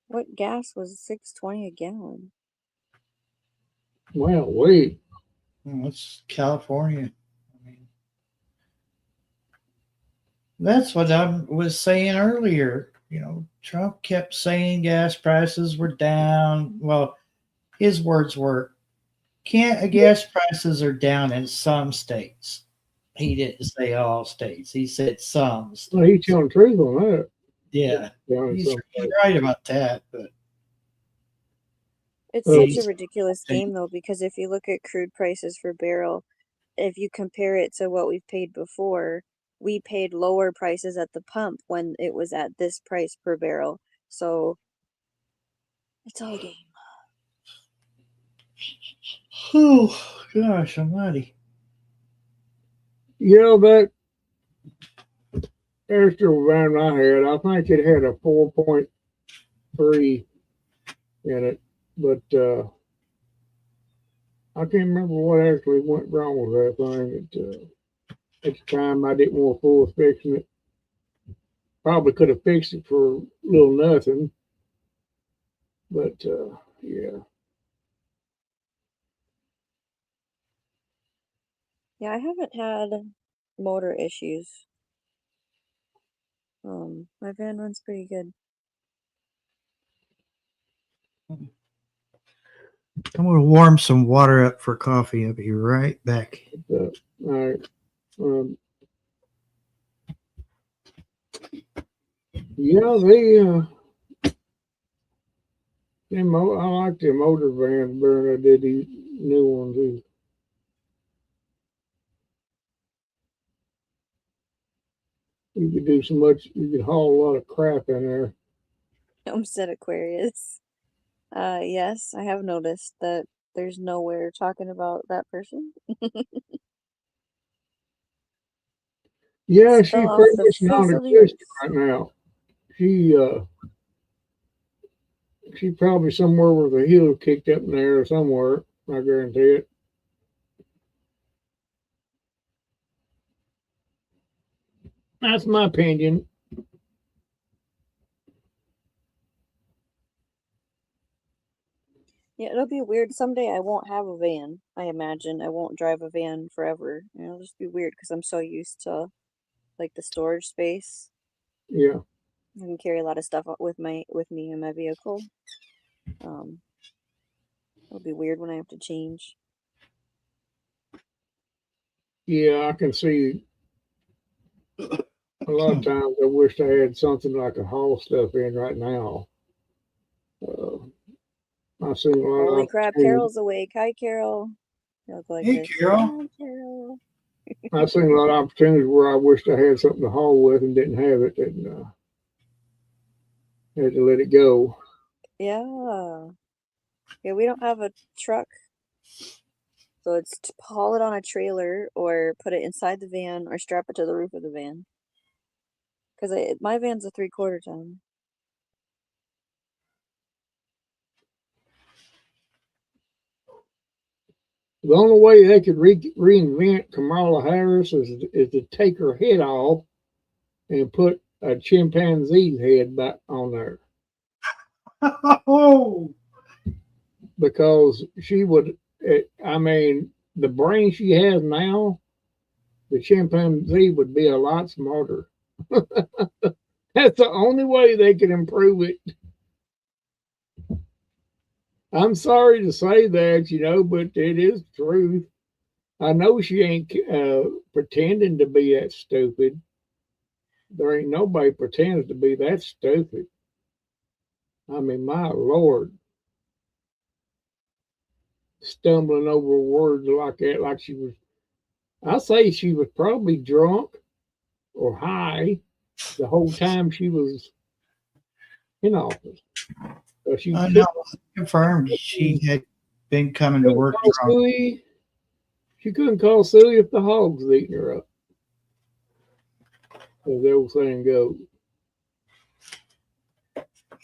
What gas was $6.20 a gallon? Well, wait. Well, it's California. I mean, that's what I was saying earlier. Trump kept saying gas prices were down. Well, his words were, "Can't gas prices are down in some states." He didn't say all states. He said some Well, he's states. telling the truth on that. Yeah, Down in he's some place. right about that. But It's Oh. such a ridiculous game though, because if you look at crude prices for barrel, if you compare it to what we've paid before, we paid lower prices at the pump when it was at this price per barrel. So it's all a game. oh gosh almighty. Yeah, that Astro van I had, I think it had a 4.3 in it, but I can't remember what actually went wrong with that thing. At the time, I didn't want to fool with fixing it. Probably could have fixed it for little nothing, but yeah. Yeah, I haven't had motor issues. My van runs pretty good. I'm going to warm some water up for coffee. I'll be right back. All right. Yeah, I like the motor vans better than I did these new ones. You could do so much. You could haul a lot of crap in there. Homestead Aquarius. Yes, I have noticed that there's nowhere talking about that person. Yeah, she's Fell off pretty the much face of the non-existent earth. right now. She probably somewhere with her heel kicked up in there or somewhere. I guarantee it. That's my opinion. Yeah, it'll be weird. Someday I won't have a van. I imagine I won't drive a van forever. It'll just be weird because I'm so used to like the storage space. Yeah. I can carry a lot of stuff with me in my vehicle. It'll be weird when I have to change. Yeah, I can see a lot of times I wish I had something I could haul stuff in right now. I've seen a lot Holy of crap, Carol's awake. Hi, Carol. You look like Hey, this. Carol. Hi, Carol. I've seen a lot of opportunities where I wished I had something to haul with and didn't have it, and had to let it go. Yeah. Yeah, we don't have a truck. So it's to haul it on a trailer or put it inside the van or strap it to the roof of the van. Because my van's a 3/4 ton. The only way they could reinvent Kamala Harris is to take her head off and put a chimpanzee's head back on there. Oh, Because she would, I mean, the brain she has now, the chimpanzee would be a lot smarter. That's the only way they could improve it. I'm sorry to say that, but it is truth. I know she ain't pretending to be that stupid. There ain't nobody pretends to be that stupid. I mean, my Lord, stumbling over words like that, like she was. I say she was probably drunk or high the whole time she was in office. She I couldn't, know. Confirmed. She had been coming to work drunk. She couldn't call Suey if the hogs was eating her up, as the old saying goes.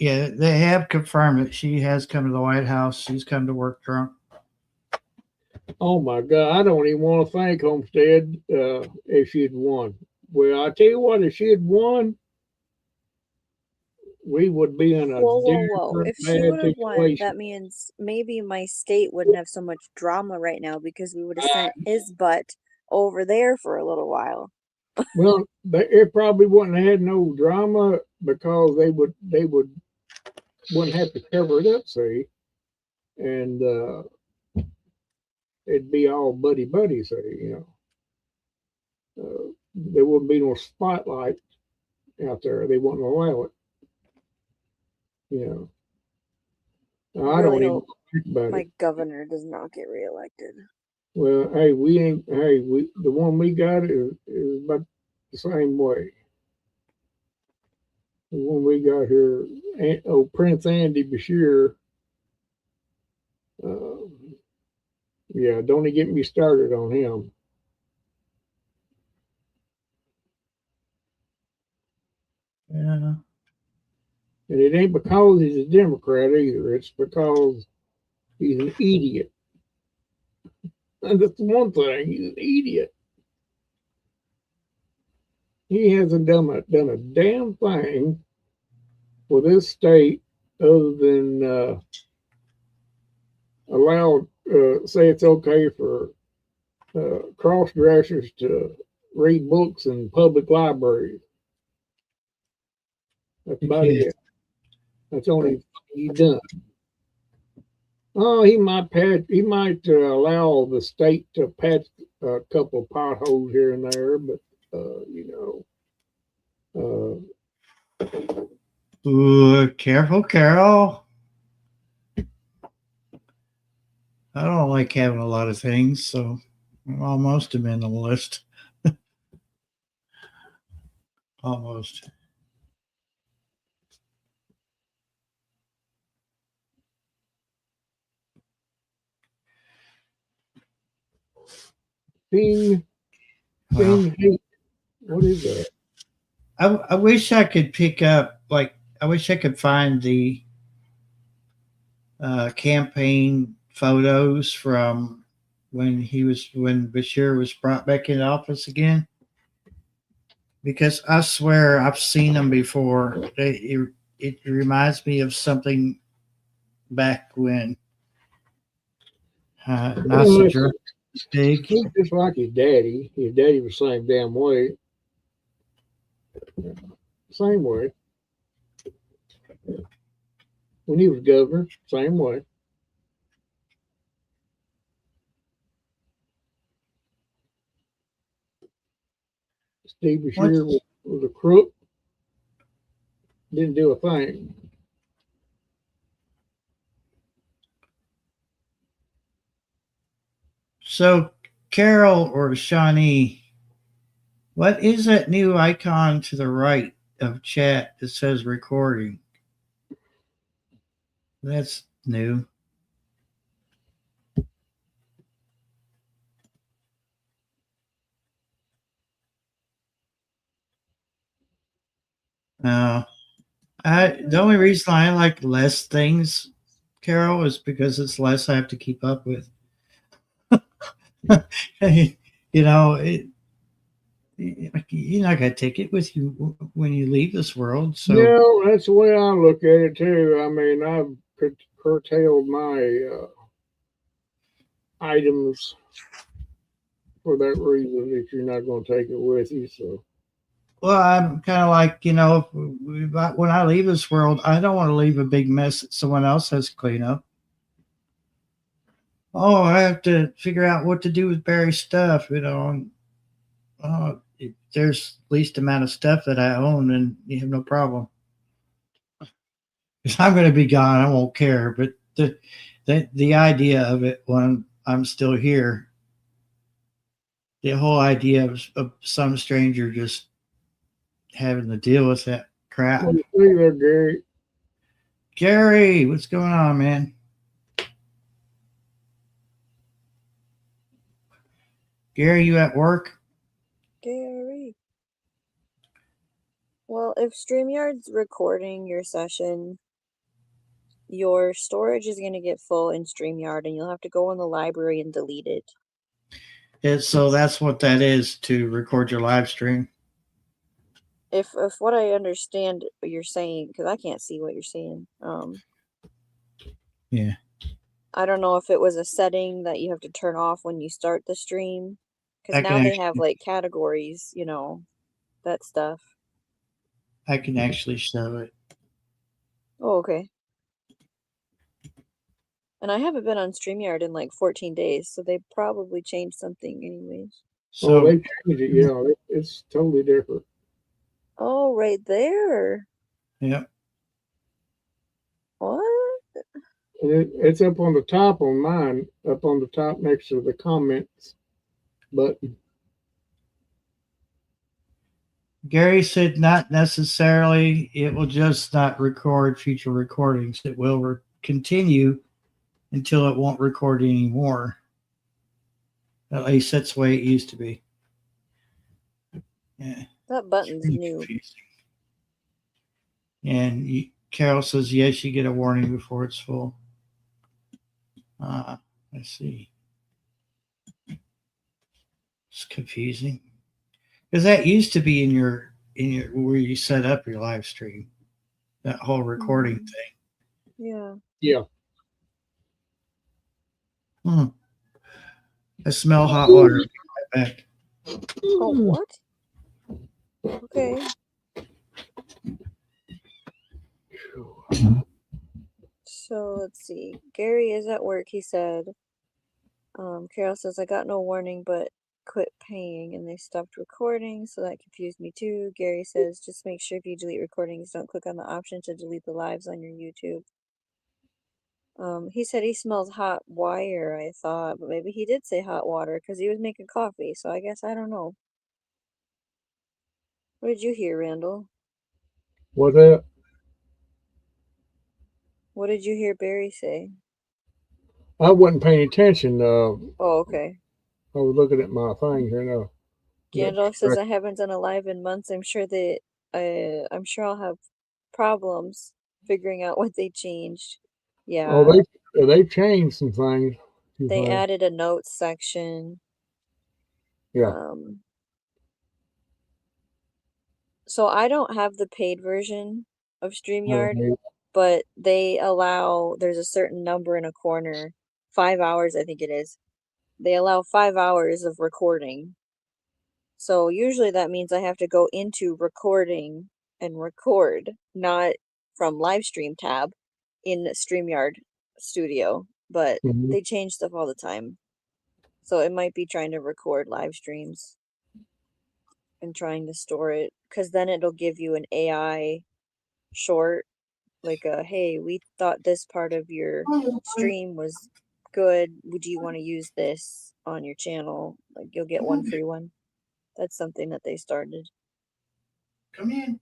Yeah, they have confirmed that she has come to the White House. She's come to work drunk. Oh my God, I don't even want to thank Homestead if she'd won. Well, I tell you what, if she had won, we would be in a Whoa. different If she bad would have won, situation. that means maybe my state wouldn't have so much drama right now because we would have sent his butt over there for a little while. Well, it probably wouldn't have had no drama because they wouldn't have to cover it up, see, and it'd be all buddy, see, there wouldn't be no spotlight out there. They wouldn't allow it, you know. I Really don't even hope think about my it. governor does not get reelected. Well, hey, the one we got is about the same way. The one we got here, Prince Andy Bashir. Yeah, don't even get me started on him. Yeah. And it ain't because he's a Democrat either. It's because he's an idiot. And that's one thing. He's an idiot. He hasn't done a damn thing for this state other than say it's okay for cross dressers to read books in public libraries. That's about it. That's the only thing he's done. Oh, he might patch. He might allow the state to patch a couple of potholes here and there, but you know, Ooh, careful, Carol. I don't like having a lot of things, so almost am in the list. Almost. Bing, Well, Bing, hey, what is that? I wish I could pick up, like, I wish I could find the campaign photos from when Bashir was brought back into office again, because I swear I've seen them before. It reminds me of something back when Well, Nazi drug big. he's just like his daddy. His daddy was the same damn way. Same way. When he was governor, same way. Steve Bashir was a crook. Didn't do a thing. So, Carol or Shawnee, what is that new icon to the right of chat that says recording? That's new. No. The only reason I like less things, Carol, is because it's less I have to keep up with. You know, you're not going to take it with you when you leave this world. So, Yeah, that's the way I look at it too. I mean, I've curtailed my items for that reason if you're not going to take it with you. So, well, I'm kind of like, when I leave this world, I don't want to leave a big mess that someone else has to clean up. Oh, I have to figure out what to do with Barry's stuff, and if there's least amount of stuff that I own, and you have no problem. If I'm going to be gone, I won't care. But the idea of it when I'm still here, the whole idea of some stranger just having to deal with that crap. what do you see there, Gary? Gary, what's going on, man? Gary, you at work? Gary. Well, if StreamYard's recording your session, your storage is going to get full in StreamYard and you'll have to go in the library and delete it. So that's what that is, to record your live stream. If what I understand what you're saying, because I can't see what you're saying. Yeah. I don't know if it was a setting that you have to turn off when you start the stream, because I now can they have like categories, that stuff. I can actually show it. Oh, okay. And I haven't been on StreamYard in like 14 days, so they probably changed something anyways. Oh, So they changed it. Yeah, it's totally different. Oh, right there. yeah. What? And it's up on the top on mine, up on the top next to the comments button. Gary said not necessarily. It will just not record future recordings. It will continue until it won't record anymore. At least that's the way it used to be. Yeah. That button's new. Confusing. And Carol says, yes, you get a warning before it's full. Let's see. It's confusing. Because that used to be in your where you set up your live stream. That whole recording thing. Yeah. Yeah. I smell hot water. Right back. Oh, what? Okay. So let's see. Gary is at work, he said. Carol says, I got no warning, but quit paying, and they stopped recording, so that confused me too. Gary says, just make sure if you delete recordings, don't click on the option to delete the lives on your YouTube. He said he smells hot wire, I thought, but maybe he did say hot water because he was making coffee, so I guess I don't know. What did you hear, Randall? What's that? What did you hear Barry say? I wasn't paying attention. Oh, okay. I was looking at my thing here now. Gandalf says I haven't done a live in months. I'm sure I'll have problems figuring out what they changed. Yeah. Oh, they changed some things. They added a notes section. Yeah. So I don't have the paid version of StreamYard, but they allow, there's a certain number in a corner, 5 hours, I think it is. They allow 5 hours of recording. So usually that means I have to go into recording and record, not from live stream tab in StreamYard Studio, but they change stuff all the time. So it might be trying to record live streams and trying to store it, because then it'll give you an AI short, like a, hey, we thought this part of your stream was good. Would you want to use this on your channel? Like you'll get one free one. That's something that they started. Come in.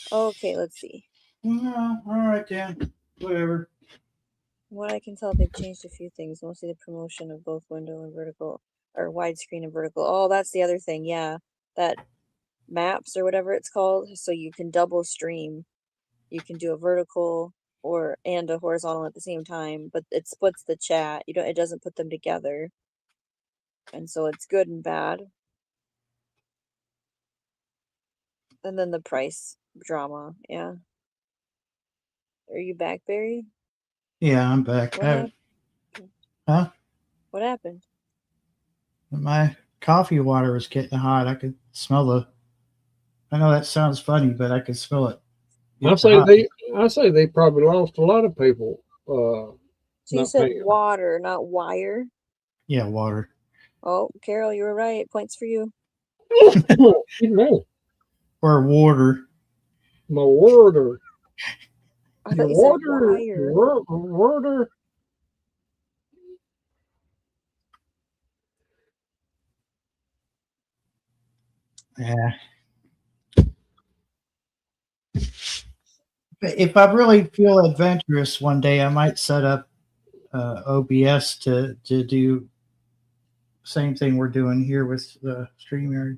Okay, let's see. No, all right then. Whatever. What I can tell, they've changed a few things, mostly the promotion of both window and vertical, or widescreen and vertical. Oh, that's the other thing. Yeah, that maps or whatever it's called. So you can double stream. You can do a vertical and a horizontal at the same time, but it splits the chat. It doesn't put them together. And so it's good and bad. And then the price drama, yeah. Are you back, Barry? Yeah, I'm back. What happened? Huh? What happened? My coffee water was getting hot. I could smell I know that sounds funny, but I could smell it. I say they probably lost a lot of people. So you said water, not wire? Yeah, water. Oh, Carol, you were right. Points for you. Or water. My water. I thought you said wire. Water. Yeah. If I really feel adventurous one day, I might set up OBS to do same thing we're doing here with the StreamYard.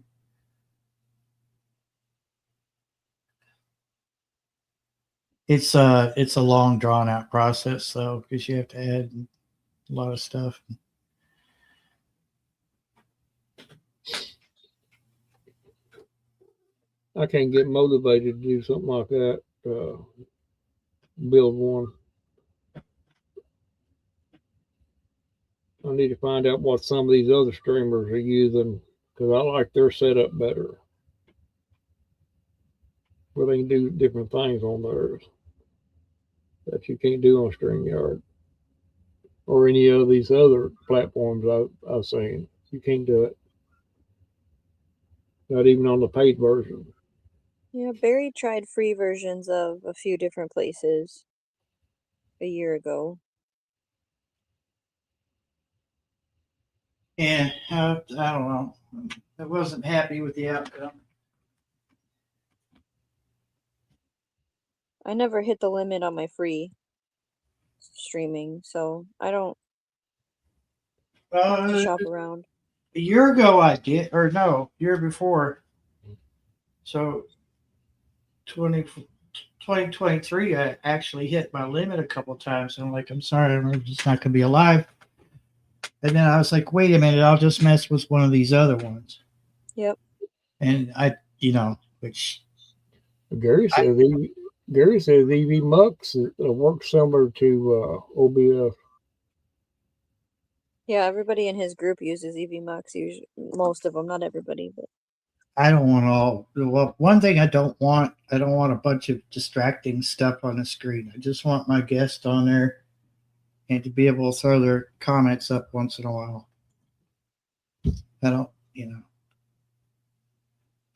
It's a long drawn out process though, because you have to add a lot of stuff. I can't get motivated to do something like that. Build one. I need to find out what some of these other streamers are using, because I like their setup better. Where they can do different things on theirs that you can't do on StreamYard or any of these other platforms I've seen. You can't do it. Not even on the paid version. Yeah, Barry tried free versions of a few different places a year ago. Yeah, I don't know. I wasn't happy with the outcome. I never hit the limit on my free streaming, so I don't have to shop around. A year ago I did, or no, year before. So 2023, I actually hit my limit a couple times. And I'm like, I'm sorry, I'm just not going to be alive. And then I was like, wait a minute, I'll just mess with one of these other ones. Yep. And which Gary says EV Mux works similar to OBS. Yeah, everybody in his group uses EV Mux. Usually, most of them, not everybody, but I don't want all. Well, one thing I don't want a bunch of distracting stuff on the screen. I just want my guest on there and to be able to throw their comments up once in a while. I don't,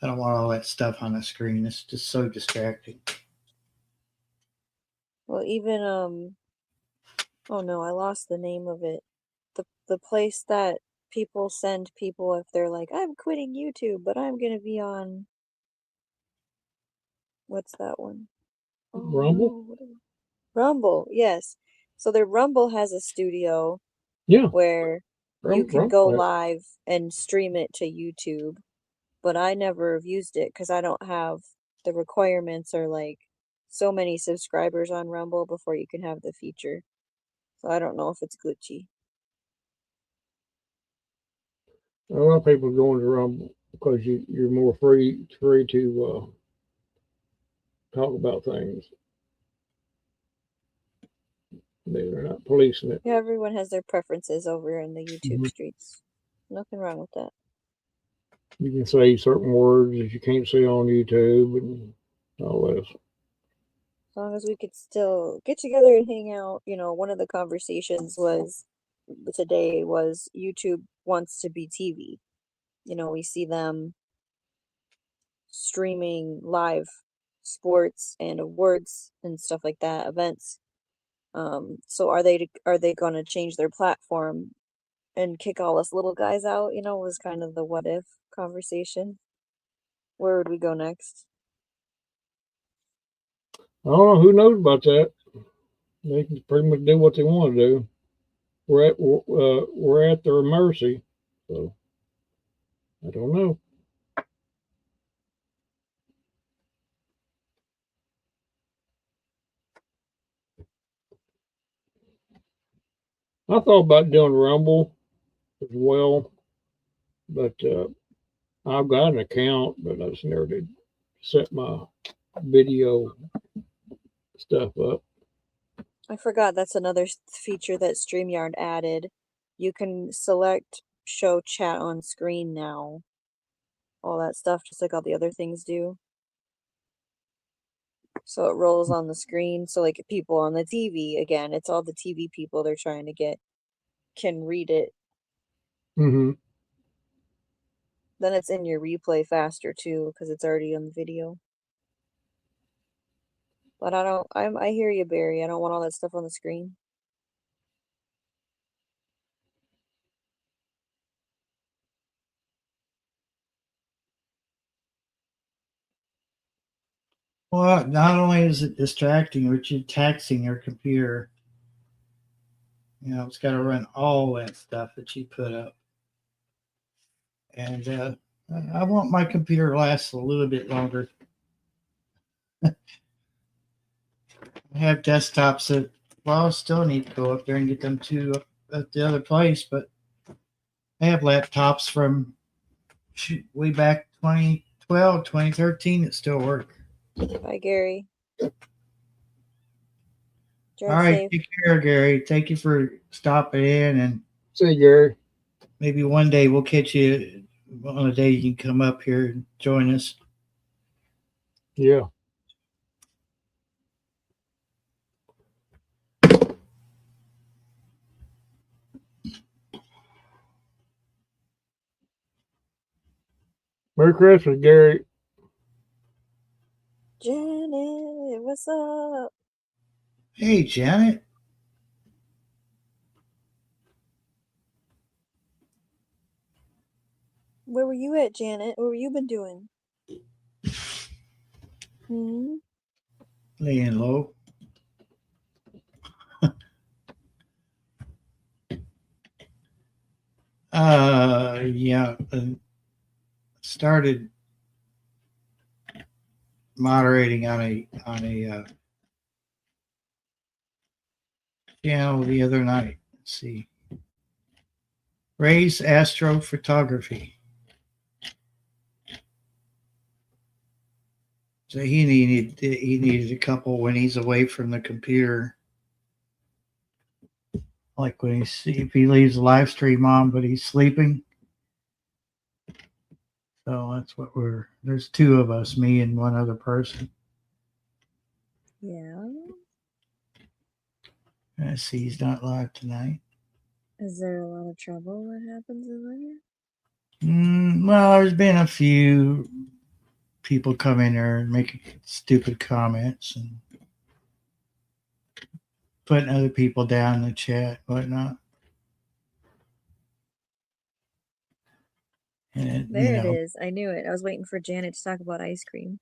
I don't want all that stuff on the screen. It's just so distracting. Well, even oh no, I lost the name of it. The place that people send people if they're like, I'm quitting YouTube, but I'm gonna be on what's that one? Oh Rumble? no, Rumble, yes. So their Rumble has a studio Yeah. where you can go Rumble. live and stream it to YouTube, but I never have used it because I don't have the requirements or like so many subscribers on Rumble before you can have the feature. So I don't know if it's glitchy. A lot of people going to Rumble because you're more free to talk about things. They're not policing it. Yeah, everyone has their preferences over in the YouTube Mhm. streets. Nothing wrong with that. You can say certain words that you can't say on YouTube and all this. As long as we could still get together and hang out, one of the conversations was today was YouTube wants to be TV. We see them streaming live sports and awards and stuff like that, events. So are they gonna change their platform and kick all us little guys out? Was kind of the what if conversation. Where would we go next? I don't know who knows about that. They can pretty much do what they want to do. We're at their mercy. So I don't know. I thought about doing Rumble as well, but I've got an account, but I just never did set my video stuff up. I forgot that's another feature that StreamYard added. You can select show chat on screen now. All that stuff, just like all the other things do. So it rolls on the screen. So like people on the TV, again, it's all the TV people they're trying to get can read it. Mm-hmm. Then it's in your replay faster too, because it's already on the video. But I hear you, Barry. I don't want all that stuff on the screen. Well, not only is it distracting, but you're taxing your computer. It's got to run all that stuff that you put up. And I want my computer to last a little bit longer. I have desktops that, I still need to go up there and get them too at the other place, but I have laptops from way back 2012, 2013 that still work. Bye, Gary. All Drive right, safe. take care, Gary. Thank you for stopping in, and Say, Gary. maybe one day we'll catch you on a day you can come up here and join us. Yeah. Merry Christmas, Gary. Janet, what's up? Hey, Janet. Where were you at, Janet? What have you been doing? Laying low. Yeah. Started moderating on a channel the other night. Let's see. Ray's Astrophotography. So he needed a couple when he's away from the computer. Like when if he leaves the live stream on but he's sleeping. So that's what there's two of us, me and one other person. Yeah. I see he's not live tonight. Is there a lot of trouble that happens in Well, there's been a few people come in there and making stupid comments and putting other people down in the chat, whatnot. And, there? There it is. I knew it. I was waiting for Janet to talk about ice cream.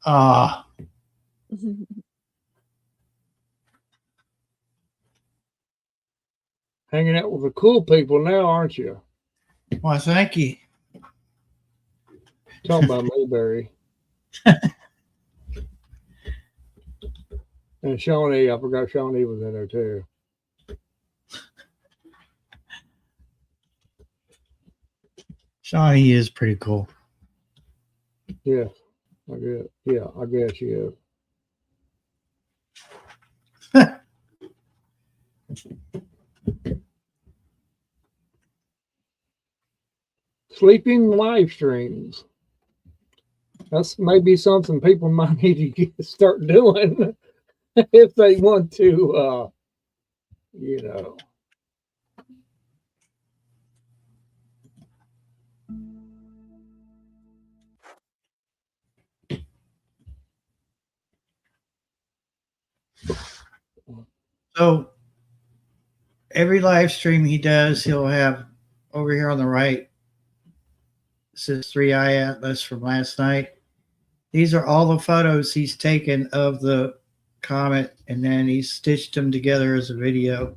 Ah. Hanging out with the cool people now, aren't you? Well, thank you. Talking about Mayberry. And Shawnee, I forgot Shawnee was in there too. Shawnee is pretty cool. Yeah, I guess. Yeah, I guess she is. Sleeping live streams. That's maybe something people might need to start doing if they want to, you know. So every live stream he does, he'll have over here on the right, it says 3i Atlas from last night. These are all the photos he's taken of the comet, and then he stitched them together as a video.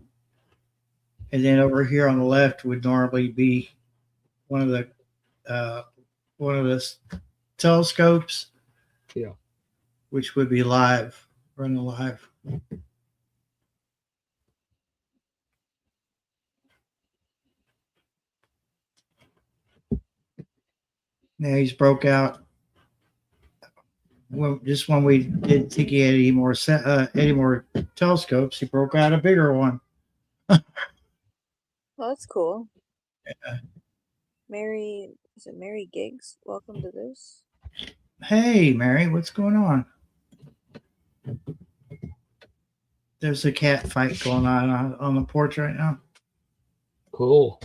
And then over here on the left would normally be one of the telescopes. Yeah. Which would be live, running live. Now he's broke out. Well, just when we didn't think he had any more telescopes, he broke out a bigger one. Well, that's cool. Yeah. Mary, is it Mary Giggs? Welcome to this. Hey, Mary, what's going on? There's a cat fight going on the porch right now. Cool.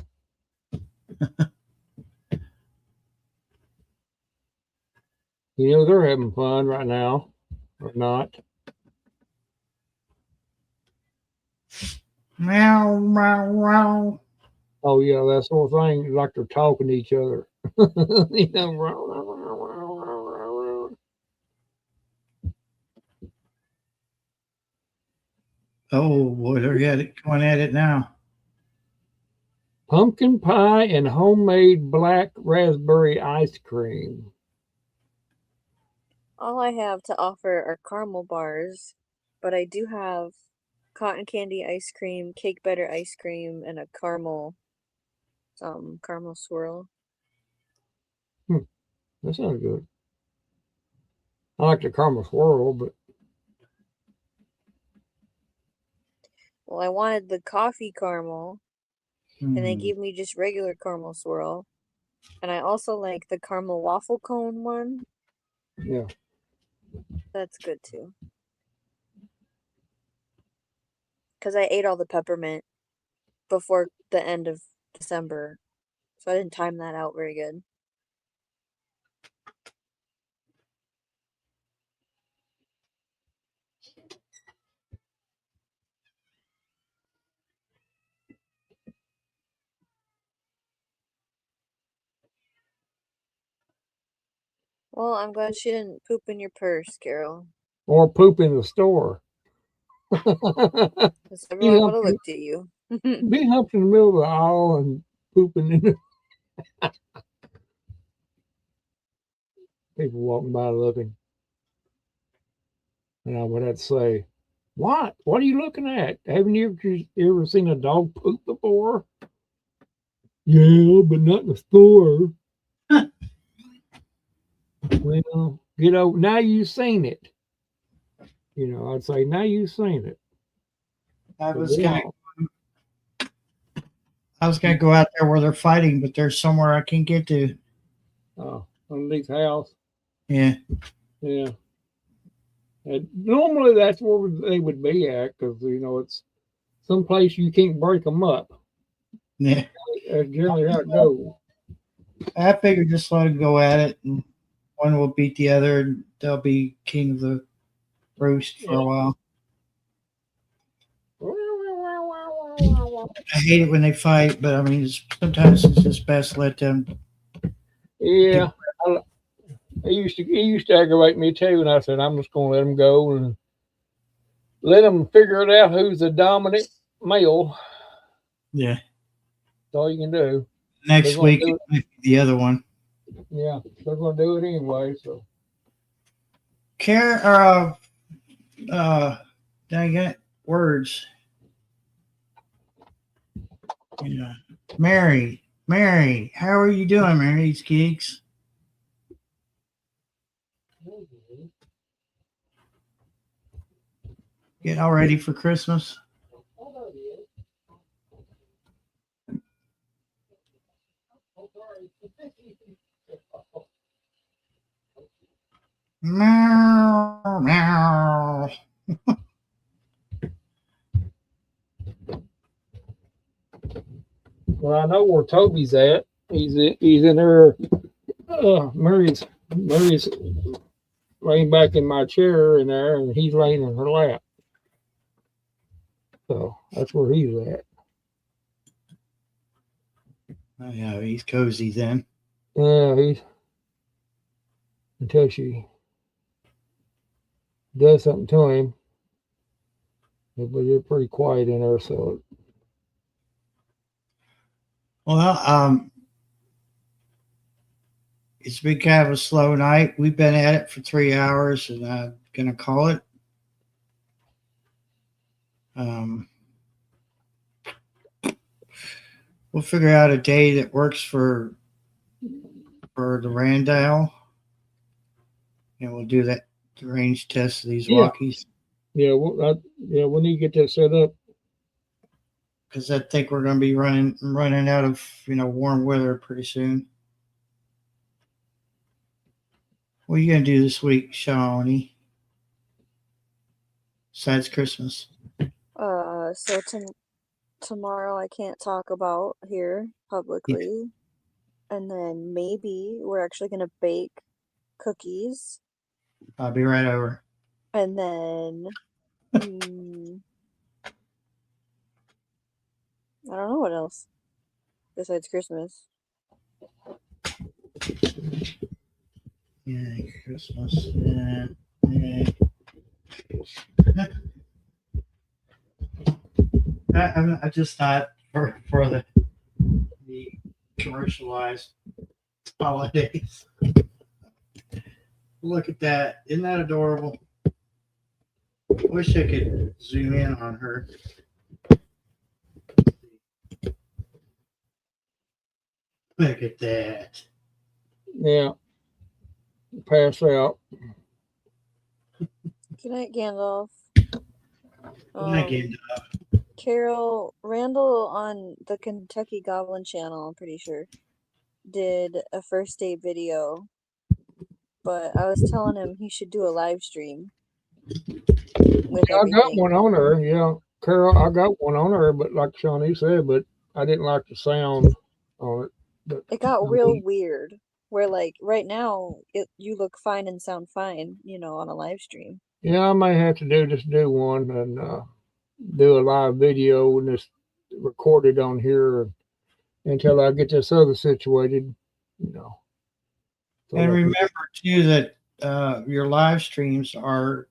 You know, they're having fun right now, or not. Meow, meow, meow. Oh, yeah, that's the whole thing. Like they're talking to each other. You know, oh, boy, they're going at it now. pumpkin pie and homemade black raspberry ice cream. All I have to offer are caramel bars, but I do have cotton candy ice cream, cake batter ice cream, and a caramel swirl. That sounds good. I like the caramel swirl, but Well, I wanted the coffee caramel, and they gave me just regular caramel swirl. And I also like the caramel waffle cone one. yeah. That's good too. Because I ate all the peppermint before the end of December, so I didn't time that out very good. Well, I'm glad she didn't poop in your purse, Carol. Or poop in the store. Because everyone would have looked at you. Being up in the middle of the aisle and pooping in it. People walking by looking. And I would have to say, what? What are you looking at? Haven't you ever seen a dog poop before? Yeah, but not in the store. Well, get over. Now you've seen it. You know, I'd say, now you've seen it. I was gonna go out there where they're fighting, but there's somewhere I can't get to. underneath the house. Yeah. Yeah. And normally that's where they would be at because, it's someplace you can't break them up. Yeah. That's generally how it goes. I figured just let them go at it, and one will beat the other, and they'll be king of the roost for a while. I hate it when they fight, but I mean, sometimes it's just best let them. Yeah. He used to aggravate me too, and I said, I'm just going to let them go and let them figure it out who's the dominant male. Yeah. That's all you can do. Next week, it might be the other one. Yeah, they're going to do it anyway. So, dang it, words. Yeah. Mary, how are you doing, Mary's Geeks? Getting all ready for Christmas? Meow, meow. well, I know where Toby's at. He's in there. Mary's laying back in my chair in there, and he's laying in her lap. So that's where he's at. Oh, yeah, he's cozy then. Yeah, he's until she does something to him. But you're pretty quiet in there, so. Well, it's been kind of a slow night. We've been at it for 3 hours, and I'm gonna call it. We'll figure out a day that works for the Randall, and we'll do that range test of these walkies. Yeah, we need to get that set up. Because I think we're going to be running out of warm weather pretty soon. What are you going to do this week, Shawnee? Besides Christmas. So tomorrow I can't talk about here publicly. And then maybe we're actually going to bake cookies. I'll be right over. And then I don't know what else besides Christmas. Yeah, Christmas. Yeah. I just thought for the commercialized holidays. Look at that. Isn't that adorable? Wish I could zoom in on her. Look at that. Yeah. Pass out. Good night, Gandalf. Good night, Gandalf. Carol Randall on the Kentucky Goblin channel, I'm pretty sure, did a first date video. But I was telling him he should do a live stream with I everything. got one on her, yeah. Carol, I got one on her, but like Shawnee said, but I didn't like the sound on it. But it got real weird. Where like right now you look fine and sound fine, on a live stream. Yeah, I may have to do one and do a live video and just record it on here until I get this other situated, So and remember too that your live streams are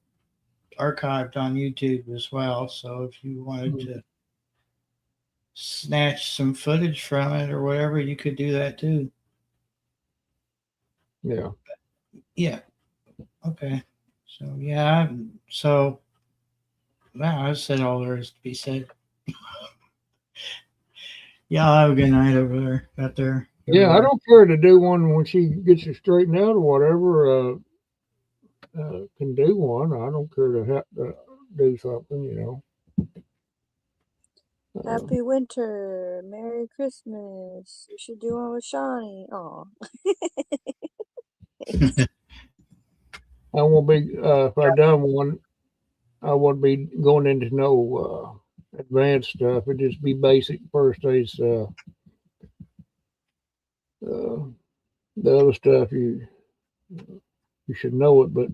archived on YouTube as well. So if you wanted to snatch some footage from it or whatever, you could do that too. Yeah. Yeah. Okay. So yeah. So wow, I said all there is to be said. Yeah, I'll have a good night over there. Out there. Yeah, I don't care to do one when she gets it straightened out or whatever. Can do one. I don't care to have to do something, Happy winter. Merry Christmas. You should do one with Shawnee. Oh. I won't be if I done one. I won't be going into no advanced stuff. It just be basic first aid stuff. The other stuff you should know it, but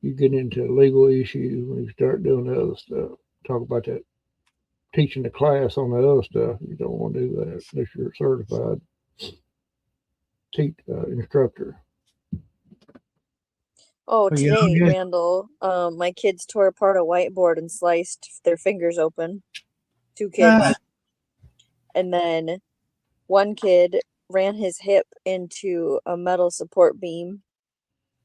you get into legal issues when you start doing the other stuff. Talk about that teaching the class on the other stuff. You don't want to do that unless you're a certified instructor. Oh, Well, you know, today, good. Randall, my kids tore apart a whiteboard and sliced their fingers open. 2 kids. Ah, And then one kid ran his hip into a metal support beam.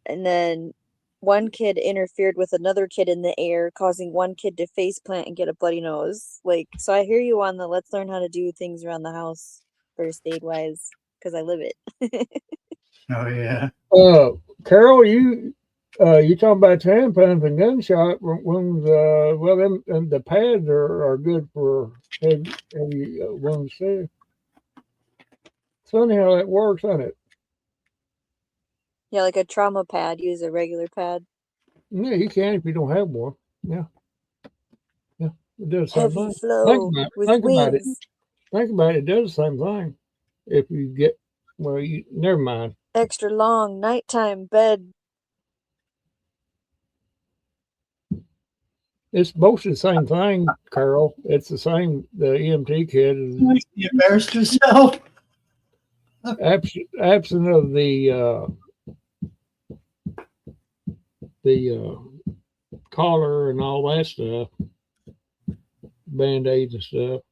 And then one kid interfered with another kid in the air, causing one kid to face plant and get a bloody nose. Like, so I hear you on the let's learn how to do things around the house first aid wise, because I live it. oh yeah. Carol, you talking about tampons and gunshot wounds? Well, them and the pads are good for heavy wounds too. It's funny how that works, isn't it? Yeah, like a trauma pad, use a regular pad. Yeah, you can if you don't have one. Yeah, it does the same Heavy thing. flow with Think about it. wings. Think about it. It does the same thing. If you get you never mind. Extra long nighttime bed. It's mostly the same thing, Carol. It's the same. The EMT kid is You embarrassed yourself. absent of the collar and all that stuff, band-aids and stuff.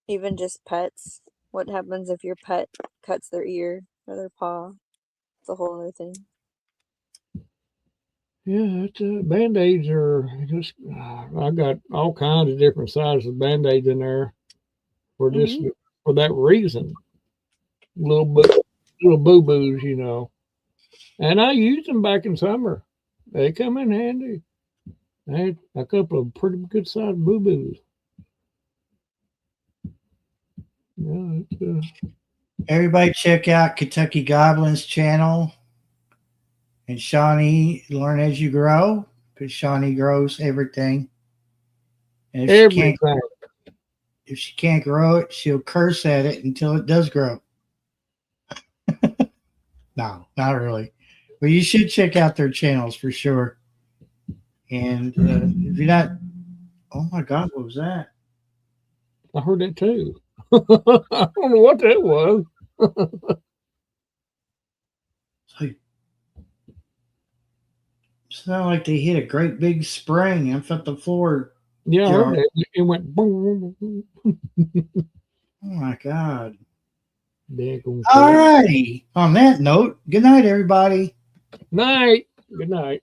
Even just pets. What happens if your pet cuts their ear or their paw? It's a whole other thing. Yeah, band-aids are just. I got all kinds of different sizes of band-aids in there for just for that reason. Little boo-boos, you know. And I used them back in summer. They come in handy. I had a couple of pretty good sized boo-boos. Yeah, Everybody check out Kentucky Goblin's channel and Shawnee Learn As You Grow, because Shawnee grows everything. And if she can't grow it, she'll curse at it until it does grow. No, not really. But you should check out their channels for sure. And if you're not, oh my God, what was that? I heard that too. I don't know what that was. Sounded like they hit a great big spring. I felt the floor. Yeah, I heard that. It went boom. Oh my God. All righty. On that note, good night, everybody. Night. Good night.